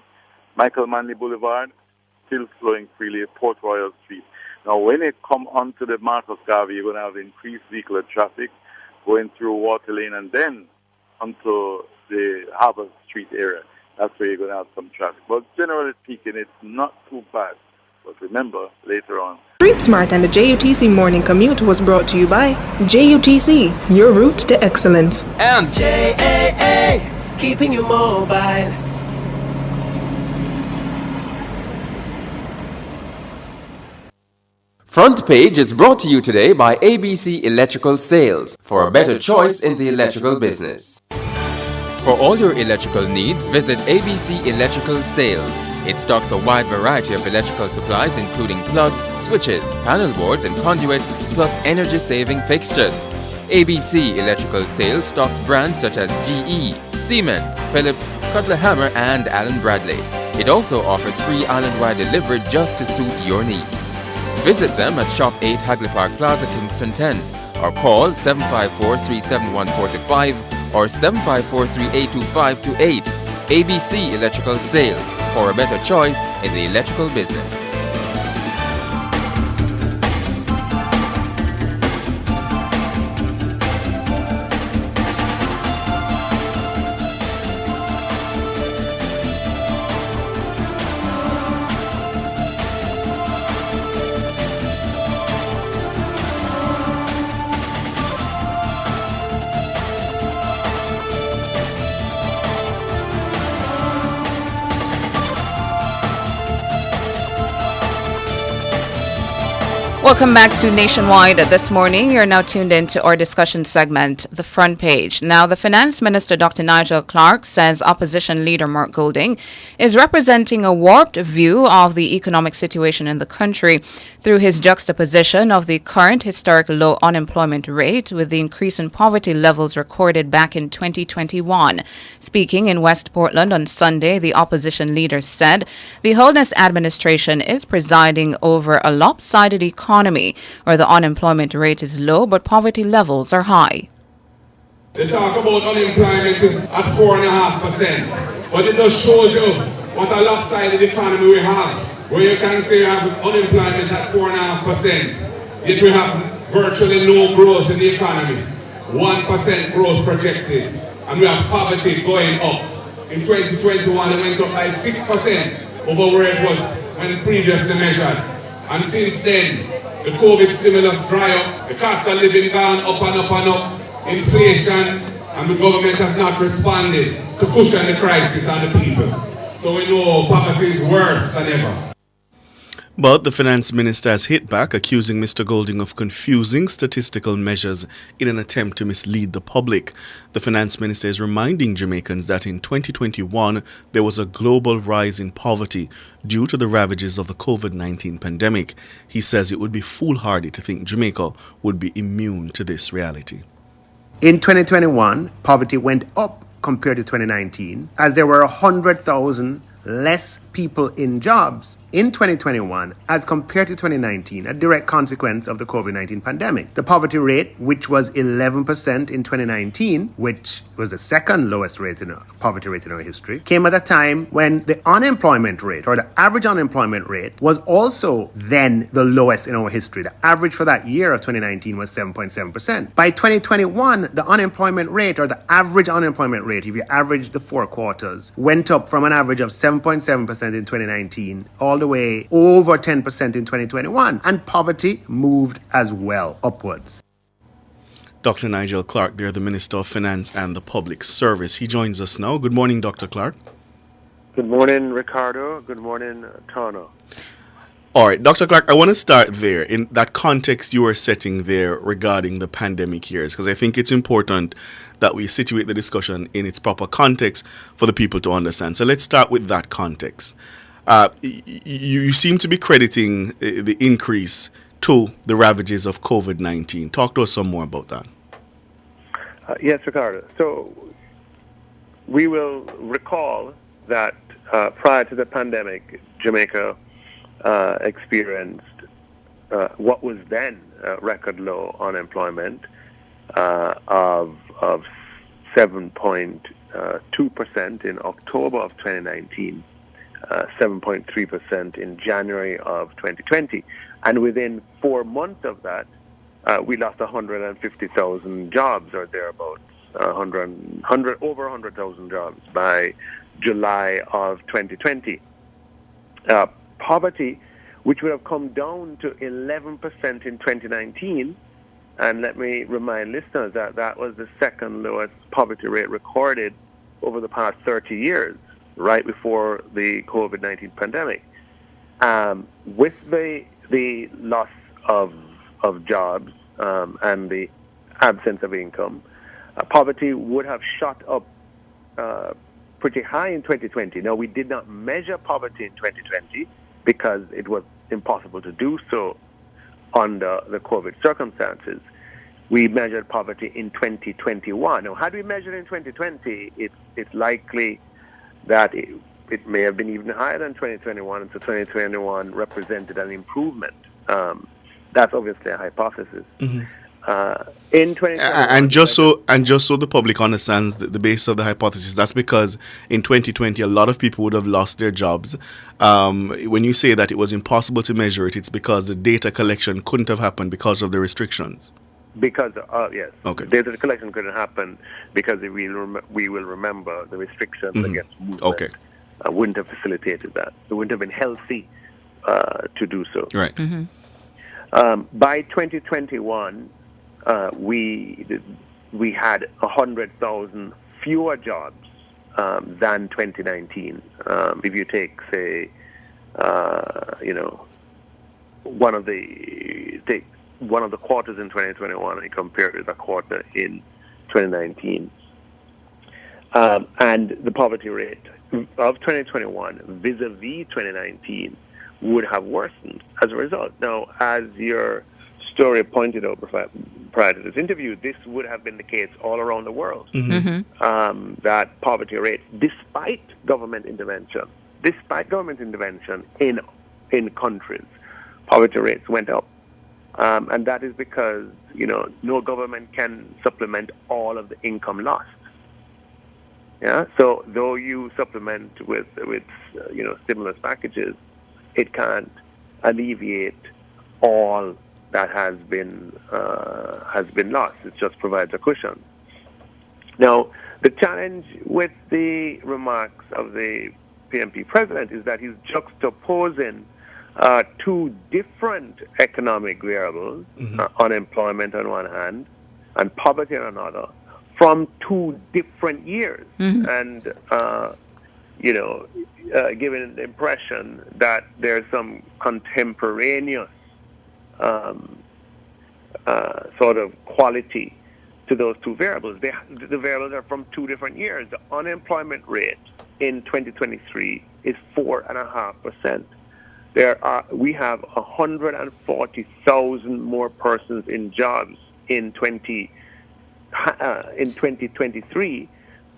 Michael Manley Boulevard still flowing freely. Port Royal Street. Now, when it come onto the Marcus Garvey, you're going to have increased vehicular traffic going through Water Lane and then onto the Harbour Street area. That's where you're going to have some traffic. But generally speaking, it's not too bad. But remember, later on. Street Smart and the JUTC Morning Commute was brought to you by JUTC, your route to excellence. And JAA, keeping you mobile. Front Page is brought to you today by ABC Electrical Sales, for a better choice in the electrical business. For all your electrical needs, visit ABC Electrical Sales. It stocks a wide variety of electrical supplies including plugs, switches, panel boards and conduits, plus energy-saving fixtures. ABC Electrical Sales stocks brands such as GE, Siemens, Philips, Cutler Hammer and Allen Bradley. It also offers free island-wide delivery just to suit your needs. Visit them at Shop 8 Hagley Park Plaza, Kingston 10, or call 754-371-45 or 754-382-528. ABC Electrical Sales, for a better choice in the electrical business. Welcome back to Nationwide this morning. You're now tuned in to our discussion segment, The Front Page. Now, the Finance Minister, Dr. Nigel Clark, says opposition leader Mark Golding is representing a warped view of the economic situation in the country through his juxtaposition of the current historic low unemployment rate with the increase in poverty levels recorded back in 2021. Speaking in West Portland on Sunday, the opposition leader said the Holness administration is presiding over a lopsided economy where the unemployment rate is low but poverty levels are high. They talk about unemployment is at 4.5%, but it just shows you what a lopsided economy we have, where you can say you have unemployment at 4.5%, yet we have virtually no growth in the economy, 1% growth projected, and we have poverty going up. In 2021, it went up by 6% over where it was when previously measured. And since then, the COVID stimulus dry up, the cost of living gone up and up and up, inflation, and the government has not responded to cushion the crisis on the people. So we know poverty is worse than ever. But the finance minister has hit back, accusing Mr. Golding of confusing statistical measures in an attempt to mislead the public. The finance minister is reminding Jamaicans that in 2021, there was a global rise in poverty due to the ravages of the COVID-19 pandemic. He says it would be foolhardy to think Jamaica would be immune to this reality. In 2021, poverty went up compared to 2019, as there were 100,000 less people in jobs in 2021 as compared to 2019, a direct consequence of the COVID-19 pandemic. The poverty rate, which was 11% in 2019, which was the second lowest poverty rate in our history, came at a time when the unemployment rate, or the average unemployment rate, was also then the lowest in our history. The average for that year of 2019 was 7.7%. By 2021, the unemployment rate, or the average unemployment rate, if you average the 4 quarters, went up from an average of 7.7% in 2019 all the way over 10% in 2021, and poverty moved as well upwards. Dr. Nigel Clark, there, the Minister of Finance and the Public Service. He joins us now. Good morning, Dr. Clark. Good morning, Ricardo. Good morning, Tano. All right, Dr. Clark, I want to start there in that context you were setting there regarding the pandemic years, because I think it's important that we situate the discussion in its proper context for the people to understand. So let's start with that context. You seem to be crediting the increase to the ravages of COVID-19. Talk to us some more about that. Yes, Ricardo. So we will recall that prior to the pandemic, Jamaica experienced what was then record low unemployment of 7.2% in October of 2019, 7.3% in January of 2020, and within 4 months of that, we lost 150,000 jobs or thereabouts, over 100,000 jobs by July of 2020. Poverty, which would have come down to 11% in 2019, and let me remind listeners that that was the second lowest poverty rate recorded over the past 30 years, right before the COVID-19 pandemic. With the loss of jobs and the absence of income, poverty would have shot up pretty high in 2020. Now, we did not measure poverty in 2020 because it was impossible to do so under the COVID circumstances. We measured poverty in 2021. Now, had we measured in 2020, it's likely that it may have been even higher than 2021, and so 2021 represented an improvement. That's obviously a hypothesis. Mm-hmm. In 2021, and just so the public understands the base of the hypothesis, that's because in 2020 a lot of people would have lost their jobs. When you say that it was impossible to measure it, it's because the data collection couldn't have happened because of the restrictions. Because yes, okay. Data collection couldn't happen because we will remember the restrictions against movement. Okay, wouldn't have facilitated that. It wouldn't have been healthy to do so. Right. Mm-hmm. By 2021, we had 100,000 fewer jobs than 2019. If you take, say, one of the quarters in 2021 and compare it with a quarter in 2019, and the poverty rate of 2021 vis-a-vis 2019 would have worsened as a result. Now, as your story pointed out prior to this interview, this would have been the case all around the world. Mm-hmm. That poverty rate, despite government intervention in countries, poverty rates went up. And that is because, no government can supplement all of the income lost. Yeah. So though you supplement with stimulus packages, it can't alleviate all that has been lost. It just provides a cushion. Now, the challenge with the remarks of the PNP president is that he's juxtaposing two different economic variables, unemployment on one hand and poverty on another, from two different years, and giving the impression that there's some contemporaneous sort of quality to those two variables. The variables are from two different years. The unemployment rate in 2023 is 4.5%. We have 140,000 more persons in jobs in 2023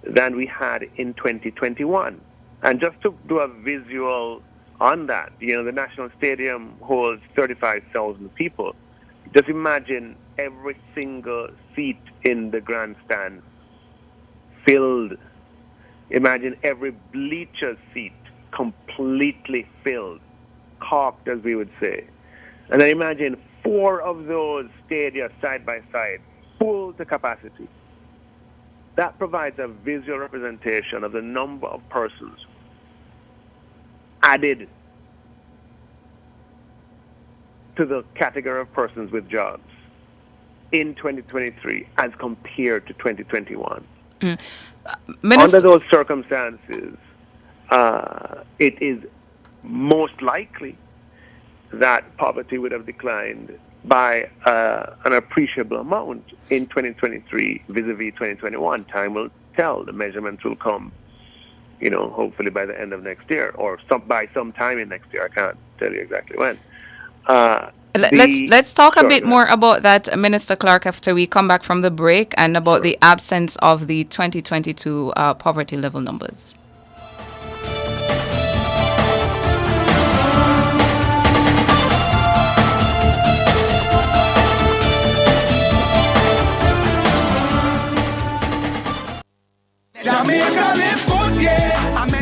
than we had in 2021. And just to do a visual on that, the National Stadium holds 35,000 people. Just imagine every single seat in the grandstand filled. Imagine every bleacher seat completely filled, caulked, as we would say. And then imagine 4 of those stadia side by side, full to capacity. That provides a visual representation of the number of persons added to the category of persons with jobs in 2023 as compared to 2021. Under those circumstances, it is most likely that poverty would have declined by an appreciable amount in 2023 vis-a-vis 2021. Time will tell. The measurements will come, hopefully by the end of next year or by some time in next year. I can't tell you exactly when. Let's talk a bit more about that, Minister Clark, after we come back from the break, and about the absence of the 2022 poverty level numbers.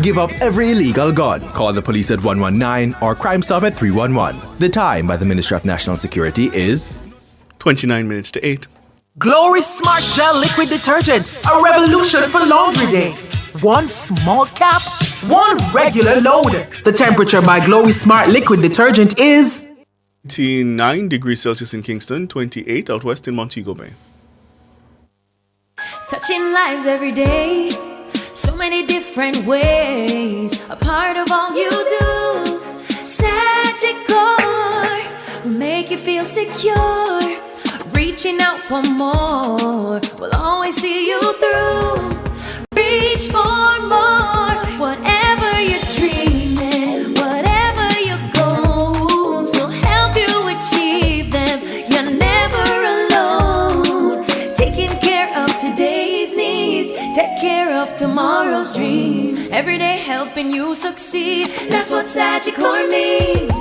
Give up every illegal gun. Call the police at 119 or Crime Stop at 311. The time by the Ministry of National Security is 29 minutes to 8. Glory Smart Gel Liquid Detergent, a revolution for laundry day. One small cap, one regular load. The temperature by Glory Smart Liquid Detergent is 29 degrees Celsius in Kingston, 28 out west in Montego Bay. Touching lives every day, so many different ways, a part of all you do. Sagicor will make you feel secure, reaching out for more, we'll always see you through. Reach for more, whatever you're dreaming, whatever your goals, will help you achieve them. You're never alone, taking care of today's needs, take care of tomorrow's dreams, every day helping you succeed. That's what Sagicor means.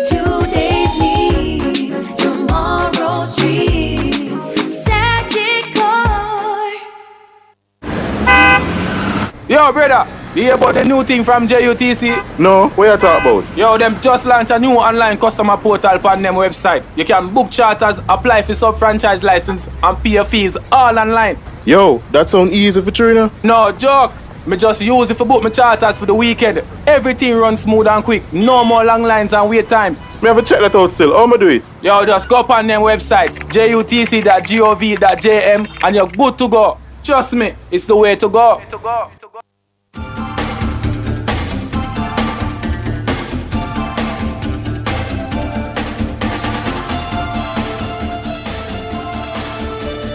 Today's needs, tomorrow's dreams. Sagicor. Yo, brother, you hear about the new thing from JUTC? No, what you talk about? Yo, them just launched a new online customer portal on them website. You can book charters, apply for sub-franchise license, and pay your fees all online. Yo, that sound easy for Trina? No joke. Me just use it for book my charters for the weekend. Everything runs smooth and quick. No more long lines and wait times. Me have to check that out still. How am I do it? Yo, just go up on them website, jutc.gov.jm, and you're good to go. Trust me, it's the way to go.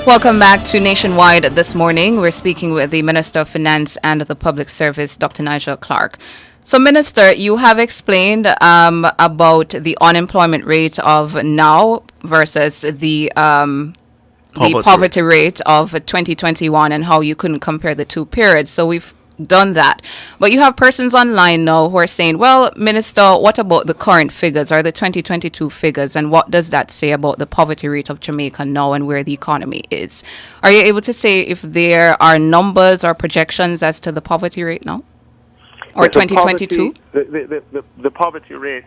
Welcome back to Nationwide this morning. We're speaking with the Minister of Finance and the Public Service, Dr. Nigel Clark. So, Minister, you have explained about the unemployment rate of now versus the poverty rate of 2021 and how you couldn't compare the two periods. So we've done that. But you have persons online now who are saying, well, Minister, what about the current figures or the 2022 figures, and what does that say about the poverty rate of Jamaica now and where the economy is? Are you able to say if there are numbers or projections as to the poverty rate now? Or 2022? The poverty rate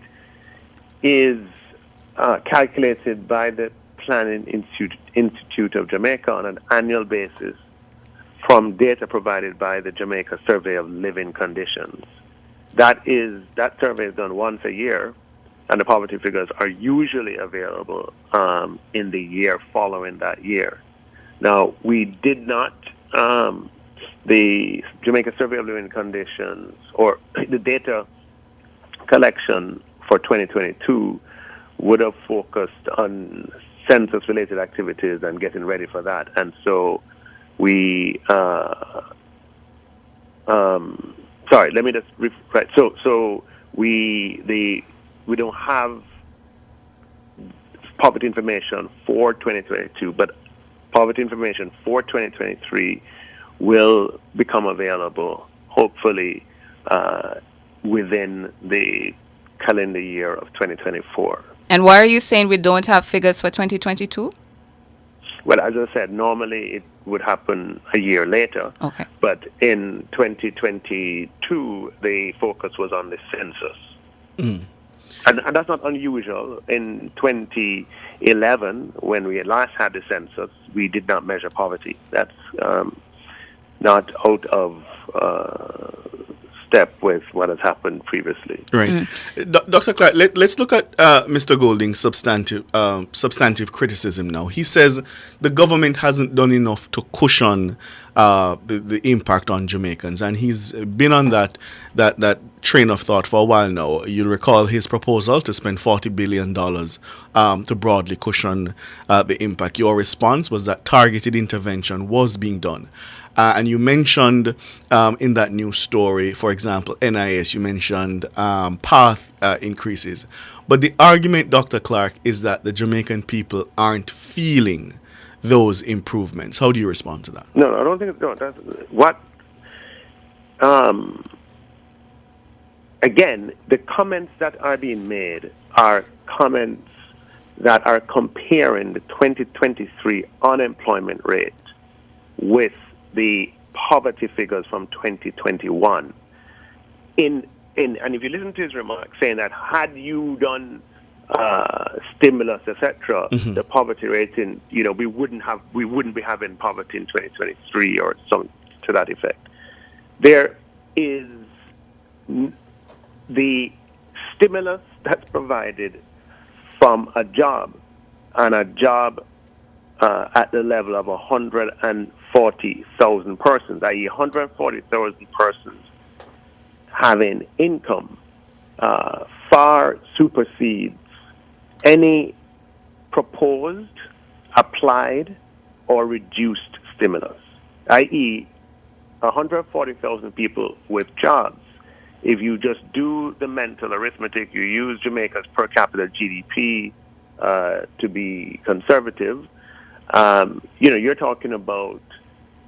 is calculated by the Planning Institute of Jamaica on an annual basis from data provided by the Jamaica Survey of Living Conditions. That survey is done once a year, and the poverty figures are usually available in the year following that year. Now, we did not, the Jamaica Survey of Living Conditions, or the data collection for 2022 would have focused on census-related activities and getting ready for that. And so we, sorry, let me just, right. So we don't have poverty information for 2022, but poverty information for 2023 will become available, hopefully, within the calendar year of 2024. And why are you saying we don't have figures for 2022? Well, as I said, normally it would happen a year later. Okay. But in 2022, the focus was on the census. And that's not unusual. In 2011, when we last had the census, we did not measure poverty. That's not out of step with what has happened previously. Right. Dr. Clark, let's look at Mr. Golding's substantive criticism now. He says the government hasn't done enough to cushion the impact on Jamaicans, and he's been on that train of thought for a while now. You'll recall his proposal to spend $40 billion to broadly cushion the impact. Your response was that targeted intervention was being done. And you mentioned in that news story, for example, NIS, you mentioned path increases. But the argument, Dr. Clark, is that the Jamaican people aren't feeling those improvements. How do you respond to that? No, I don't think that's what. Again, the comments that are being made are comments that are comparing the 2023 unemployment rate with the poverty figures from 2021. And if you listen to his remarks saying that had you done stimulus, etc., the poverty rate in, we wouldn't be having poverty in 2023 or something to that effect. There is the stimulus that's provided from a job, and a job at the level of 140,000 persons, i.e. 140,000 persons having income, far supersedes any proposed, applied, or reduced stimulus, i.e. 140,000 people with jobs. If you just do the mental arithmetic, you use Jamaica's per capita GDP to be conservative, you're talking about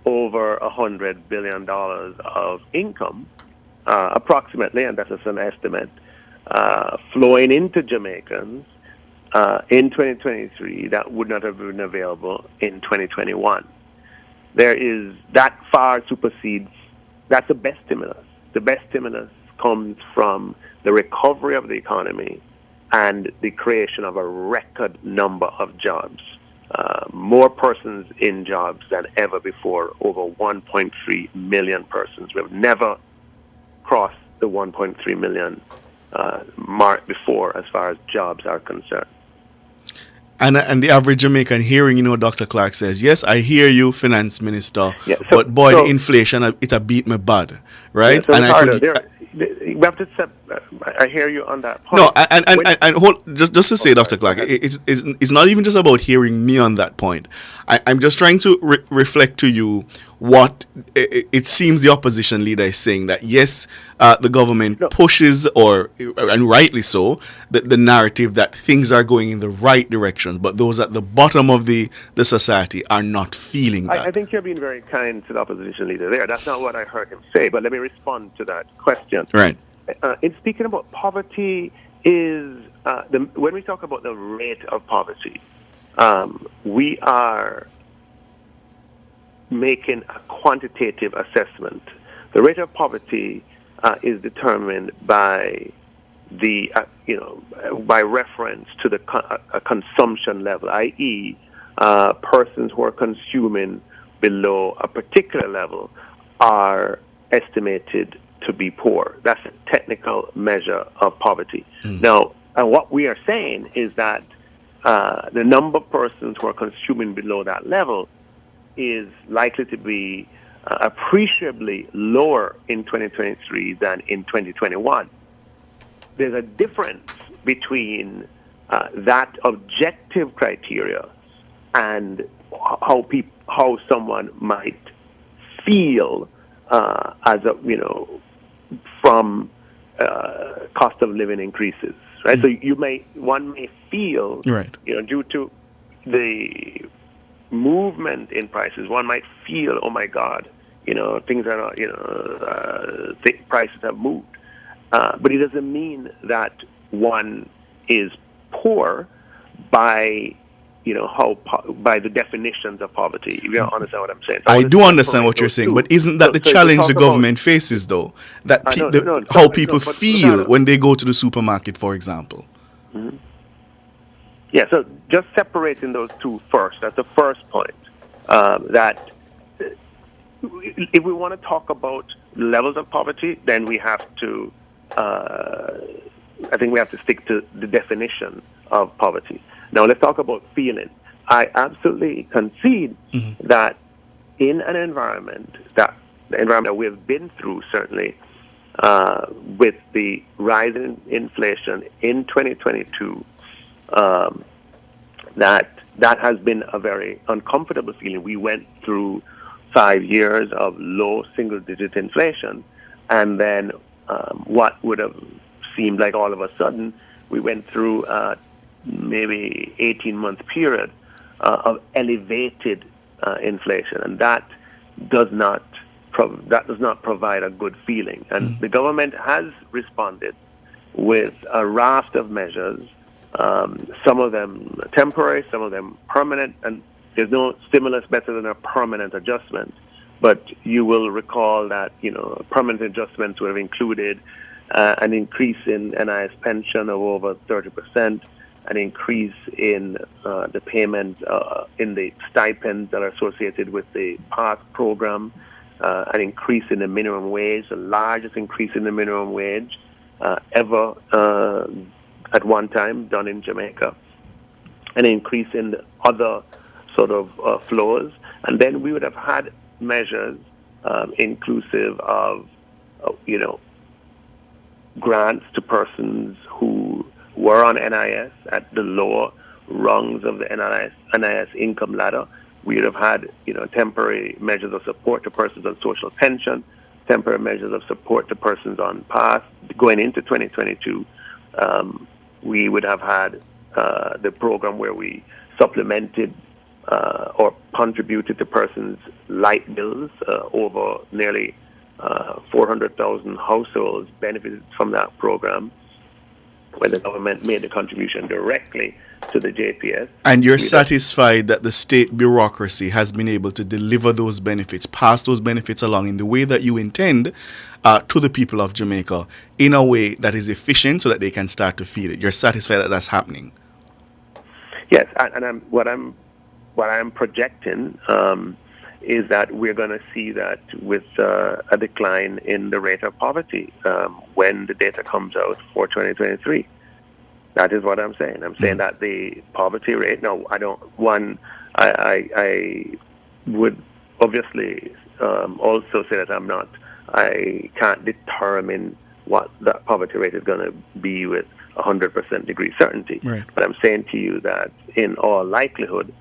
over $100 billion of income, approximately, and that's just an estimate, flowing into Jamaicans in 2023 that would not have been available in 2021. That far supersedes, that's the best stimulus. The best stimulus comes from the recovery of the economy and the creation of a record number of jobs. More persons in jobs than ever before, over 1.3 million persons. We've never crossed the 1.3 million mark before as far as jobs are concerned. And the average Jamaican hearing, Dr. Clark says, yes, I hear you, Finance Minister, but boy, the inflation, it a beat me bad, right? Yeah, so and Ricardo, we have to I hear you on that point. No, and hold, just to say, Dr. Clark, it's not even just about hearing me on that point. I'm just trying to reflect to you what it seems the opposition leader is saying, that yes, the government pushes, and rightly so, the narrative that things are going in the right direction, but those at the bottom of the society are not feeling that. I think you're being very kind to the opposition leader there. That's not what I heard him say, but let me respond to that question. Right. In speaking about poverty, when we talk about the rate of poverty, we are making a quantitative assessment. The rate of poverty is determined by the by reference to the consumption level, i.e., persons who are consuming below a particular level are estimated to be poor. That's a technical measure of poverty. Now, what we are saying is that the number of persons who are consuming below that level is likely to be appreciably lower in 2023 than in 2021. There's a difference between that objective criteria and how someone might feel as from cost of living increases, right? So one may feel, due to the movement in prices, one might feel, oh my God, things are not, prices have moved. But it doesn't mean that one is poor by by the definitions of poverty. You understand what I'm saying? So I do understand what you're saying, but isn't that the challenge the government faces, though? That how people feel when they go to the supermarket, for example. Mm-hmm. Yeah, so just separating those two first. That's the first point. That if we want to talk about levels of poverty, then we have to, I think we have to stick to the definition of poverty. Now, let's talk about feeling. I absolutely concede that in an environment, the environment that we've been through, certainly, with the rise in inflation in 2022, that has been a very uncomfortable feeling. We went through 5 years of low single-digit inflation, and then what would have seemed like all of a sudden, we went through maybe 18-month period of elevated inflation, and that does not provide a good feeling. And the government has responded with a raft of measures, some of them temporary, some of them permanent, and there's no stimulus better than a permanent adjustment. But you will recall that, permanent adjustments would have included an increase in NIS pension of over 30%, an increase in the payment in the stipends that are associated with the PASS program, an increase in the minimum wage, the largest increase in the minimum wage ever at one time done in Jamaica, an increase in the other sort of floors. And then we would have had measures inclusive of, grants to persons who were on NIS at the lower rungs of the NIS income ladder. We would have had, temporary measures of support to persons on social pension, temporary measures of support to persons on PASS. Going into 2022, we would have had the program where we supplemented or contributed to persons' light bills. Over nearly 400,000 households benefited from that program, where the government made the contribution directly to the JPS. And you're satisfied that the state bureaucracy has been able to deliver those benefits, pass those benefits along in the way that you intend to the people of Jamaica in a way that is efficient so that they can start to feel it. You're satisfied that that's happening? Yes, and what I'm projecting is that we're going to see that with a decline in the rate of poverty when the data comes out for 2023. That is what I'm saying. I'm saying that the poverty rate. No, I would obviously also say that I can't determine what that poverty rate is going to be with 100% degree certainty. Right. But I'm saying to you that in all likelihood,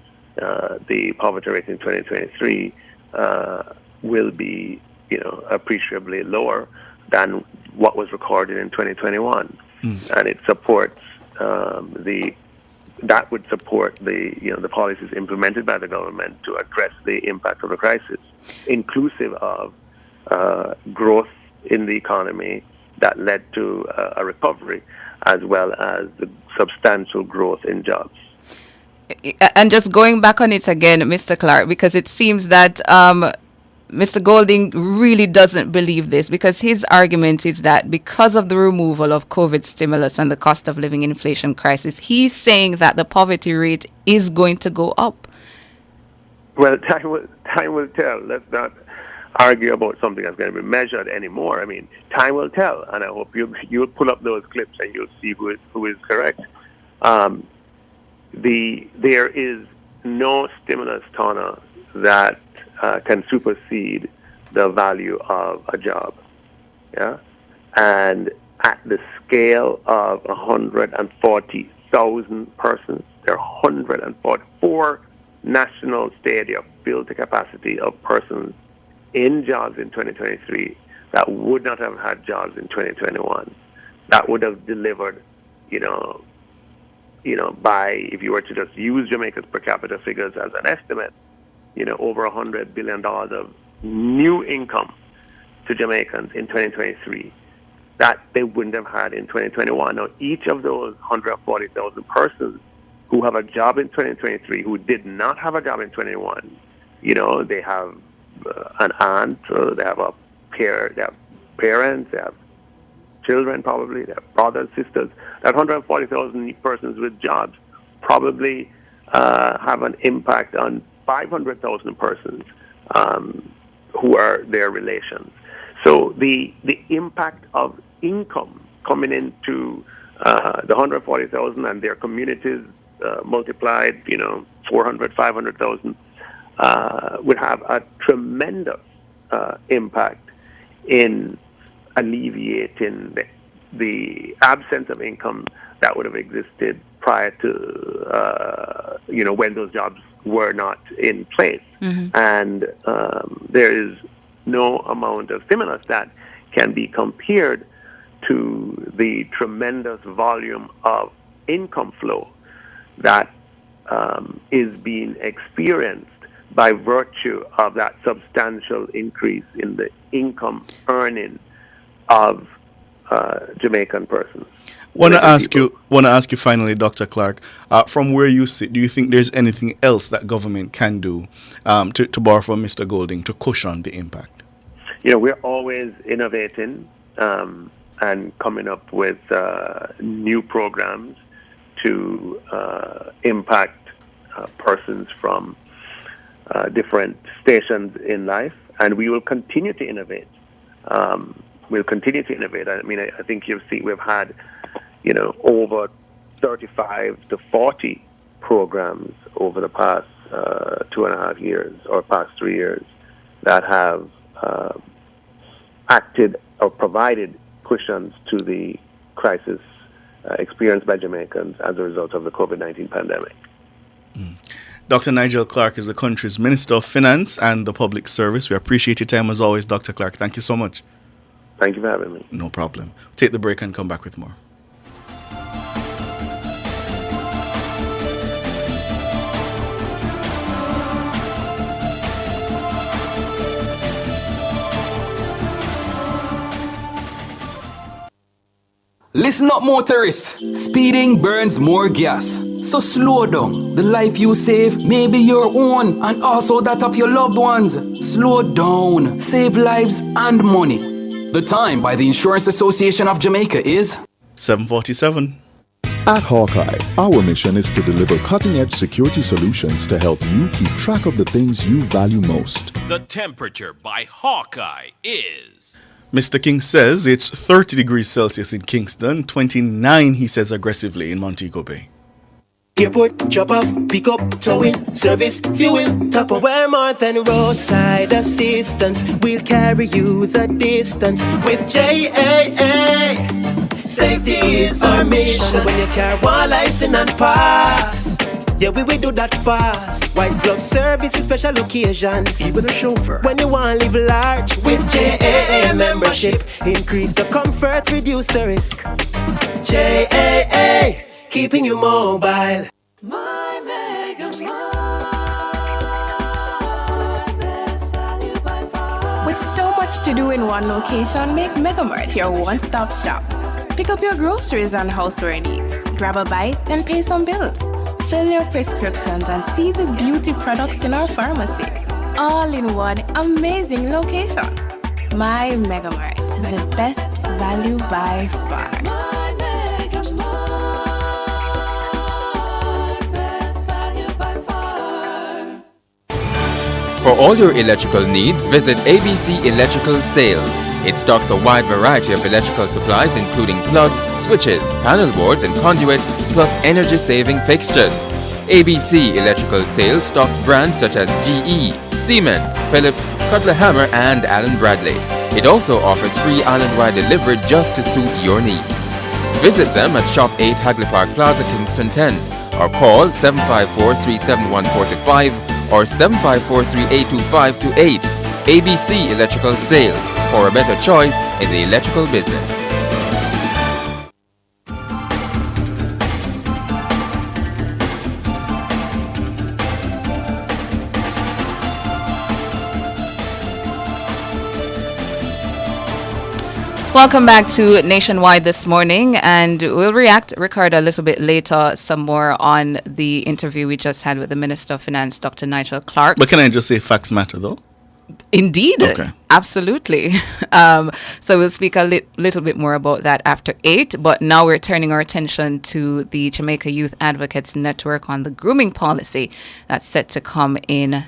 the poverty rate in 2023 will be, appreciably lower than what was recorded in 2021, and it supports that would support the policies implemented by the government to address the impact of the crisis, inclusive of growth in the economy that led to a recovery, as well as the substantial growth in jobs. And just going back on it again, Mr. Clark, because it seems that Mr. Golding really doesn't believe this, because his argument is that because of the removal of COVID stimulus and the cost of living inflation crisis, he's saying that the poverty rate is going to go up. Well, time will tell. Let's not argue about something that's going to be measured anymore. I mean, time will tell, and I hope you'll pull up those clips and you'll see who is correct. There is no stimulus toner that can supersede the value of a job. Yeah, and at the scale of 140,000 persons, there are 144 national stadia filled to capacity of persons in jobs in 2023 that would not have had jobs in 2021. That would have delivered, by, if you were to just use Jamaica's per capita figures as an estimate, over $100 billion of new income to Jamaicans in 2023 that they wouldn't have had in 2021. Now, each of those 140,000 persons who have a job in 2023 who did not have a job in 21, they have an aunt, or they have they have parents, they have children probably, they have brothers, sisters. That 140,000 persons with jobs probably have an impact on 500,000 persons who are their relations. So the impact of income coming into the 140,000 and their communities multiplied, 400, 500,000 would have a tremendous impact in alleviating the absence of income that would have existed prior to, when those jobs were not in place. Mm-hmm. And there is no amount of stimulus that can be compared to the tremendous volume of income flow that is being experienced by virtue of that substantial increase in the income earning of Jamaican persons. Want to ask you finally, Dr. Clark, from where you sit, do you think there's anything else that government can do, to borrow from Mr. Golding, to cushion the impact? We're always innovating and coming up with new programs to impact persons from different stations in life, and we will continue to innovate. We'll continue to innovate. I mean, I think you've seen we've had, over 35 to 40 programs over the past 2.5 years or past 3 years that have acted or provided cushions to the crisis experienced by Jamaicans as a result of the COVID-19 pandemic. Dr. Nigel Clark is the country's Minister of Finance and the Public Service. We appreciate your time as always, Dr. Clark. Thank you so much. Thank you for having me. No problem. Take the break and come back with more. Listen up, motorists. Speeding burns more gas. So slow down. The life you save may be your own and also that of your loved ones. Slow down. Save lives and money. The time by the Insurance Association of Jamaica is 7:47. At Hawkeye, our mission is to deliver cutting-edge security solutions to help you keep track of the things you value most. The temperature by Hawkeye is... Mr. King says it's 30 degrees Celsius in Kingston, 29, he says aggressively, in Montego Bay. Airport, drop off, pick up, towing, service, fuel, top up. We're more than roadside assistance. We'll carry you the distance with JAA. Safety is our mission. When your car one license and pass, yeah, we will do that fast. White glove service with special occasions. Even a chauffeur. When you want to live large with JAA membership, increase the comfort, reduce the risk. JAA, keeping you mobile. My Mega With so much to do in one location, make Megamart your one-stop shop. Pick up your groceries and houseware needs, grab a bite and pay some bills. Fill your prescriptions and see the beauty products in our pharmacy. All in one amazing location. My Megamart, the best value by far. For all your electrical needs, visit ABC Electrical Sales. It stocks a wide variety of electrical supplies including plugs, switches, panel boards and conduits, plus energy-saving fixtures. ABC Electrical Sales stocks brands such as GE, Siemens, Philips, Cutler Hammer and Allen Bradley. It also offers free island-wide delivery just to suit your needs. Visit them at Shop 8 Hagley Park Plaza, Kingston 10 or call 754-371-45 or 754-3825-28. ABC Electrical Sales, for a better choice in the electrical business. Welcome back to Nationwide this morning, and we'll record a little bit later some more on the interview we just had with the Minister of Finance, Dr. Nigel Clark. But can I just say facts matter, though? Indeed. Okay. Absolutely. So we'll speak a little bit more about that after 8. But now we're turning our attention to the Jamaica Youth Advocates Network on the grooming policy that's set to come in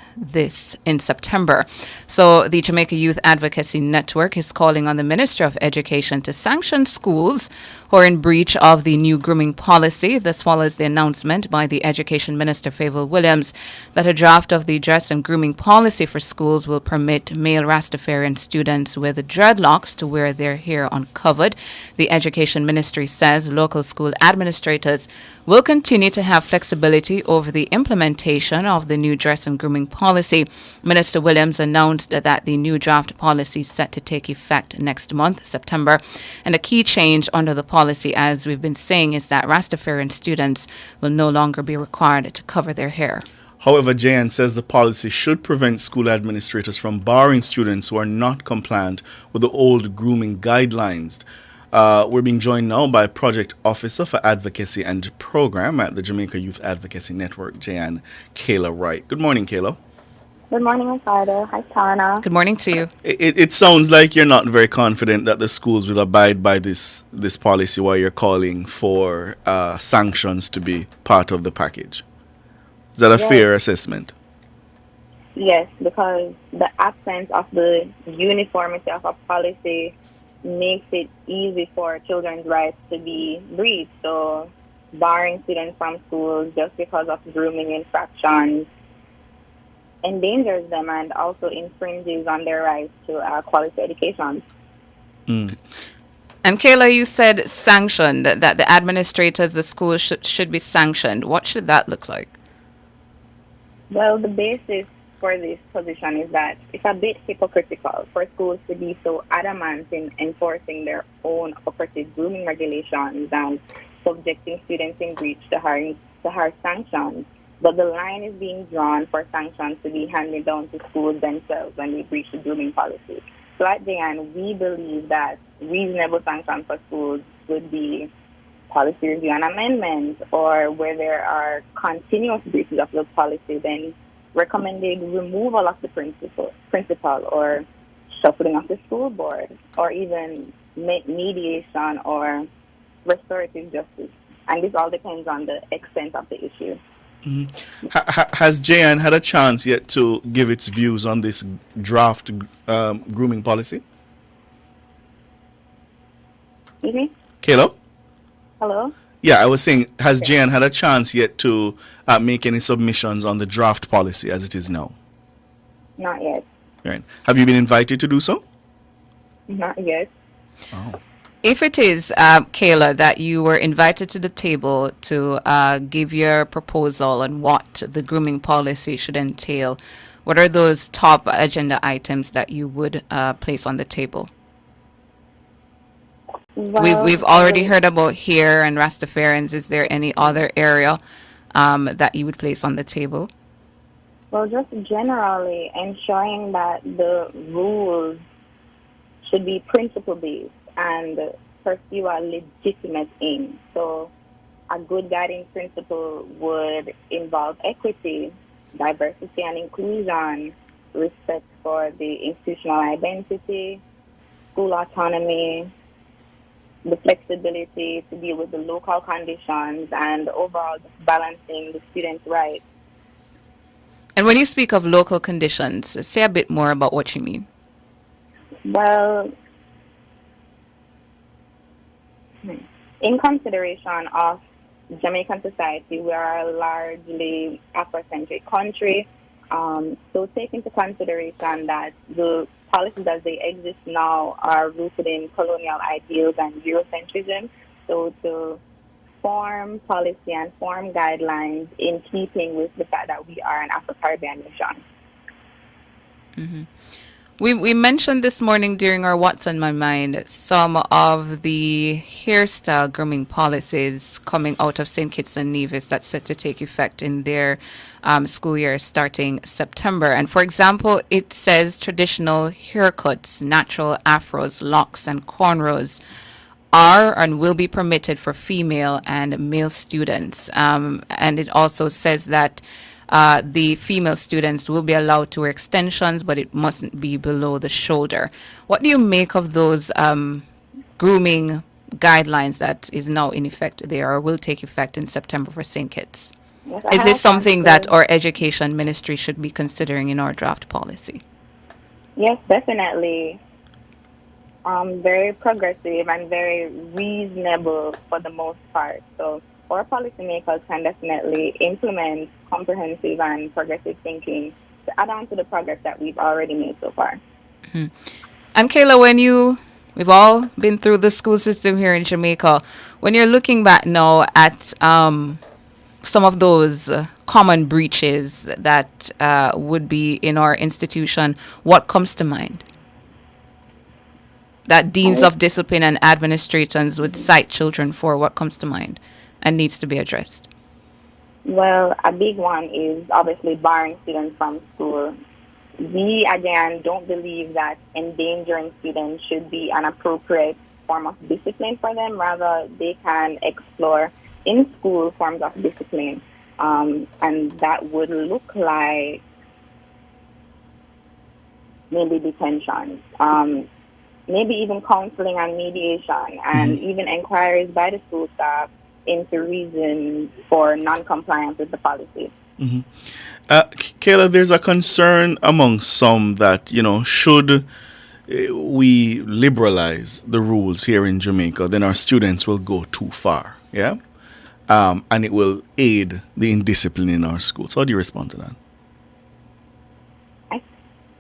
September. So the Jamaica Youth Advocacy Network is calling on the Minister of Education to sanction schools who are in breach of the new grooming policy. This follows the announcement by the Education Minister, Favour Williams, that a draft of the dress and grooming policy for schools will permit male Rastafarian students with dreadlocks to wear their hair uncovered. The Education Ministry says local school administrators will continue to have flexibility over the implementation of the new dress and grooming policy. Minister Williams announced that the new draft policy is set to take effect next month, September. And a key change under the policy, as we've been saying, is that Rastafarian students will no longer be required to cover their hair. However, JN says the policy should prevent school administrators from barring students who are not compliant with the old grooming guidelines. We're being joined now by Project Officer for Advocacy and Program at the Jamaica Youth Advocacy Network, Jan Kayla Wright. Good morning, Kayla. Good morning, Ricardo. Hi, Tana. Good morning to you. It sounds like you're not very confident that the schools will abide by this policy while you're calling for sanctions to be part of the package. Is that a fair assessment? Yes, because the absence of the uniformity of a policy makes it easy for children's rights to be breached. So barring students from schools just because of grooming infractions endangers them and also infringes on their rights to quality education. And Kayla, you said sanctioned, that the administrators, the schools should be sanctioned. What should that look like? Well, the basis for this position is that it's a bit hypocritical for schools to be so adamant in enforcing their own operative grooming regulations and subjecting students in breach to harsh sanctions. But the line is being drawn for sanctions to be handed down to schools themselves when they breach the grooming policy. So at the end, we believe that reasonable sanctions for schools would be policy review and amendment, or where there are continuous breaches of the policy, then recommended removal of the principal or shuffling of the school board, or even mediation or restorative justice. And this all depends on the extent of the issue. Has JN had a chance yet to give its views on this draft grooming policy? Excuse me? Kayla? Hello? Yeah, I was saying, has JN had a chance yet to make any submissions on the draft policy as it is now? Not yet. Right. Have you been invited to do so? Not yet. Oh. If it is, Kayla, that you were invited to the table to give your proposal on what the grooming policy should entail, what are those top agenda items that you would place on the table? Well, We've already heard about hair and Rastafarians. Is there any other area that you would place on the table? Well, just generally ensuring that the rules should be principle-based and pursue a legitimate aim. So a good guiding principle would involve equity, diversity and inclusion, respect for the institutional identity, school autonomy, the flexibility to deal with the local conditions, and overall just balancing the students' rights. And when you speak of local conditions, say a bit more about what you mean. Well, in consideration of Jamaican society, we are a largely Afrocentric country. So take into consideration that the policies as they exist now are rooted in colonial ideals and Eurocentrism. So to form policy and form guidelines in keeping with the fact that we are an Afro-Caribbean nation. Mm-hmm. We mentioned this morning during our What's on My Mind some of the hairstyle grooming policies coming out of St. Kitts and Nevis that's set to take effect in their school year starting September. And for example, it says traditional haircuts, natural afros, locks, and cornrows are and will be permitted for female and male students. And it also says that the female students will be allowed to wear extensions, but it mustn't be below the shoulder. What do you make of those grooming guidelines that is now in effect there or will take effect in September for St. Kitts? Yes, Is this something that our education ministry should be considering in our draft policy? Yes, definitely. Very progressive and very reasonable for the most part. So our policymakers can definitely implement comprehensive and progressive thinking to add on to the progress that we've already made so far. Mm-hmm. And Kayla, we've all been through the school system here in Jamaica. When you're looking back now at some of those common breaches that would be in our institution, what comes to mind? That deans of discipline and administrators would cite children for, what comes to mind and needs to be addressed? Well, a big one is obviously barring students from school. We, again, don't believe that endangering students should be an appropriate form of discipline for them. Rather, they can explore in school forms of discipline. And that would look like maybe detention, maybe even counseling and mediation, and even inquiries by the school staff into reasons for non-compliance with the policy. Kayla, there's a concern among some that, should we liberalize the rules here in Jamaica, then our students will go too far, yeah? And it will aid the indiscipline in our schools. How do you respond to that?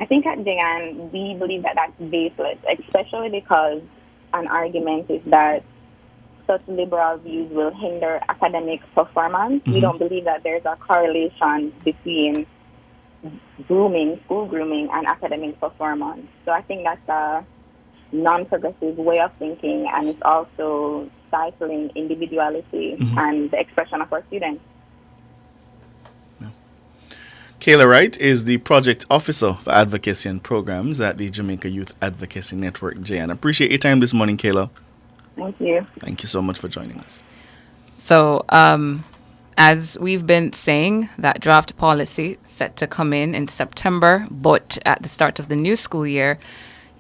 I think at JAN, we believe that that's baseless, especially because an argument is that such liberal views will hinder academic performance. We don't believe that there's a correlation between grooming, school grooming, and academic performance. So I think that's a non-progressive way of thinking, and it's also stifling individuality and the expression of our students. Kayla Wright is the project officer for advocacy and programs at the Jamaica Youth Advocacy Network, JAN. Appreciate your time this morning, Kayla. Thank you. Thank you so much for joining us. So, as we've been saying, that draft policy set to come in September, but at the start of the new school year,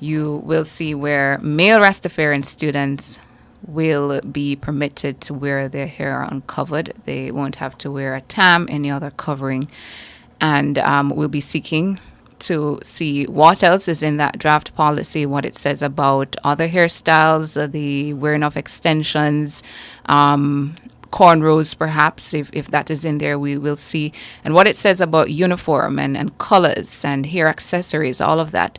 you will see where male Rastafarian students will be permitted to wear their hair uncovered. They won't have to wear a tam, any other covering. And we'll be seeking to see what else is in that draft policy, what it says about other hairstyles, the wearing of extensions, cornrows perhaps, if that is in there, we will see. And what it says about uniform and colors and hair accessories, all of that.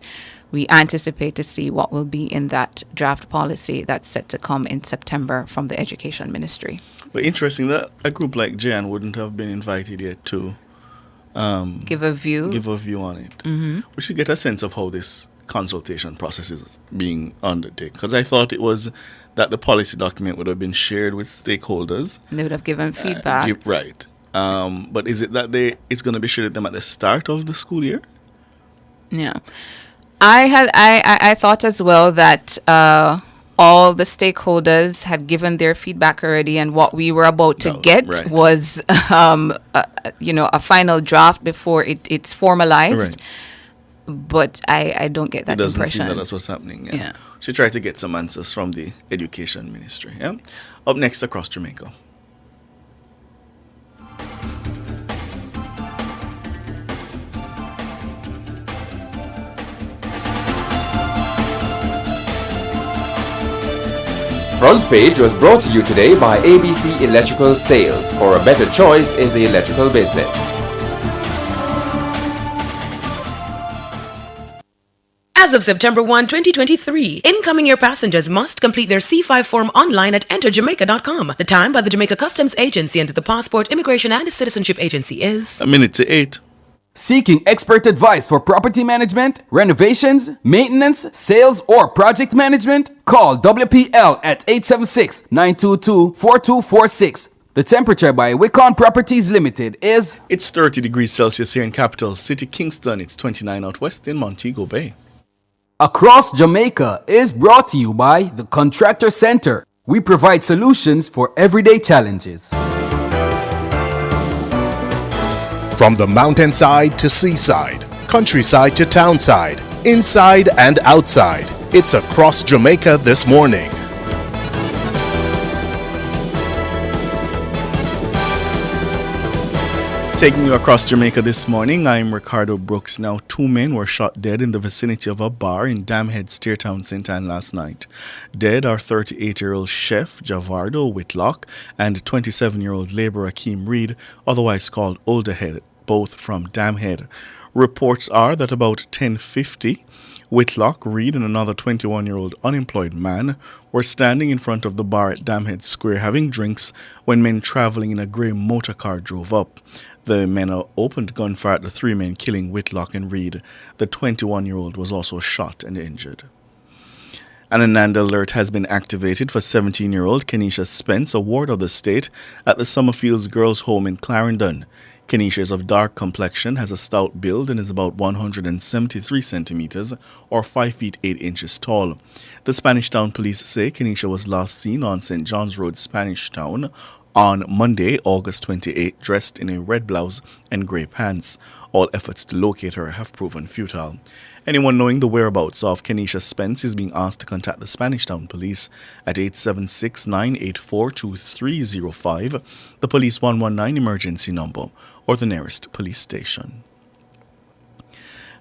We anticipate to see what will be in that draft policy that's set to come in September from the Education Ministry. But interesting that a group like JAN wouldn't have been invited yet to give a view on it. We should get a sense of how this consultation process is being undertaken, because I thought it was that the policy document would have been shared with stakeholders and they would have given feedback. Right. But is it that it's going to be shared with them at the start of the school year? Yeah. I thought as well that all the stakeholders had given their feedback already, and what we were about to get was, a final draft before it's formalized. Right. But I don't get that impression. It doesn't seem that that's what's happening. Yeah. She tried to get some answers from the Education Ministry. Yeah. Up next, across Jamaica. Front Page was brought to you today by ABC Electrical Sales for a better choice in the electrical business. As of September 1, 2023, incoming air passengers must complete their C5 form online at enterjamaica.com. The time by the Jamaica Customs Agency and the Passport, Immigration and Citizenship Agency is 7:08. Seeking expert advice for property management, renovations, maintenance, sales, or project management? Call WPL at 876-922-4246. The temperature by Wicon Properties Limited is... It's 30 degrees Celsius here in capital city Kingston. It's 29 out west in Montego Bay. Across Jamaica is brought to you by the Contractor Center. We provide solutions for everyday challenges. From the mountainside to seaside, countryside to townside, inside and outside, it's Across Jamaica this morning. Taking you across Jamaica this morning, I'm Ricardo Brooks. Now, 2 men were shot dead in the vicinity of a bar in Damhead, Steertown, St. Anne last night. Dead are 38-year-old chef Javardo Whitlock and 27-year-old laborer Akeem Reed, otherwise called Olderhead, both from Damhead. Reports are that about 10:50, Whitlock, Reed, and another 21-year-old unemployed man were standing in front of the bar at Damhead Square having drinks when men traveling in a grey motor car drove up. The men opened gunfire at the 3 men, killing Whitlock and Reed. The 21-year-old was also shot and injured. An NAND alert has been activated for 17-year-old Kenisha Spence, a ward of the state, at the Summerfields Girls' Home in Clarendon. Kenisha is of dark complexion, has a stout build, and is about 173 centimeters or 5 feet 8 inches tall. The Spanish Town police say Kenisha was last seen on St. John's Road, Spanish Town, on Monday, August 28, dressed in a red blouse and grey pants. All efforts to locate her have proven futile. Anyone knowing the whereabouts of Kenisha Spence is being asked to contact the Spanish Town Police at 876-984-2305, the Police 119 emergency number, or the nearest police station.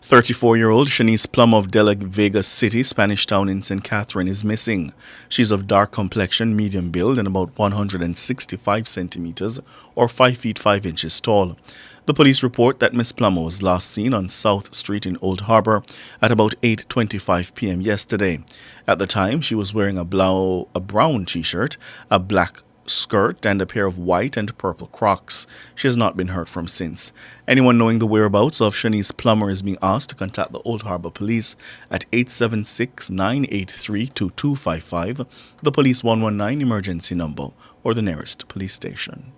34-year-old Shanice Plum of De La Vega City, Spanish Town in St. Catherine, is missing. She's of dark complexion, medium build, and about 165 centimeters or 5 feet 5 inches tall. The police report that Miss Plum was last seen on South Street in Old Harbor at about 8:25 p.m. yesterday. At the time, she was wearing a brown t-shirt, a black skirt, and a pair of white and purple Crocs. She has not been heard from since. Anyone knowing the whereabouts of Shanice Plummer is being asked to contact the Old Harbor Police at 876-983-2255, the Police 119 emergency number, or the nearest police station.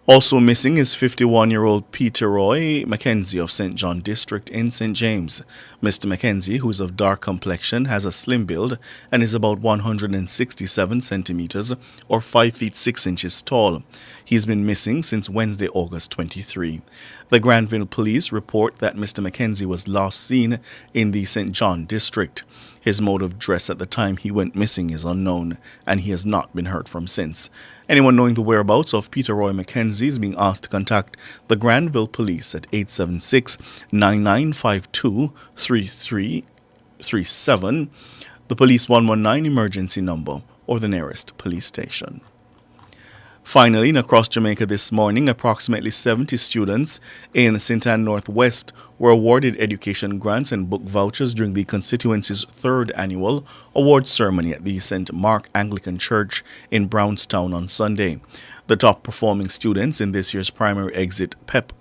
Also missing is 51-year-old Peter Roy Mackenzie of St. John District in St. James. Mr. Mackenzie, who is of dark complexion, has a slim build and is about 167 centimeters or 5 feet 6 inches tall. He's been missing since Wednesday, August 23. The Granville Police report that Mr. Mackenzie was last seen in the St. John District. His mode of dress at the time he went missing is unknown, and he has not been heard from since. Anyone knowing the whereabouts of Peter Roy Mackenzie is being asked to contact the Granville Police at 876-9952-3337, the Police 119 emergency number, or the nearest police station. Finally, across Jamaica this morning, approximately 70 students in St. Ann Northwest were awarded education grants and book vouchers during the constituency's third annual award ceremony at the St. Mark Anglican Church in Brownstown on Sunday. The top performing students in this year's primary exit PEP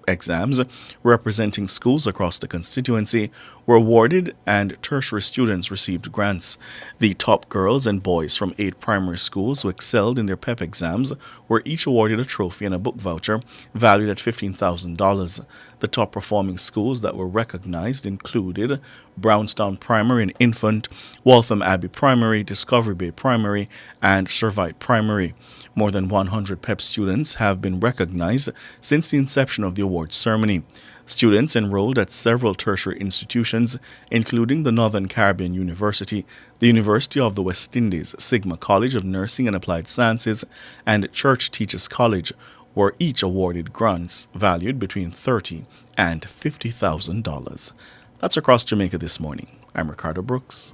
exams, representing schools across the constituency, were awarded, and tertiary students received grants. The top girls and boys from 8 primary schools who excelled in their PEP exams were each awarded a trophy and a book voucher valued at $15,000. The top performing schools that were recognized included Brownstown Primary and Infant, Waltham Abbey Primary, Discovery Bay Primary, and Servite Primary. More than 100 PEP students have been recognized since the inception of the awards ceremony. Students enrolled at several tertiary institutions, including the Northern Caribbean University, the University of the West Indies, Sigma College of Nursing and Applied Sciences, and Church Teachers College, were each awarded grants valued between $30,000 and $50,000. That's across Jamaica this morning. I'm Ricardo Brooks.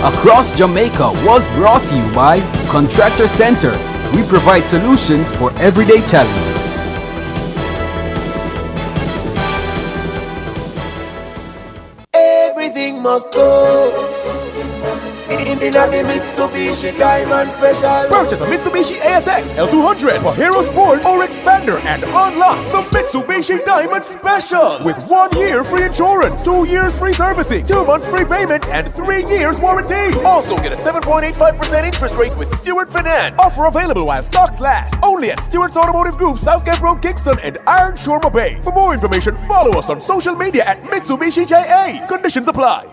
Across Jamaica was brought to you by Contractor Center. We provide solutions for everyday challenges. Everything must go in the Mitsubishi Diamond Special. Purchase a Mitsubishi ASX L200 for Hero Sport or Expander and unlock the Mitsubishi Diamond Special with 1 year free insurance, 2 years free servicing, 2 months free payment, and 3 years warranty. Also get a 7.85% interest rate with Stewart Finance. Offer available while stocks last. Only at Stewart's Automotive Group, Southgate Road, Kingston, and Iron Shorma Bay. For more information, follow us on social media at Mitsubishi JA. Conditions apply.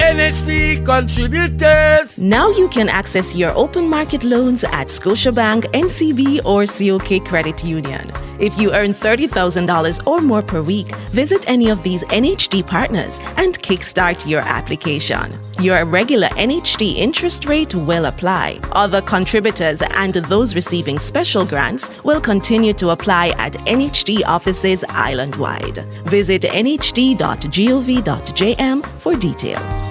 NHD contributors. Now you can access your open market loans at Scotiabank, NCB, or COK Credit Union. If you earn $30,000 or more per week, visit any of these NHD partners and kickstart your application. Your regular NHD interest rate will apply. Other contributors and those receiving special grants will continue to apply at NHD offices island-wide. Visit nhd.gov.jm for details.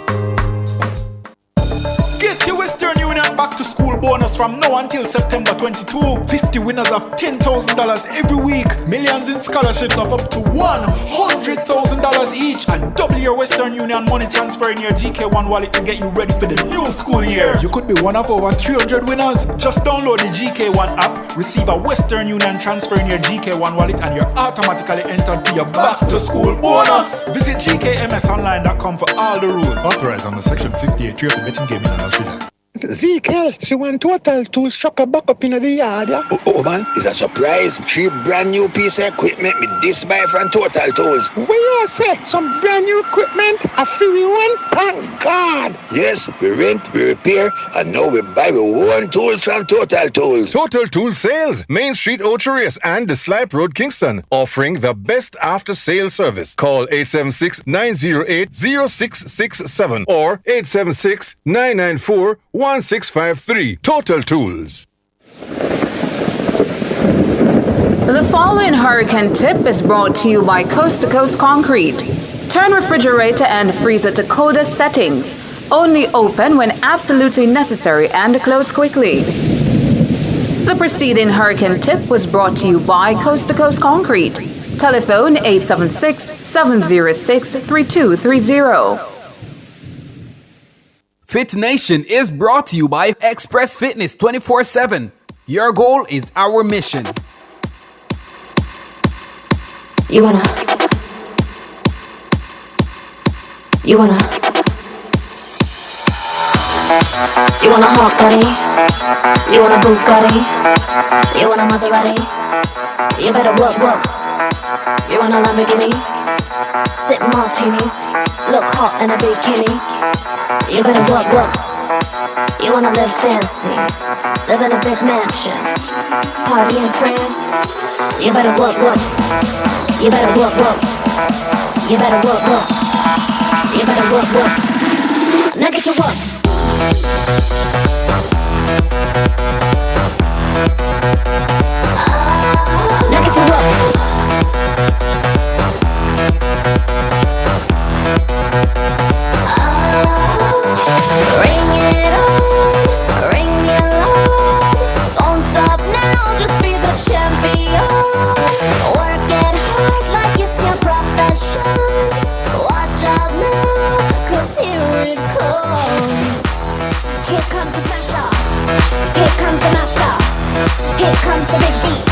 Get your Western Union back to school bonus from now until September 22. 50 winners of $10,000 every week. Millions in scholarships of up to $100,000 each. And double your Western Union money transfer in your GK1 wallet to get you ready for the new school year. You could be one of over 300 winners. Just download the GK1 app, receive a Western Union transfer in your GK1 wallet, and you're automatically entered to your back to school bonus. Visit gkmsonline.com for all the rules. Authorized under Section 58.3 of the Betting Gaming Industries Act. Ezekiel, see one total tools truck a back up in the yard, yeah? Oh man, it's a surprise. 3 brand new piece of equipment with this buy from Total Tools. What you say? Some brand new equipment? A free one? Thank God. Yes, we rent, we repair, and now we buy with one tools from Total Tools. Total Tools Sales, Main Street, Ocho Rios and the Slipe Road, Kingston, offering the best after-sales service. Call 876-908-0667 or 876-994-1653. Total Tools. The following hurricane tip is brought to you by Coast to Coast Concrete. Turn refrigerator and freezer to coldest settings. Only open when absolutely necessary and close quickly. The preceding hurricane tip was brought to you by Coast to Coast Concrete. Telephone 876-706-3230. Fit Nation is brought to you by Express Fitness 24/7. Your goal is our mission. You wanna hot body? You want a Bugatti? You want a Maserati? You better work. You want a Lamborghini? Sip martinis, look hot in a bikini. You better work. You wanna live fancy, live in a big mansion, party in France. You better work. You better work. You better work. You better work. Now get to work. Now get to work. Ring it on, ring it loud. Don't stop now, just be the champion. Work it hard like it's your profession. Watch out now, 'cause here it comes. Here comes the smash up. Here comes the master. Here comes the big beat.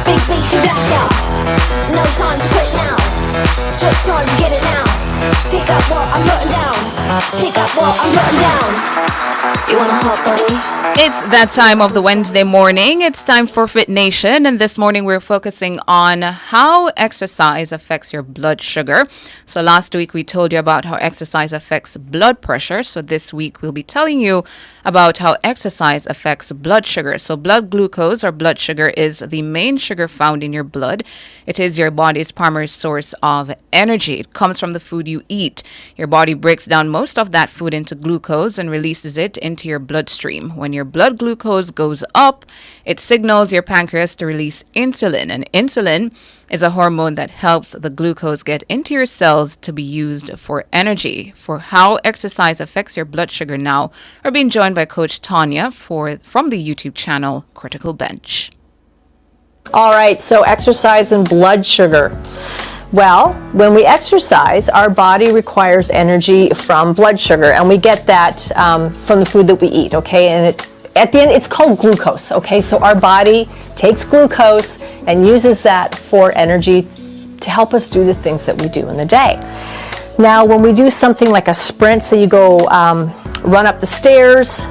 Big beat to blast ya. No time to quit now. Just time to get it now. Pick up what I'm putting down. Pick up what I'm putting down. You want a hot body? It's that time of the Wednesday morning. It's time for Fit Nation, and this morning we're focusing on how exercise affects your blood sugar. So last week we told you about how exercise affects blood pressure. So this week we'll be telling you about how exercise affects blood sugar. So blood glucose or blood sugar is the main sugar found in your blood. It is your body's primary source of energy. It comes from the food you eat. Your body breaks down most of that food into glucose and releases it into your bloodstream. When your blood glucose goes up, it signals your pancreas to release insulin. And insulin is a hormone that helps the glucose get into your cells to be used for energy. For how exercise affects your blood sugar now, we're being joined by Coach Tanya from the YouTube channel Critical Bench. All right, so exercise and blood sugar. Well, when we exercise, our body requires energy from blood sugar, and we get that from the food that we eat, okay? And at the end, it's called glucose, okay? So our body takes glucose and uses that for energy to help us do the things that we do in the day. Now, when we do something like a sprint, so you go run up the stairs,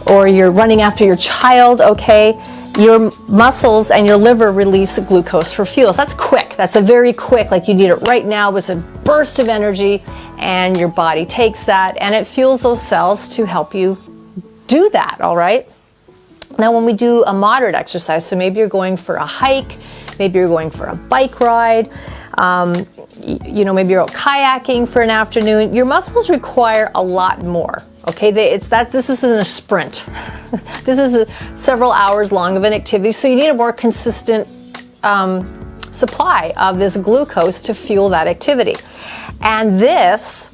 or you're running after your child, okay? Your muscles and your liver release glucose for fuel. So that's quick. That's a very quick, like you need it right now. It's a burst of energy, and your body takes that and it fuels those cells to help you do that, all right? Now, when we do a moderate exercise, so maybe you're going for a hike, maybe you're going for a bike ride, maybe you're out kayaking for an afternoon, your muscles require a lot more. Okay, this isn't a sprint. This is several hours long of an activity, so you need a more consistent supply of this glucose to fuel that activity. And this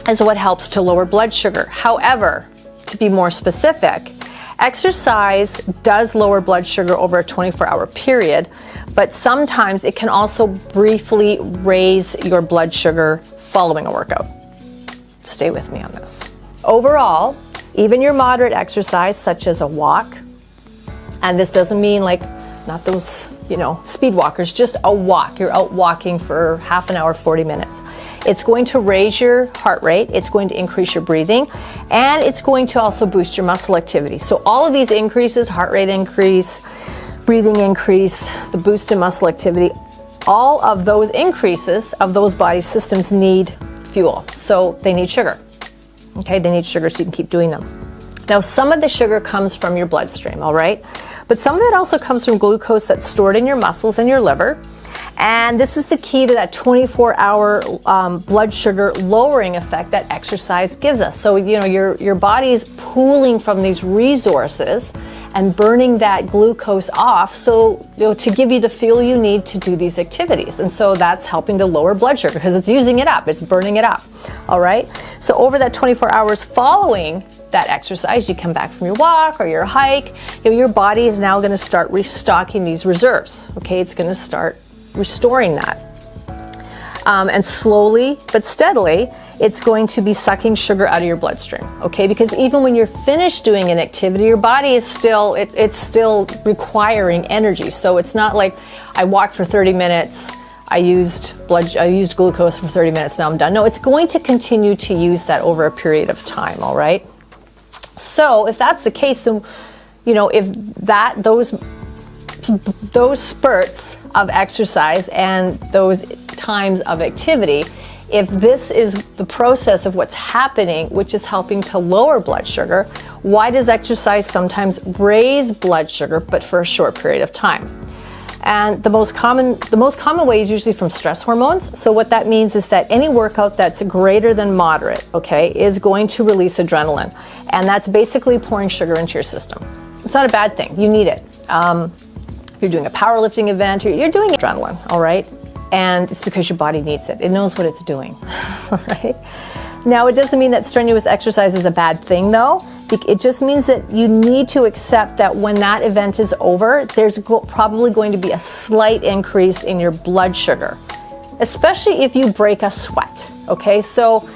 is what helps to lower blood sugar. However, to be more specific, exercise does lower blood sugar over a 24-hour period, but sometimes it can also briefly raise your blood sugar following a workout. Stay with me on this. Overall, even your moderate exercise, such as a walk, and this doesn't mean like not those speed walkers, just a walk. You're out walking for half an hour, 40 minutes. It's going to raise your heart rate, it's going to increase your breathing, and it's going to also boost your muscle activity. So all of these increases, heart rate increase, breathing increase, the boost in muscle activity, all of those increases of those body systems need fuel. So they need sugar. Okay, they need sugar so you can keep doing them. Now, some of the sugar comes from your bloodstream, all right? But some of it also comes from glucose that's stored in your muscles and your liver. And this is the key to that 24-hour blood sugar lowering effect that exercise gives us. So, your body is pooling from these resources and burning that glucose off to give you the fuel you need to do these activities. And so that's helping to lower blood sugar because it's using it up, it's burning it up, all right? So over that 24 hours following that exercise, you come back from your walk or your hike, your body is now going to start restocking these reserves, okay? It's going to start restoring that. And slowly but steadily, it's going to be sucking sugar out of your bloodstream, okay? Because even when you're finished doing an activity, your body is still, it's still requiring energy. So it's not like I walked for 30 minutes, I used glucose for 30 minutes, now I'm done. No, it's going to continue to use that over a period of time, all right? So if that's the case, then, if those spurts of exercise and those times of activity, if this is the process of what's happening, which is helping to lower blood sugar, why does exercise sometimes raise blood sugar, but for a short period of time? And the most common way is usually from stress hormones. So what that means is that any workout that's greater than moderate, okay, is going to release adrenaline. And that's basically pouring sugar into your system. It's not a bad thing. You need it. If you're doing a powerlifting event, you're doing adrenaline, all right? And it's because your body needs it. It knows what it's doing, all right? Now, it doesn't mean that strenuous exercise is a bad thing, though. It just means that you need to accept that when that event is over, there's probably going to be a slight increase in your blood sugar, especially if you break a sweat, okay? So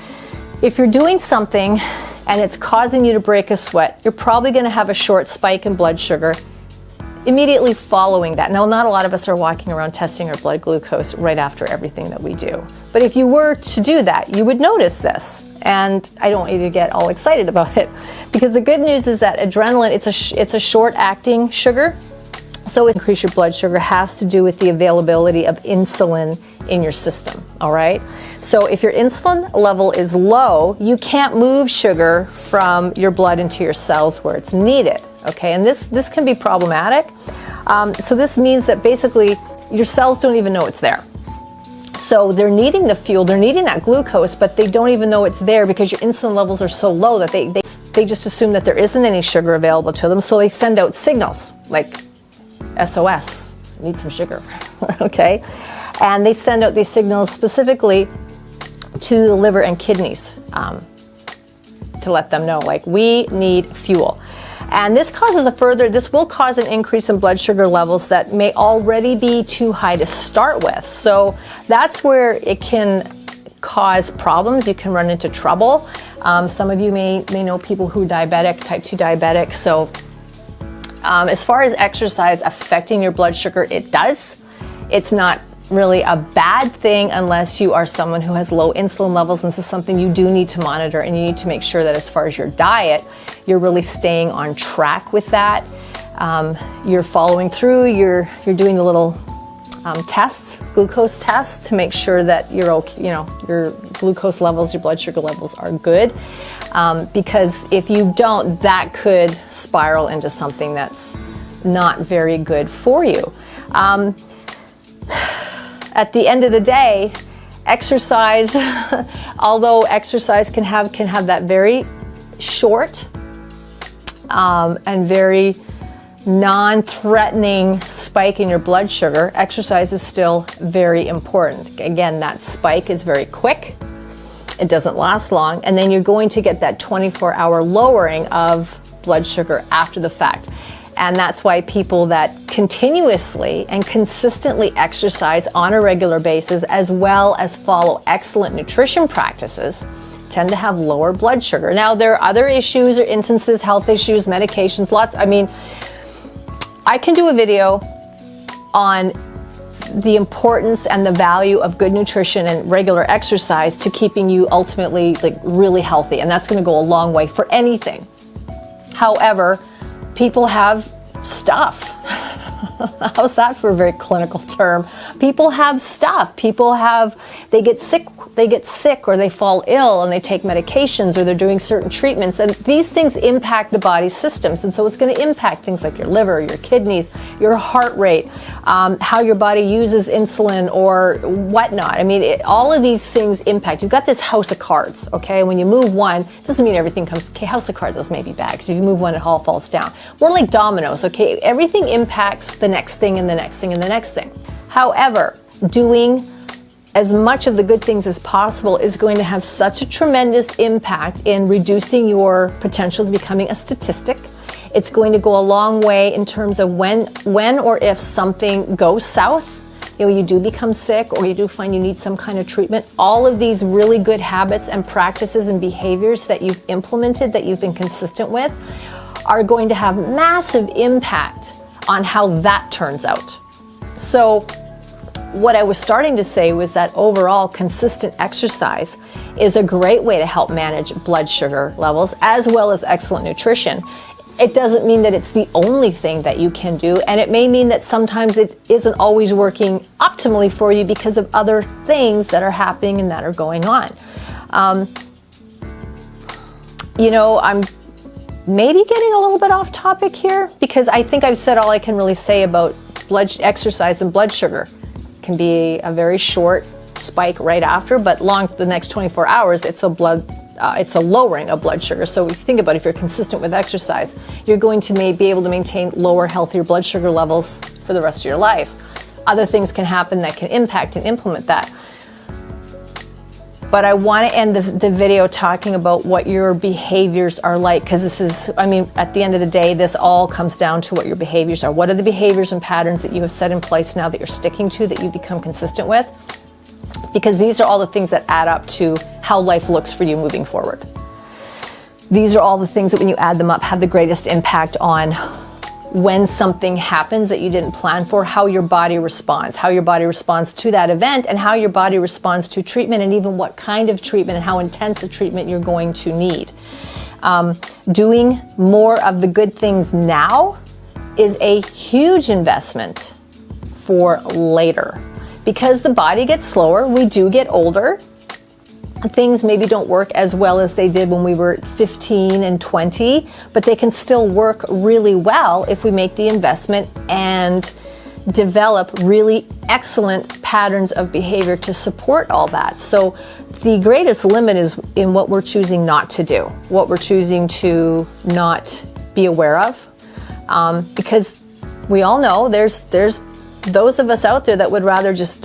if you're doing something and it's causing you to break a sweat, you're probably going to have a short spike in blood sugar immediately following that. Now, not a lot of us are walking around testing our blood glucose right after everything that we do. But if you were to do that, you would notice this. And I don't want you to get all excited about it, because the good news is that adrenaline, it's a short-acting sugar. So increase your blood sugar has to do with the availability of insulin in your system, all right? So if your insulin level is low, you can't move sugar from your blood into your cells where it's needed, okay? And this can be problematic. So this means that basically your cells don't even know it's there. So they're needing the fuel, they're needing that glucose, but they don't even know it's there because your insulin levels are so low that they just assume that there isn't any sugar available to them. So they send out signals like SOS, need some sugar, okay? And they send out these signals specifically to the liver and kidneys to let them know, like, we need fuel. And this will cause an increase in blood sugar levels that may already be too high to start with. So that's where it can cause problems. You can run into trouble. Some of you may know people who are diabetic, type 2 diabetic. So as far as exercise affecting your blood sugar, it does. It's not really a bad thing unless you are someone who has low insulin levels, and this is something you do need to monitor, and you need to make sure that as far as your diet, you're really staying on track with that. You're following through, you're doing the little tests, glucose tests, to make sure that your glucose levels, your blood sugar levels are good. Because if you don't, that could spiral into something that's not very good for you. At the end of the day, exercise, although exercise can have that very short and very non-threatening spike in your blood sugar, exercise is still very important. Again, that spike is very quick. It doesn't last long. And then you're going to get that 24-hour lowering of blood sugar after the fact. And that's why people that continuously and consistently exercise on a regular basis, as well as follow excellent nutrition practices, tend to have lower blood sugar. Now, there are other issues or instances, health issues, medications, I can do a video on the importance and the value of good nutrition and regular exercise to keeping you ultimately like really healthy, and that's going to go a long way for anything. However, people have stuff. How's that for a very clinical term? People have stuff. They get sick or they fall ill and they take medications or they're doing certain treatments, and these things impact the body's systems, and so it's going to impact things like your liver, your kidneys, your heart rate, how your body uses insulin or whatnot. I mean, all of these things impact. You've got this house of cards, okay? When you move one, it doesn't mean everything comes, okay, house of cards, those may be bad, because if you move one, it all falls down. More like dominoes, okay? Everything impacts the next thing and the next thing and the next thing. However, doing as much of the good things as possible is going to have such a tremendous impact in reducing your potential to becoming a statistic. It's going to go a long way in terms of when or if something goes south, you do become sick or you do find you need some kind of treatment. All of these really good habits and practices and behaviors that you've implemented, that you've been consistent with, are going to have massive impact on how that turns out. So what I was starting to say was that overall consistent exercise is a great way to help manage blood sugar levels as well as excellent nutrition. It doesn't mean that it's the only thing that you can do, and it may mean that sometimes it isn't always working optimally for you because of other things that are happening and that are going on. I'm maybe getting a little bit off topic here because I think I've said all I can really say about exercise and blood sugar. Can be a very short spike right after, but the next 24 hours, it's a lowering of blood sugar. So if you think about it, if you're consistent with exercise, you're going to be able to maintain lower, healthier blood sugar levels for the rest of your life. Other things can happen that can impact and implement that. But I want to end the video talking about what your behaviors are like, because at the end of the day, this all comes down to what your behaviors are. What are the behaviors and patterns that you have set in place now that you're sticking to, that you become consistent with? Because these are all the things that add up to how life looks for you moving forward. These are all the things that when you add them up have the greatest impact on when something happens that you didn't plan for, how your body responds to that event, and how your body responds to treatment, and even what kind of treatment and how intense a treatment you're going to need. Doing more of the good things now is a huge investment for later. Because the body gets slower, we do get older. Things maybe don't work as well as they did when we were 15 and 20, but they can still work really well if we make the investment and develop really excellent patterns of behavior to support all that. So the greatest limit is in what we're choosing not to do, what we're choosing to not be aware of, because we all know there's those of us out there that would rather I'm just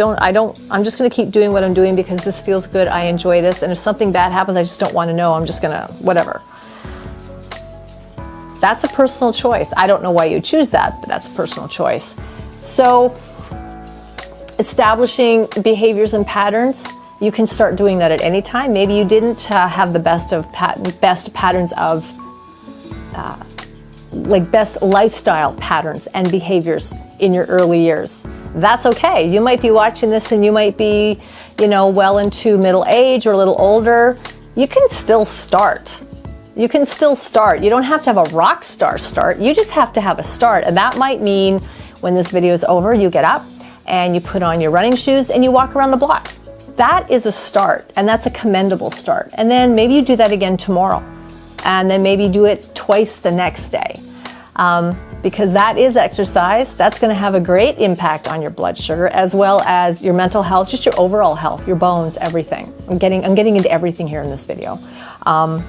going to keep doing what I'm doing because this feels good, I enjoy this, and if something bad happens, I just don't want to know, I'm just going to, whatever. That's a personal choice. I don't know why you choose that, but that's a personal choice. So, establishing behaviors and patterns, you can start doing that at any time. Maybe you didn't have the best patterns of, best lifestyle patterns and behaviors in your early years. That's okay. You might be watching this and you might be, well into middle age or a little older. You can still start. You don't have to have a rock star start. You just have to have a start. And that might mean when this video is over, you get up and you put on your running shoes and you walk around the block. That is a start, and that's a commendable start. And then maybe you do that again tomorrow. And then maybe do it twice the next day. Because that is exercise. That's going to have a great impact on your blood sugar as well as your mental health, just your overall health, your bones, everything. I'm getting into everything here in this video. And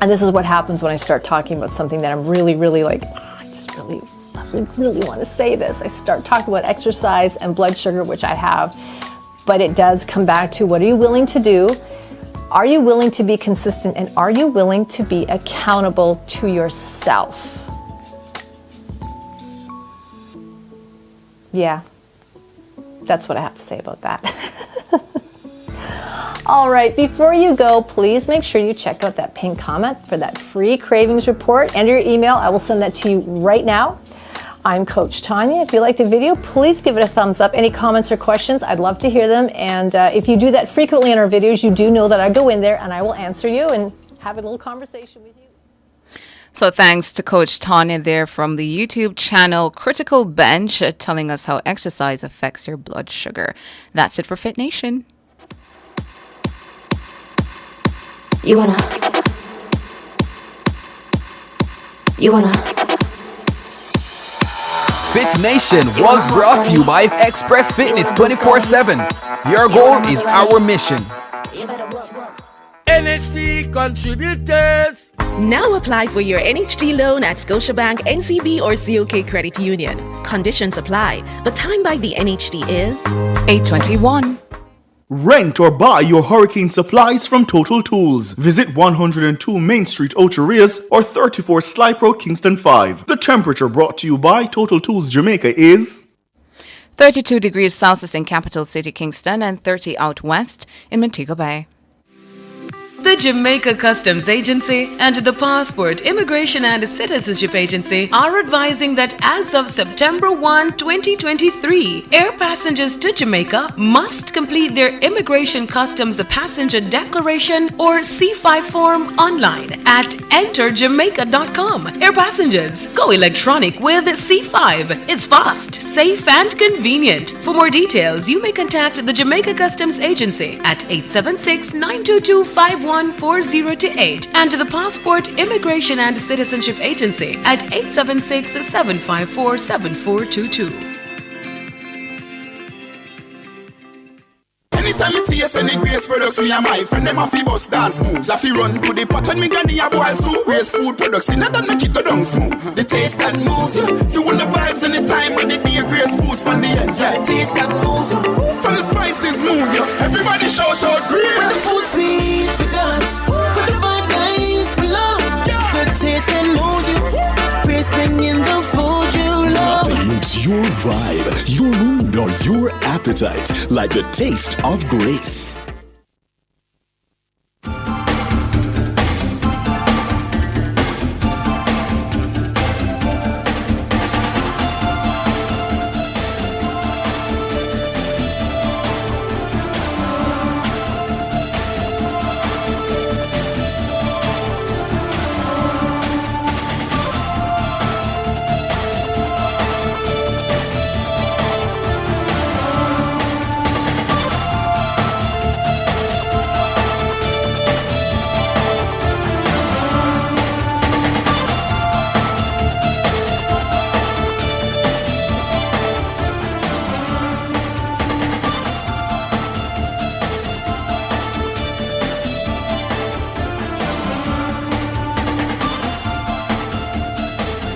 this is what happens when I start talking about something that I'm really, really I really want to say this. I start talking about exercise and blood sugar, which I have, but it does come back to what are you willing to do? Are you willing to be consistent, and are you willing to be accountable to yourself? Yeah, that's what I have to say about that. All right, before you go, please make sure you check out that pinned comment for that free cravings report. Enter your email. I will send that to you right now. I'm Coach Tanya. If you like the video, please give it a thumbs up. Any comments or questions, I'd love to hear them. And if you do that frequently in our videos, you do know that I go in there and I will answer you and have a little conversation with you. So thanks to Coach Tanya there from the YouTube channel Critical Bench telling us how exercise affects your blood sugar. That's it for Fit Nation. You wanna Fit Nation was brought to you by Express Fitness 24/7. Your goal is our mission. NHD contributors. Now apply for your NHD loan at Scotiabank, NCB, or COK Credit Union. Conditions apply. The time by the NHD is 8:21. Rent or buy your hurricane supplies from Total Tools. Visit 102 Main Street, Ocherias, or 34 Slipe Road, Kingston 5. The temperature brought to you by Total Tools Jamaica is 32 degrees Celsius in capital city Kingston and 30 out west in Montego Bay. The Jamaica Customs Agency and the Passport, Immigration and Citizenship Agency are advising that as of September 1, 2023, air passengers to Jamaica must complete their Immigration Customs Passenger Declaration or C5 form online at enterjamaica.com. Air passengers, go electronic with C5. It's fast, safe, and convenient. For more details, you may contact the Jamaica Customs Agency at 876-922-5140 and the Passport, Immigration and Citizenship Agency at 876-754-7422. Anytime me taste any grace products, me and my friend them a fi bust dance moves. I fi run to the pot when me granny a boil soup. Grace food products, in that make it go down smooth. The taste that moves you, fuel the vibes anytime when the day Grace foods from the ends. Yeah, the taste that moves you, from the spices move you. Everybody shout out Grace. When the food sweet, we dance. When the vibe nice, we love. The taste that moves you, Grace bringing the food you love. Nothing moves your vibe, your mood, or your appetite like the taste of Grace.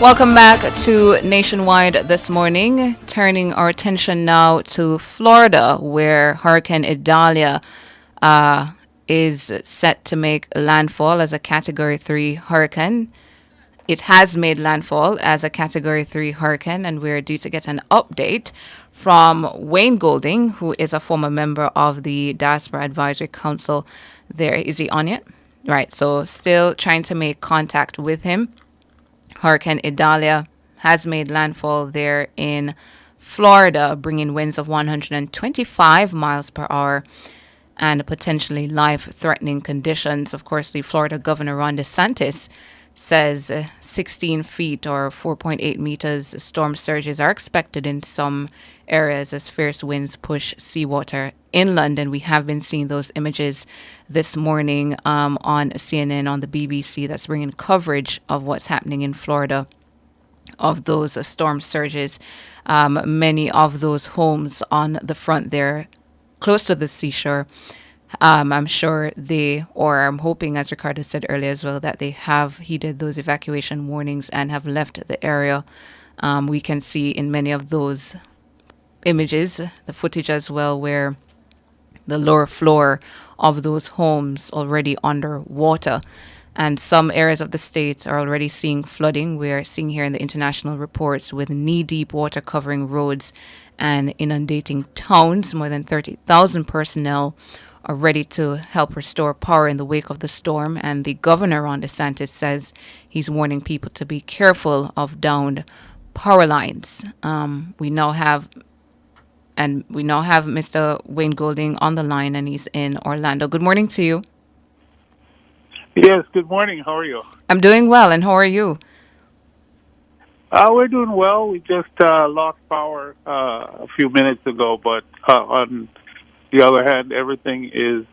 Welcome back to Nationwide this morning. Turning our attention now to Florida, where Hurricane Idalia is set to make landfall as a Category 3 hurricane. It has made landfall as a Category 3 hurricane, and we're due to get an update from Wayne Golding, who is a former member of the Diaspora Advisory Council there. Is he on yet? Right, so still trying to make contact with him. Hurricane Idalia has made landfall there in Florida, bringing winds of 125 miles per hour and potentially life-threatening conditions. Of course, the Florida Governor Ron DeSantis says 16 feet or 4.8 meters storm surges are expected in some areas as fierce winds push seawater inland. And we have been seeing those images this morning on CNN, on the BBC, that's bringing coverage of what's happening in Florida, of those storm surges. Many of those homes on the front there, close to the seashore, I'm sure I'm hoping, as Ricardo said earlier as well, that they have heeded those evacuation warnings and have left the area. We can see in many of those images, the footage as well, where the lower floor of those homes already underwater. And some areas of the state are already seeing flooding. We are seeing here in the international reports with knee-deep water covering roads and inundating towns. More than 30,000 personnel are ready to help restore power in the wake of the storm. And the governor, Ron DeSantis, says he's warning people to be careful of downed power lines. We now have Mr. Wayne Golding on the line, and he's in Orlando. Good morning to you. Yes, good morning. How are you? I'm doing well, and how are you? We're doing well. We just lost power a few minutes ago, but on the other hand, everything is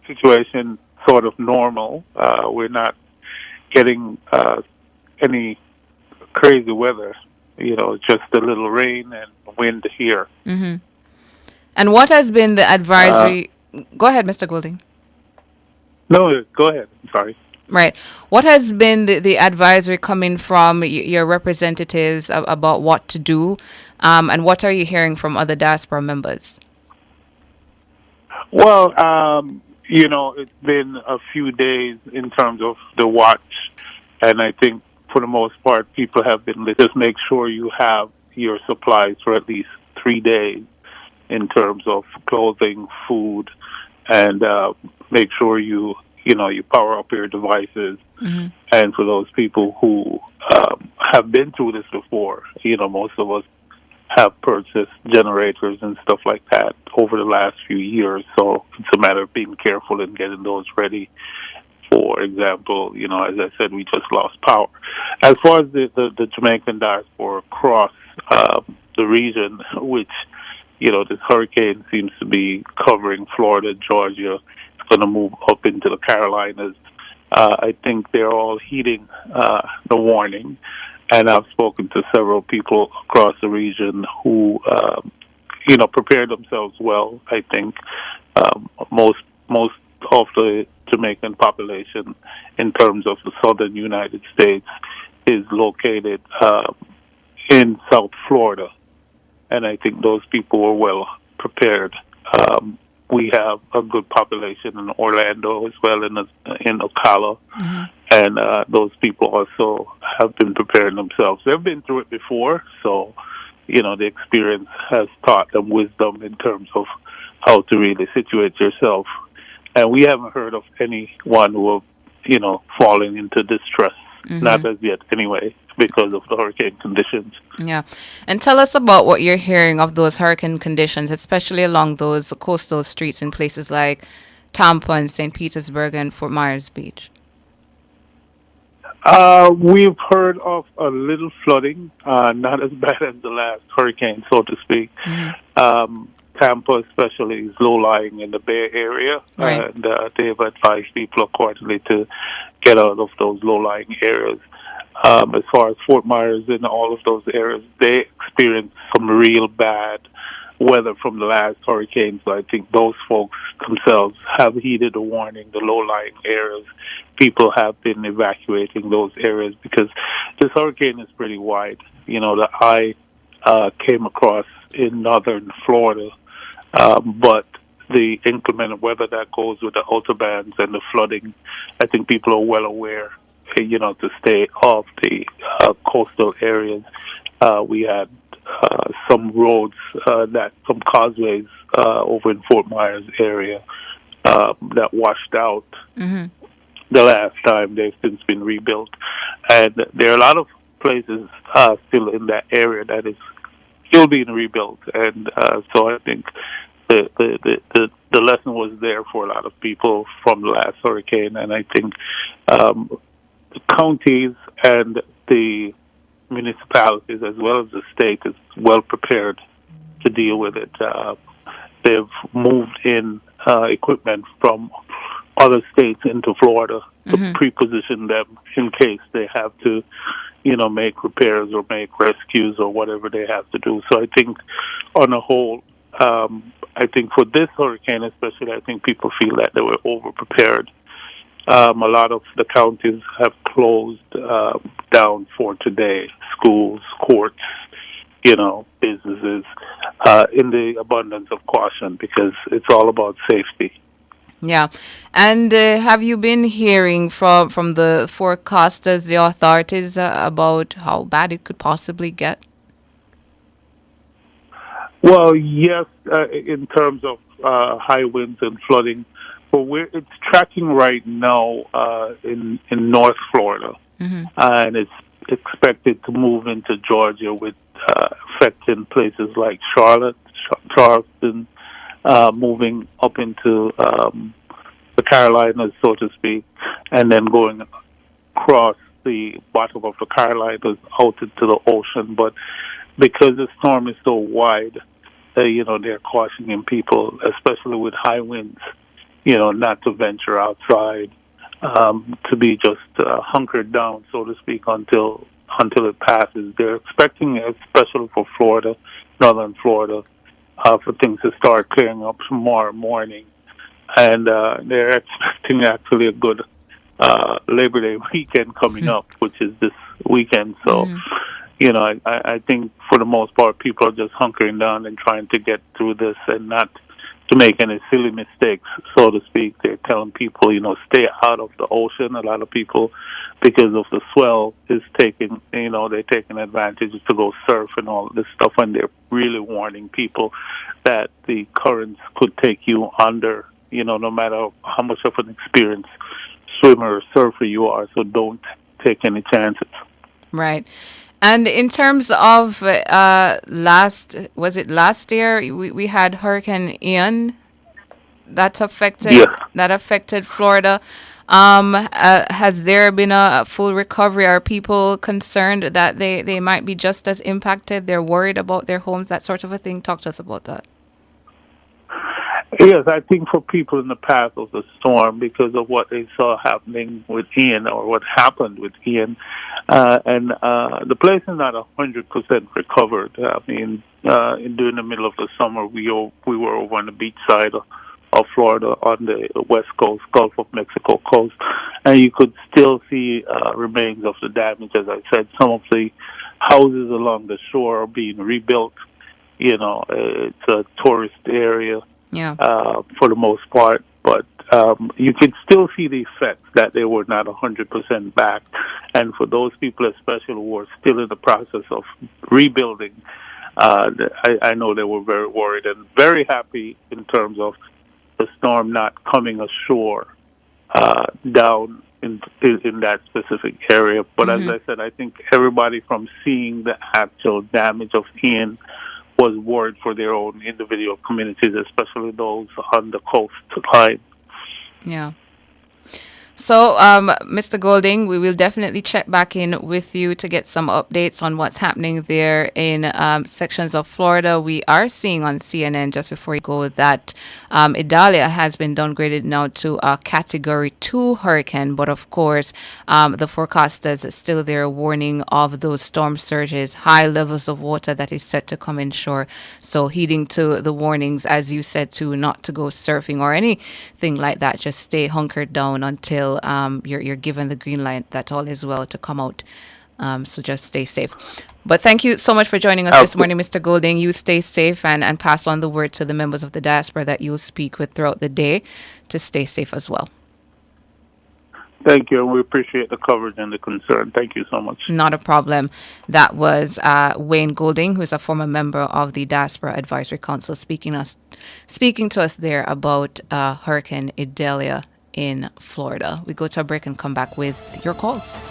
situation sort of normal. We're not getting any crazy weather. Just a little rain and wind here. Mm-hmm. And what has been the advisory? Go ahead, Mr. Golding. No, go ahead. I'm sorry. Right. What has been the advisory coming from your representatives about what to do? And what are you hearing from other diaspora members? Well, it's been a few days in terms of the watch, and I think for the most part, people have been just make sure you have your supplies for at least 3 days in terms of clothing, food, and make sure you power up your devices. Mm-hmm. And for those people who have been through this before, most of us have purchased generators and stuff like that over the last few years. So it's a matter of being careful and getting those ready. For example, as I said, we just lost power. As far as the Jamaican diaspora across the region, which, this hurricane seems to be covering Florida, Georgia, it's going to move up into the Carolinas. I think they're all heeding the warning. And I've spoken to several people across the region who, prepared themselves well. I think most of the Jamaican population, in terms of the southern United States, is located in South Florida, and I think those people were well prepared. We have a good population in Orlando as well, in Ocala. Mm-hmm. And those people also have been preparing themselves. They've been through it before, so, the experience has taught them wisdom in terms of how to really situate yourself. And we haven't heard of anyone who have, fallen into distress, not as yet anyway, because of the hurricane conditions. Yeah. And tell us about what you're hearing of those hurricane conditions, especially along those coastal streets in places like Tampa and St. Petersburg and Fort Myers Beach. We've heard of a little flooding, not as bad as the last hurricane, so to speak. Mm-hmm. Tampa especially is low-lying in the Bay Area, right. And they've advised people accordingly to get out of those low-lying areas. As far as Fort Myers and all of those areas, they experienced some real bad weather from the last hurricane, so I think those folks themselves have heeded the warning, the low-lying areas. People have been evacuating those areas because this hurricane is pretty wide. The eye came across in northern Florida, but the inclement weather that goes with the outer bands and the flooding, I think people are well aware, to stay off the coastal areas. We had some roads, some causeways over in Fort Myers area that washed out. Mm-hmm. The last time. They've since been rebuilt. And there are a lot of places still in that area that is still being rebuilt. And so I think the lesson was there for a lot of people from the last hurricane. And I think the counties and the municipalities as well as the state is well prepared to deal with it. They've moved in equipment from other states into Florida to pre-position them in case they have to, make repairs or make rescues or whatever they have to do. So I think on a whole, I think for this hurricane especially, I think people feel that they were over-prepared. A lot of the counties have closed down for today, schools, courts, businesses, in the abundance of caution because it's all about safety. Yeah. And have you been hearing from the forecasters, the authorities, about how bad it could possibly get? Well, yes, in terms of high winds and flooding. But where it's tracking right now in North Florida. Mm-hmm. And expected to move into Georgia with affecting places like Charlotte, Charleston, moving up into the Carolinas, so to speak, and then going across the bottom of the Carolinas out into the ocean. But because the storm is so wide, they're cautioning people, especially with high winds, not to venture outside, to be just hunkered down, so to speak, until it passes. They're expecting, especially for Florida, northern Florida, for things to start clearing up tomorrow morning. And they're expecting actually a good Labor Day weekend coming up, which is this weekend. So, I think for the most part, people are just hunkering down and trying to get through this and not to make any silly mistakes, so to speak. They're telling people, stay out of the ocean. A lot of people, because of the swell, is taking, they're taking advantage to go surf and all of this stuff, and they're really warning people that the currents could take you under, no matter how much of an experienced swimmer or surfer you are, so don't take any chances. Right. And in terms of last year we had Hurricane Ian that affected Florida. Has there been a full recovery? Are people concerned that they might be just as impacted? They're worried about their homes, that sort of a thing. Talk to us about that. Yes, I think for people in the path of the storm, because of what they saw happening with Ian, or what happened with Ian, and the place is not 100% recovered. I mean, during the middle of the summer, we were over on the beach side of Florida, on the west coast, Gulf of Mexico coast, and you could still see remains of the damage. As I said, some of the houses along the shore are being rebuilt. It's a tourist area. For the most part, but you can still see the effects that they were not 100% back. And for those people, especially who are still in the process of rebuilding, I know they were very worried and very happy in terms of the storm not coming ashore down in that specific area. But as I said, I think everybody, from seeing the actual damage of Ian, was worried for their own individual communities, especially those on the coastline. Yeah. So, Mr. Golding, we will definitely check back in with you to get some updates on what's happening there in sections of Florida. We are seeing on CNN, just before you go, that Idalia has been downgraded now to a Category 2 hurricane. But of course, the forecasters still there warning of those storm surges, high levels of water that is set to come inshore. So heeding to the warnings, as you said, to not to go surfing or anything like that. Just stay hunkered down until you're given the green light that all is well to come out. So just stay safe. But thank you so much for joining us this morning, Mr. Golding. You stay safe and pass on the word to the members of the diaspora that you'll speak with throughout the day to stay safe as well. Thank you, and we appreciate the coverage and the concern. Thank you so much. Not a problem. That was Wayne Golding, who is a former member of the Diaspora Advisory Council, speaking to us there about Hurricane Idalia in Florida. We go to a break and come back with your calls.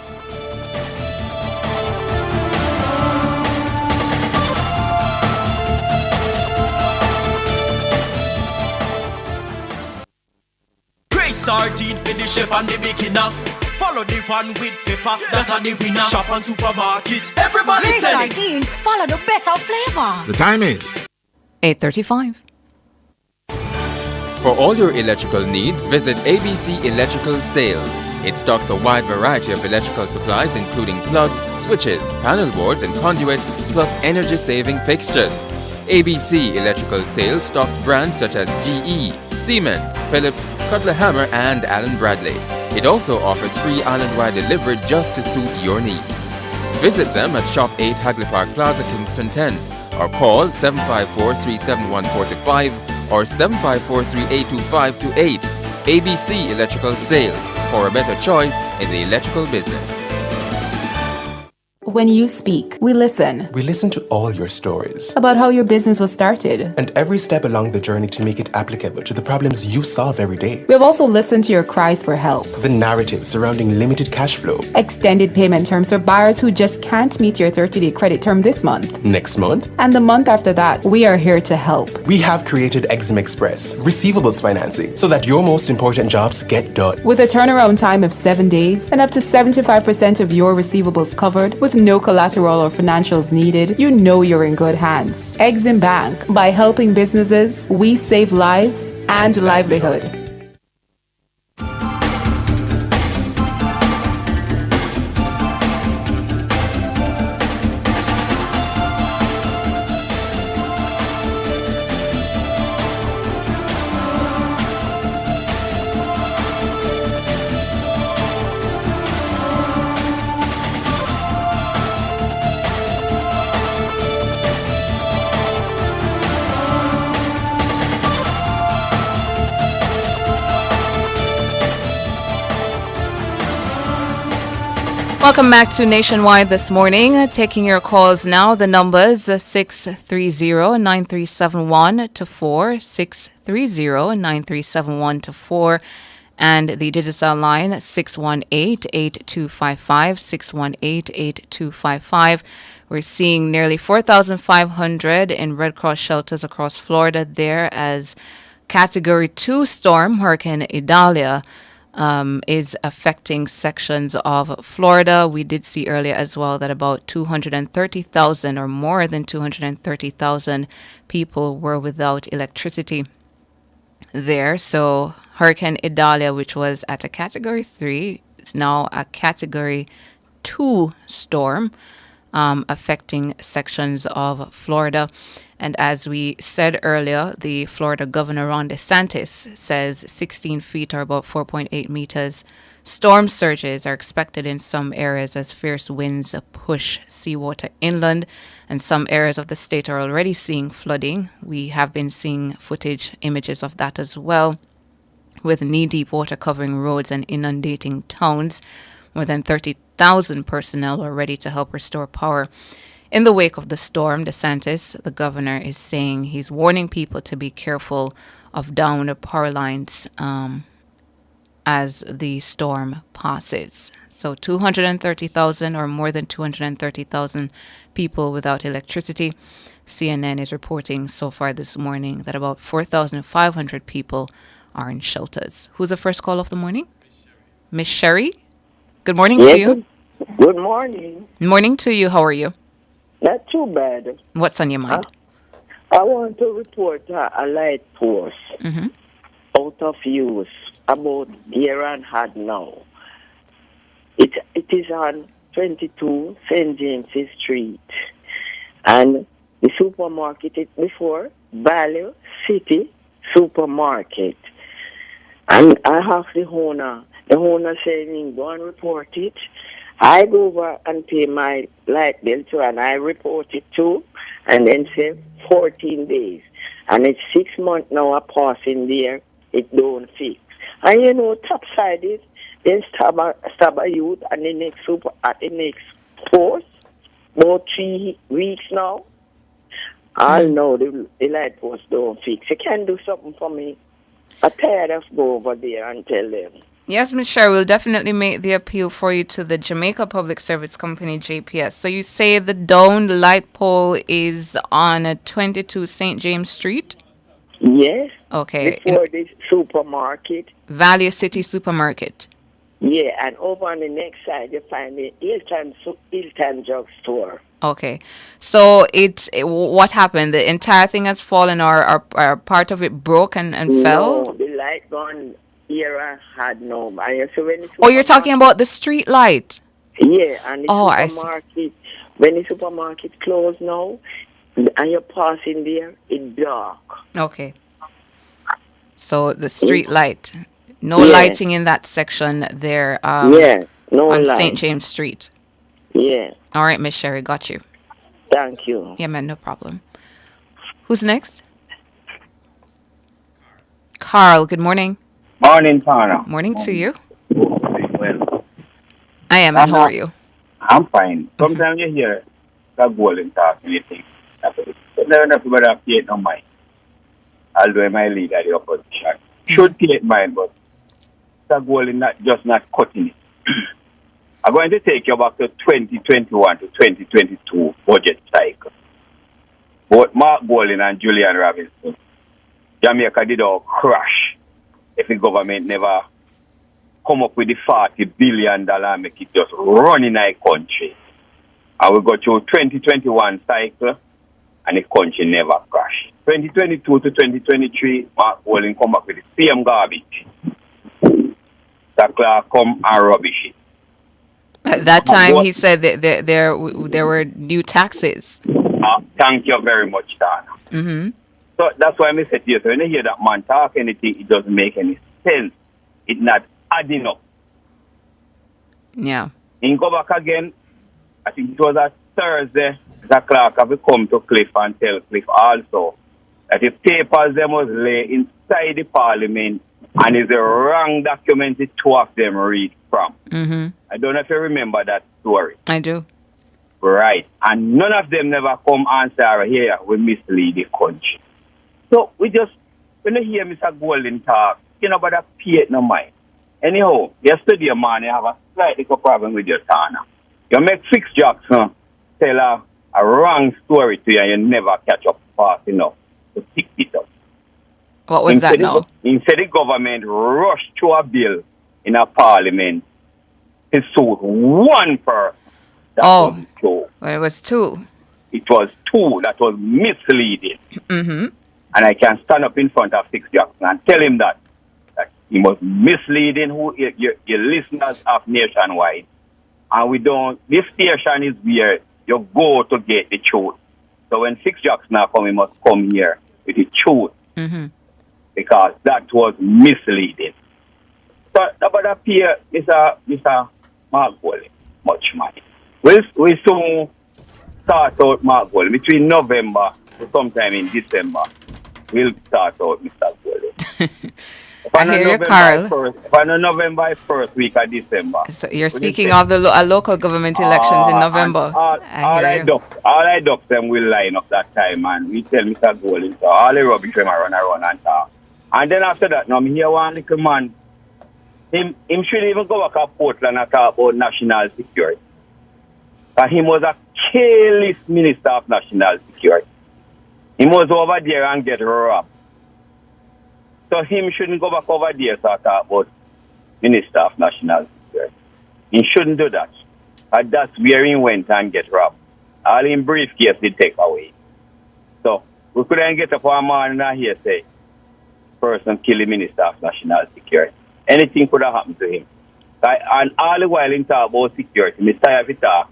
Sardine for the chef and the beginner. Follow the one with pepper, that are the winner. Shop and supermarkets, everybody selling sardines. Follow the better flavor. The time is 8:35. For all your electrical needs, visit ABC Electrical Sales. It stocks a wide variety of electrical supplies, including plugs, switches, panel boards, and conduits, plus energy-saving fixtures. ABC Electrical Sales stocks brands such as GE, Siemens, Philips, Cutler Hammer, and Allen Bradley. It also offers free island-wide delivery just to suit your needs. Visit them at Shop 8 Hagley Park Plaza, Kingston 10, or call 754-371-45 or 754-382-528. ABC Electrical Sales, for a better choice in the electrical business. When you speak, we listen. We listen to all your stories About how your business was started. and every step along the journey to make it applicable to the problems you solve every day. We have also listened to your cries for help. The narrative surrounding limited cash flow. Extended payment terms for buyers who just can't meet your 30-day credit term this month. Next month. And the month after that, we are here to help. We have created Exim Express receivables financing so that your most important jobs get done. With a turnaround time of 7 days and up to 75% of your receivables covered with no collateral or financials needed, you know you're in good hands. Exim Bank. By helping businesses, we save lives and livelihood. Welcome back to Nationwide this morning. Taking your calls now. The numbers 630-9371 to 4, 630-9371 to 4, and the digital line 618-8255, 618-8255. We're seeing nearly 4,500 in Red Cross shelters across Florida there as Category 2 storm, Hurricane Idalia, is affecting sections of Florida. We did see earlier as well that about 230,000 or more than 230,000 people were without electricity there. So Hurricane Idalia, which was at a Category 3, is now a Category 2 storm, affecting sections of Florida. And as we said earlier, the Florida Governor Ron DeSantis says 16 feet or about 4.8 meters storm surges are expected in some areas as fierce winds push seawater inland. And some areas of the state are already seeing flooding. We have been seeing footage, images of that as well, with knee-deep water covering roads and inundating towns. More than 30,000 personnel are ready to help restore power. In the wake of the storm, DeSantis, the governor, is saying he's warning people to be careful of downed power lines as the storm passes. So 230,000 or more than 230,000 people without electricity. CNN is reporting so far this morning that about 4,500 people are in shelters. Who's the first call of the morning? Miss Sherry? Good morning to you. Good morning. Morning to you. How are you? Not too bad. What's on your mind? I want to report a light post out of use about year and had now. It is on 22 St. James's Street. And the supermarket is before Value City Supermarket. And I have the owner saying, go and report it. I go over and pay my light bill too, and I report it too, and then say 14 days. And it's 6 months now I pass in there, it don't fix. And you know, top side is, then stab a youth and the next post, about 3 weeks now. I know the light post don't fix. You can do something for me. I'm tired of go over there and tell them. Yes, Ms. Sher, we'll definitely make the appeal for you to the Jamaica Public Service Company, JPS. So you say the downed light pole is on 22 St. James Street? Yes. Okay. Before this supermarket. Value City Supermarket. Yeah, and over on the next side you find the Hilton Drugstore. Okay. So what happened? The entire thing has fallen or part of it broke and fell? No, the light gone. Era had no. Oh, you're talking about the street light? Yeah, and the supermarket. When the supermarket closed now, and you're passing there, it's dark. Okay. So the street light, no lighting in that section there. No on light. St. James Street. Yeah. All right, Miss Sherry, got you. Thank you. Yeah, man, no problem. Who's next? Carl, good morning. Morning, Tana. Morning to you. Well, I am, and how are you? I'm fine. Sometimes you hear that golden talk and you think, never enough about that pay no mind. Although my leader the opposition. Should pay mind, but that golden not cutting it. I'm going to take you back to 2021 to 2022 budget cycle. Both Mark Golding and Julian Robinson, Jamaica did all crash if the government never come up with the $40 billion and make it just run in our country. And we go through 2021 cycle and the country never crashed. 2022 to 2023, Mark Golding come back with the same garbage. That Clark come and rubbish it. At that time, he said that there were new taxes. Thank you very much, Dana. Mm-hmm. So that's why I said to you, so when you hear that man talk anything, it doesn't make any sense. It's not adding up. Yeah. In go back again, I think it was a Thursday, that Clark have come to Cliff and tell Cliff also that the papers they must lay inside the parliament and is the wrong document the two of them read from. Mm-hmm. I don't know if you remember that story. I do. Right. And none of them never come answer here, we mislead the country. So we just, when you hear Mr. Golden talk, you know, but that pay no mind. Anyhow, yesterday, man, you have a slight little problem with your Tana. You make Fix Jackson tell a wrong story to you and you never catch up fast enough to pick it up. What was that now? Instead, the government rushed through a bill in a parliament to suit one person. Well, it was two. It was two that was misleading. Mm-hmm. And I can stand up in front of Fix Jackson and tell him that he was misleading your listeners of nationwide. And we don't, this station is where you go to get the truth. So when Fix Jackson come, he must come here with the truth. Mm-hmm. Because that was misleading. So about that peer, Mr. Mark Golding, much money. We soon start out Mark Golding. Between November to sometime in December, we'll start out Mr. Golding. I hear you, Carl. On November 1st week of December. So you're speaking of the local government elections in November. All I ducks them will line up that time and we tell Mr. Golding, so all the rubbish them run around and talk. And then after that, now, me hear one little man, him should even go back to Portland and talk about national security. And he was a careless minister of national security. He was over there and get robbed. So him shouldn't go back over there to talk about minister of national security. He shouldn't do that. And that's where he went and get robbed. All in briefcase did take away. So we couldn't get up one man and hear say, person kill the minister of national security. Anything could have happened to him. And all the while in talk about security, Mr. Avita,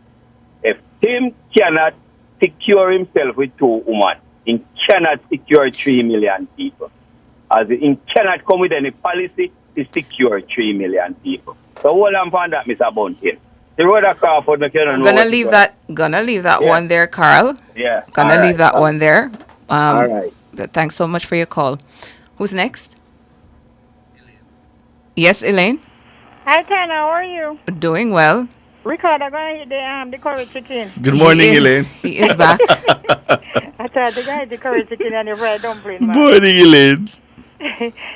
if him cannot secure himself with two women, he cannot secure 3 million people. As he cannot come with any policy to secure 3 million people. So hold on for that, Mr. Bunting. The road of Crawford, Gonna leave that one there, Carl. Yeah. Gonna leave that one there. All right. Thanks so much for your call. Who's next? Yes, Elaine? Hi, Tana. How are you? Doing well. Ricardo, I'm going to eat the curry chicken. Good morning, Elaine. He is back. I tried the guy the curry chicken and the fried dumpling. Good morning, Elaine.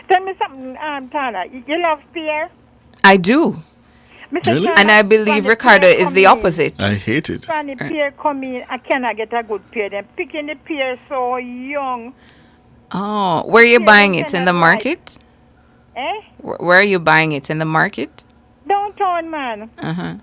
Tell me something, Tana. You love pear? I do. Really? And I believe Ricardo is the opposite. I hate it. When the pear come in, I cannot get a good pear. They're picking the pear so young. Oh, where are you buying it? In the market? Eh? Where are you buying it? In the market? Downtown, man. Uh-huh.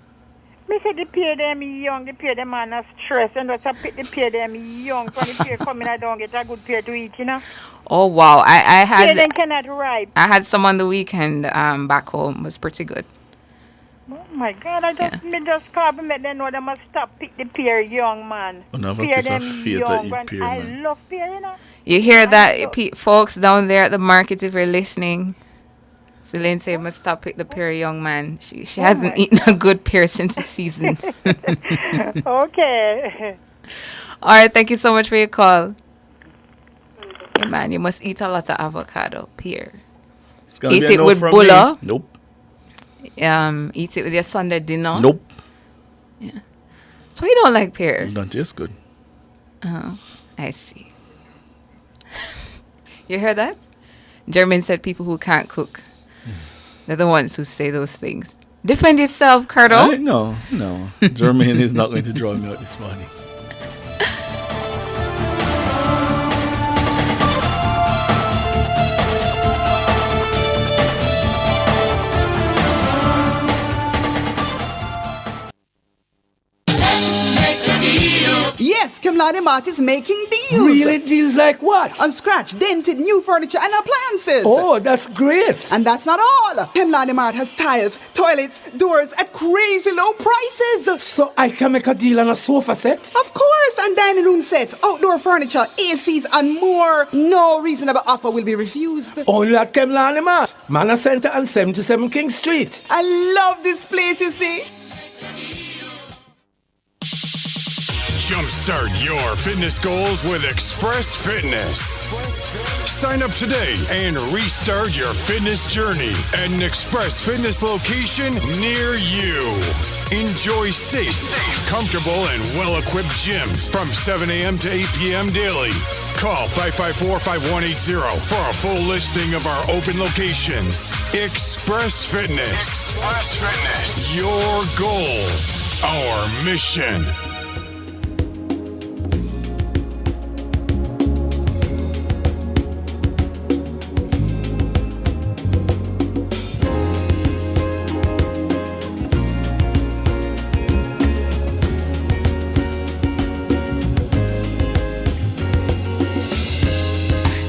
Me say the pear them young, the pear them man are stressed, and that's a pick the pear them young. When the pear come in, I don't get a good pear to eat, you know. Oh wow! I Pear them cannot ripe. I had some on the weekend back home. It was pretty good. Oh my God! Me just call them make them know they must stop pick the pear young, man. Pear them young, and I love pear, you know. You hear that, folks down there at the market? If you're listening. Celine said, must stop pick the pear, young man. She hasn't eaten a good pear since the season. Okay. All right, thank you so much for your call. Hey, man, you must eat a lot of avocado, pear. Eat it with bulla. Nope. Eat it with your Sunday dinner. Nope. Yeah. So you don't like pears? Don't taste good. Oh, I see. You heard that? Jermaine said people who can't cook, they're the ones who say those things. Defend yourself, Curdo. No. Jermaine is not going to draw me out this morning. Yes, Kemlani Mart is making deals. Really? Deals like what? On scratch, dented, new furniture and appliances. Oh, that's great. And that's not all. Kemlani Mart has tiles, toilets, doors at crazy low prices. So I can make a deal on a sofa set? Of course, and dining room sets, outdoor furniture, ACs and more. No reasonable offer will be refused. Only at Kemlani Mart, Manor Center and 77 King Street. I love this place, you see. Jumpstart your fitness goals with Express Fitness. Sign up today and restart your fitness journey at an Express Fitness location near you. Enjoy safe, comfortable, and well-equipped gyms from 7 a.m. to 8 p.m. daily. Call 554-5180 for a full listing of our open locations. Express Fitness. Express Fitness. Your goal, our mission.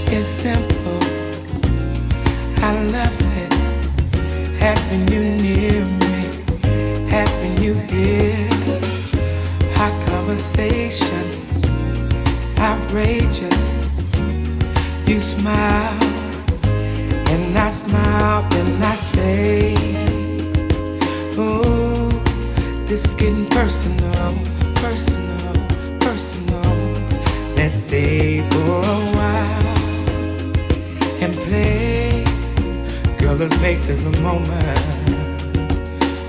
It's simple, I love it. Having you near me, having you here. Hot conversations, outrageous. You smile, and I smile, and I say, oh, this is getting personal, personal, personal. Let's stay for a while and play. Girl, let's make this a moment.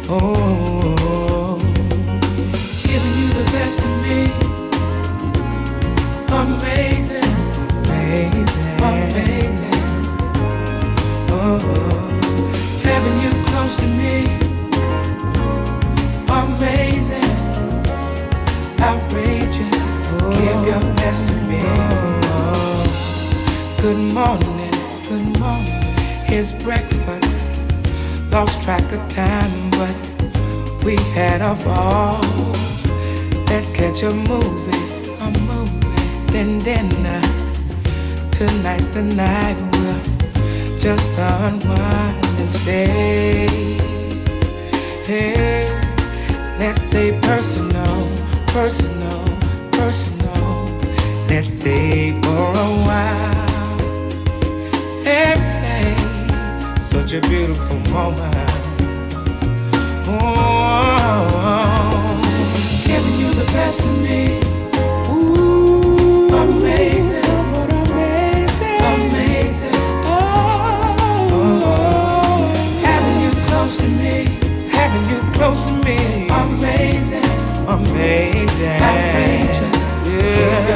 Oh, giving you the best of me. Amazing, amazing, amazing. Oh, having you close to me. Amazing, outrageous. Give your best to me. Good morning, good morning. Here's breakfast. Lost track of time, but we had a ball. Let's catch a movie, then dinner. Tonight's the night we'll just unwind and stay. Hey, let's stay personal, personal, personal. Let's stay for a while. Hey, such a beautiful moment. Oh, giving you the best of me. Ooh, amazing, somewhat amazing, amazing. Oh, having you close to me, having you close to me. Amazing, amazing, outrageous. Yeah,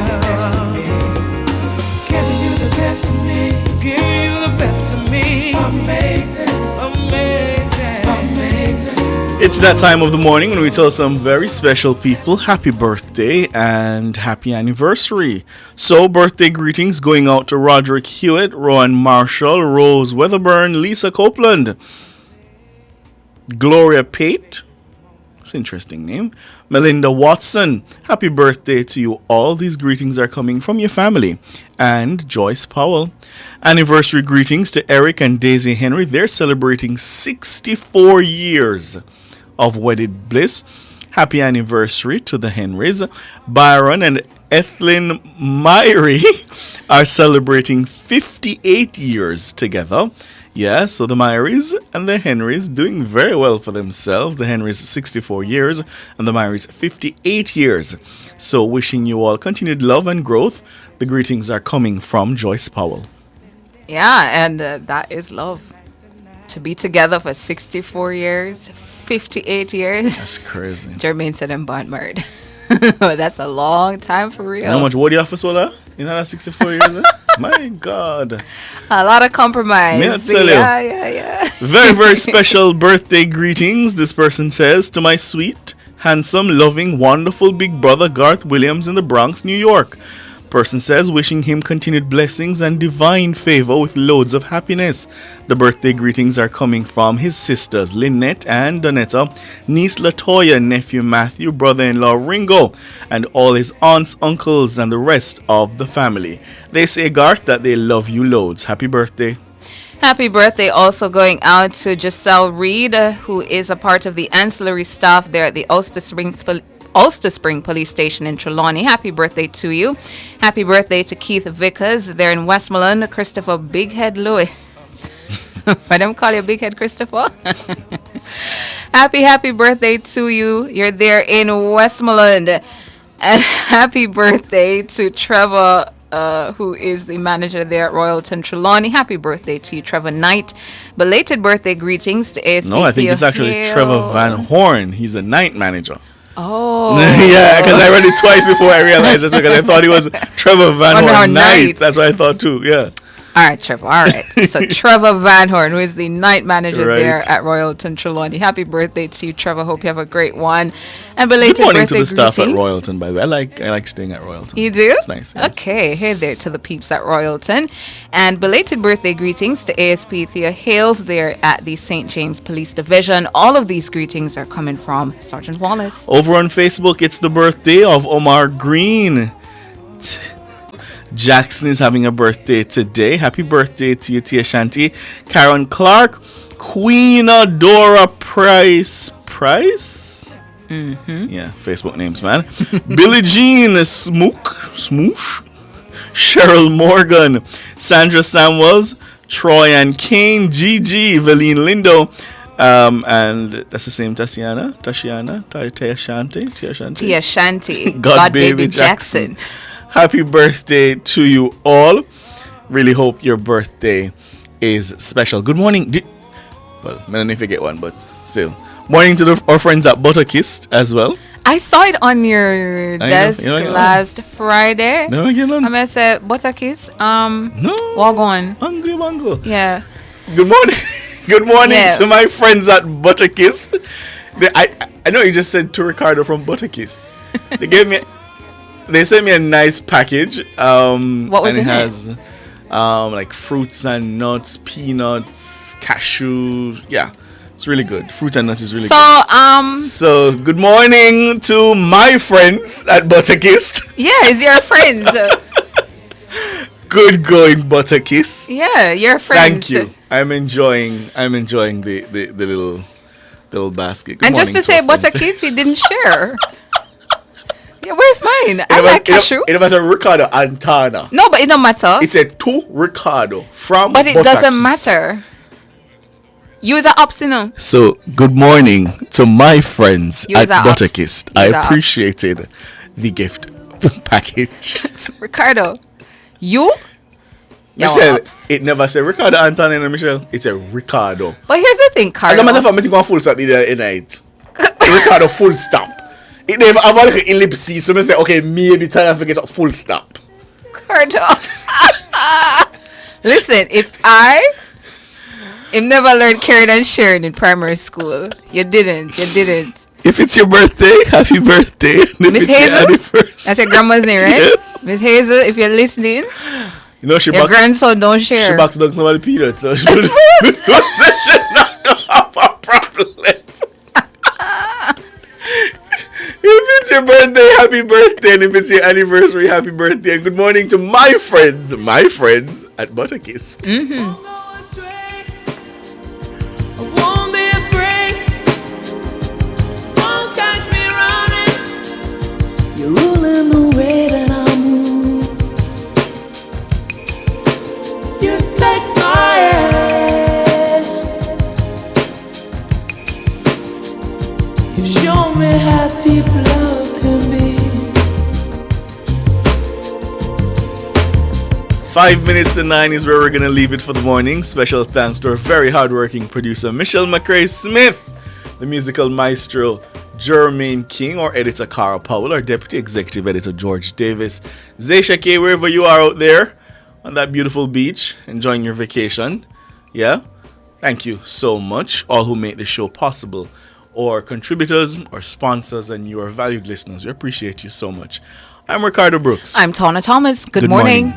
giving you the best of me, giving you the best of me. Amazing, amazing, amazing. It's that time of the morning when we tell some very special people happy birthday and happy anniversary. So birthday greetings going out to Roderick Hewitt, Rowan Marshall, Rose Weatherburn, Lisa Copeland, Gloria Pate. That's an interesting name. Melinda Watson. Happy birthday to you all. These greetings are coming from your family. And Joyce Powell. Anniversary greetings to Eric and Daisy Henry. They're celebrating 64 years of wedded bliss. Happy anniversary to the Henrys. Byron and Ethelyn Myrie are celebrating 58 years together. Yeah, so the Myries and the Henrys doing very well for themselves. The Henrys 64 years and the Myries 58 years. So wishing you all continued love and growth. The greetings are coming from Joyce Powell. Yeah, and that is love. To be together for 64 years, 58 years. That's crazy. Jermaine said I'm bond married. That's a long time for real. How much would you have for Swallow? In another 64 years? My God. A lot of compromise. May I tell you? Yeah. Very, very special birthday greetings. This person says, to my sweet, handsome, loving, wonderful big brother Garth Williams in the Bronx, New York. Person says, wishing him continued blessings and divine favor with loads of happiness. The birthday greetings are coming from his sisters Lynette and Donetta, niece Latoya, nephew Matthew, brother-in-law Ringo, and all his aunts, uncles, and the rest of the family. They say, Garth, that they love you loads. Happy birthday. Happy birthday also going out to Giselle Reed, who is a part of the ancillary staff there at the Ulster Spring Police Station in Trelawney. Happy birthday to you. Happy birthday to Keith Vickers there in Westmoreland. Christopher Bighead Lewis. Why don't call you Bighead Christopher? Happy birthday to you. You're there in Westmoreland. And happy birthday to Trevor, who is the manager there at Royalton Trelawney. Happy birthday to you, Trevor Knight. Belated birthday greetings to ASP. No, I think it's actually Trevor Van Horn. He's the night manager. Oh. Yeah, because I read it twice before I realized it, because I thought he was Trevor Van Horn Knight. That's what I thought too, yeah. All right, Trevor. All right. So Trevor Van Horn, who is the night manager there at Royalton Trelawney. Happy birthday to you, Trevor. Hope you have a great one. And belated Good morning birthday to the staff greetings. at Royalton, by the way. I like staying at Royalton. You do? It's nice. Yeah. Okay. Hey there to the peeps at Royalton. And belated birthday greetings to ASP Thea Hales there at the St. James Police Division. All of these greetings are coming from Sergeant Wallace. Over on Facebook, it's the birthday of Omar Green. Jackson is having a birthday today. Happy birthday to you, Tia Shanti. Karen Clark. Queen Adora Price. Mm-hmm. Yeah, Facebook names, man. Billie Jean Smoosh. Cheryl Morgan. Sandra Samuels. Troy and Kane. Gigi. Eveline Lindo. And that's the same Tia Shanti. God Baby Jackson. Happy birthday to you all. Really hope your birthday is special. Good morning. Well, I don't know if you get one, but still. Morning to our friends at Butterkist as well. I saw it on your desk last Friday. No, I get on. I said, Butterkist. No. Walk on. Hungry mango. Yeah. Good morning. Good morning to my friends at Butterkist. I know you just said to Ricardo from Butterkist. They sent me a nice package. What was and it? Has like fruits and nuts, peanuts, cashew. Yeah, it's really good. Fruit and nuts is really good. So good morning to my friends at Butterkist. Yeah, it's your friends. Good going, Butterkist. Yeah, your friends. Thank you. I'm enjoying the little basket. Good and just to say, Butterkist, he didn't share. Yeah, where's mine? I like cashew. It was a Ricardo Antana. No, but it don't matter. It's a to Ricardo from But it Butterkist. doesn't matter. Use an ups, you know. So, good morning to my friends at Butterkist. I appreciated the gift package. Ricardo, you? Michelle, it never said Ricardo Antana, and Michelle. It's a Ricardo. But here's the thing, Cardo. As a matter of fact, I think one full stop the other night. Ricardo full stop. It never have like an ellipsis, so I say, okay, maybe time I forget a full stop. Cardo. Listen, if I never learned caring and sharing in primary school, you didn't. If it's your birthday, happy birthday. Miss Hazel, that's your grandma's name, right? Yes. Miss Hazel, if you're listening, you know your grandson don't share. She boxed down somebody peanuts, so she should not have a problem. If it's your birthday, happy birthday. And if it's your anniversary, happy birthday. And good morning to my friends at Butterkist. Mm-hmm. You're ruling the way that I move. You take my hand. You show me how deep love can be. 5 minutes to 9 is where we're going to leave it for the morning. Special thanks to our very hardworking producer, Michelle McCrae Smith, the musical maestro, Jermaine King, our editor, Cara Powell, our deputy executive editor, George Davis, Zaisha K, wherever you are out there on that beautiful beach, enjoying your vacation. Yeah? Thank you so much, all who make the show possible, or contributors, or sponsors, and your valued listeners. We appreciate you so much. I'm Ricardo Brooks. I'm Tawna Thomas. Good morning.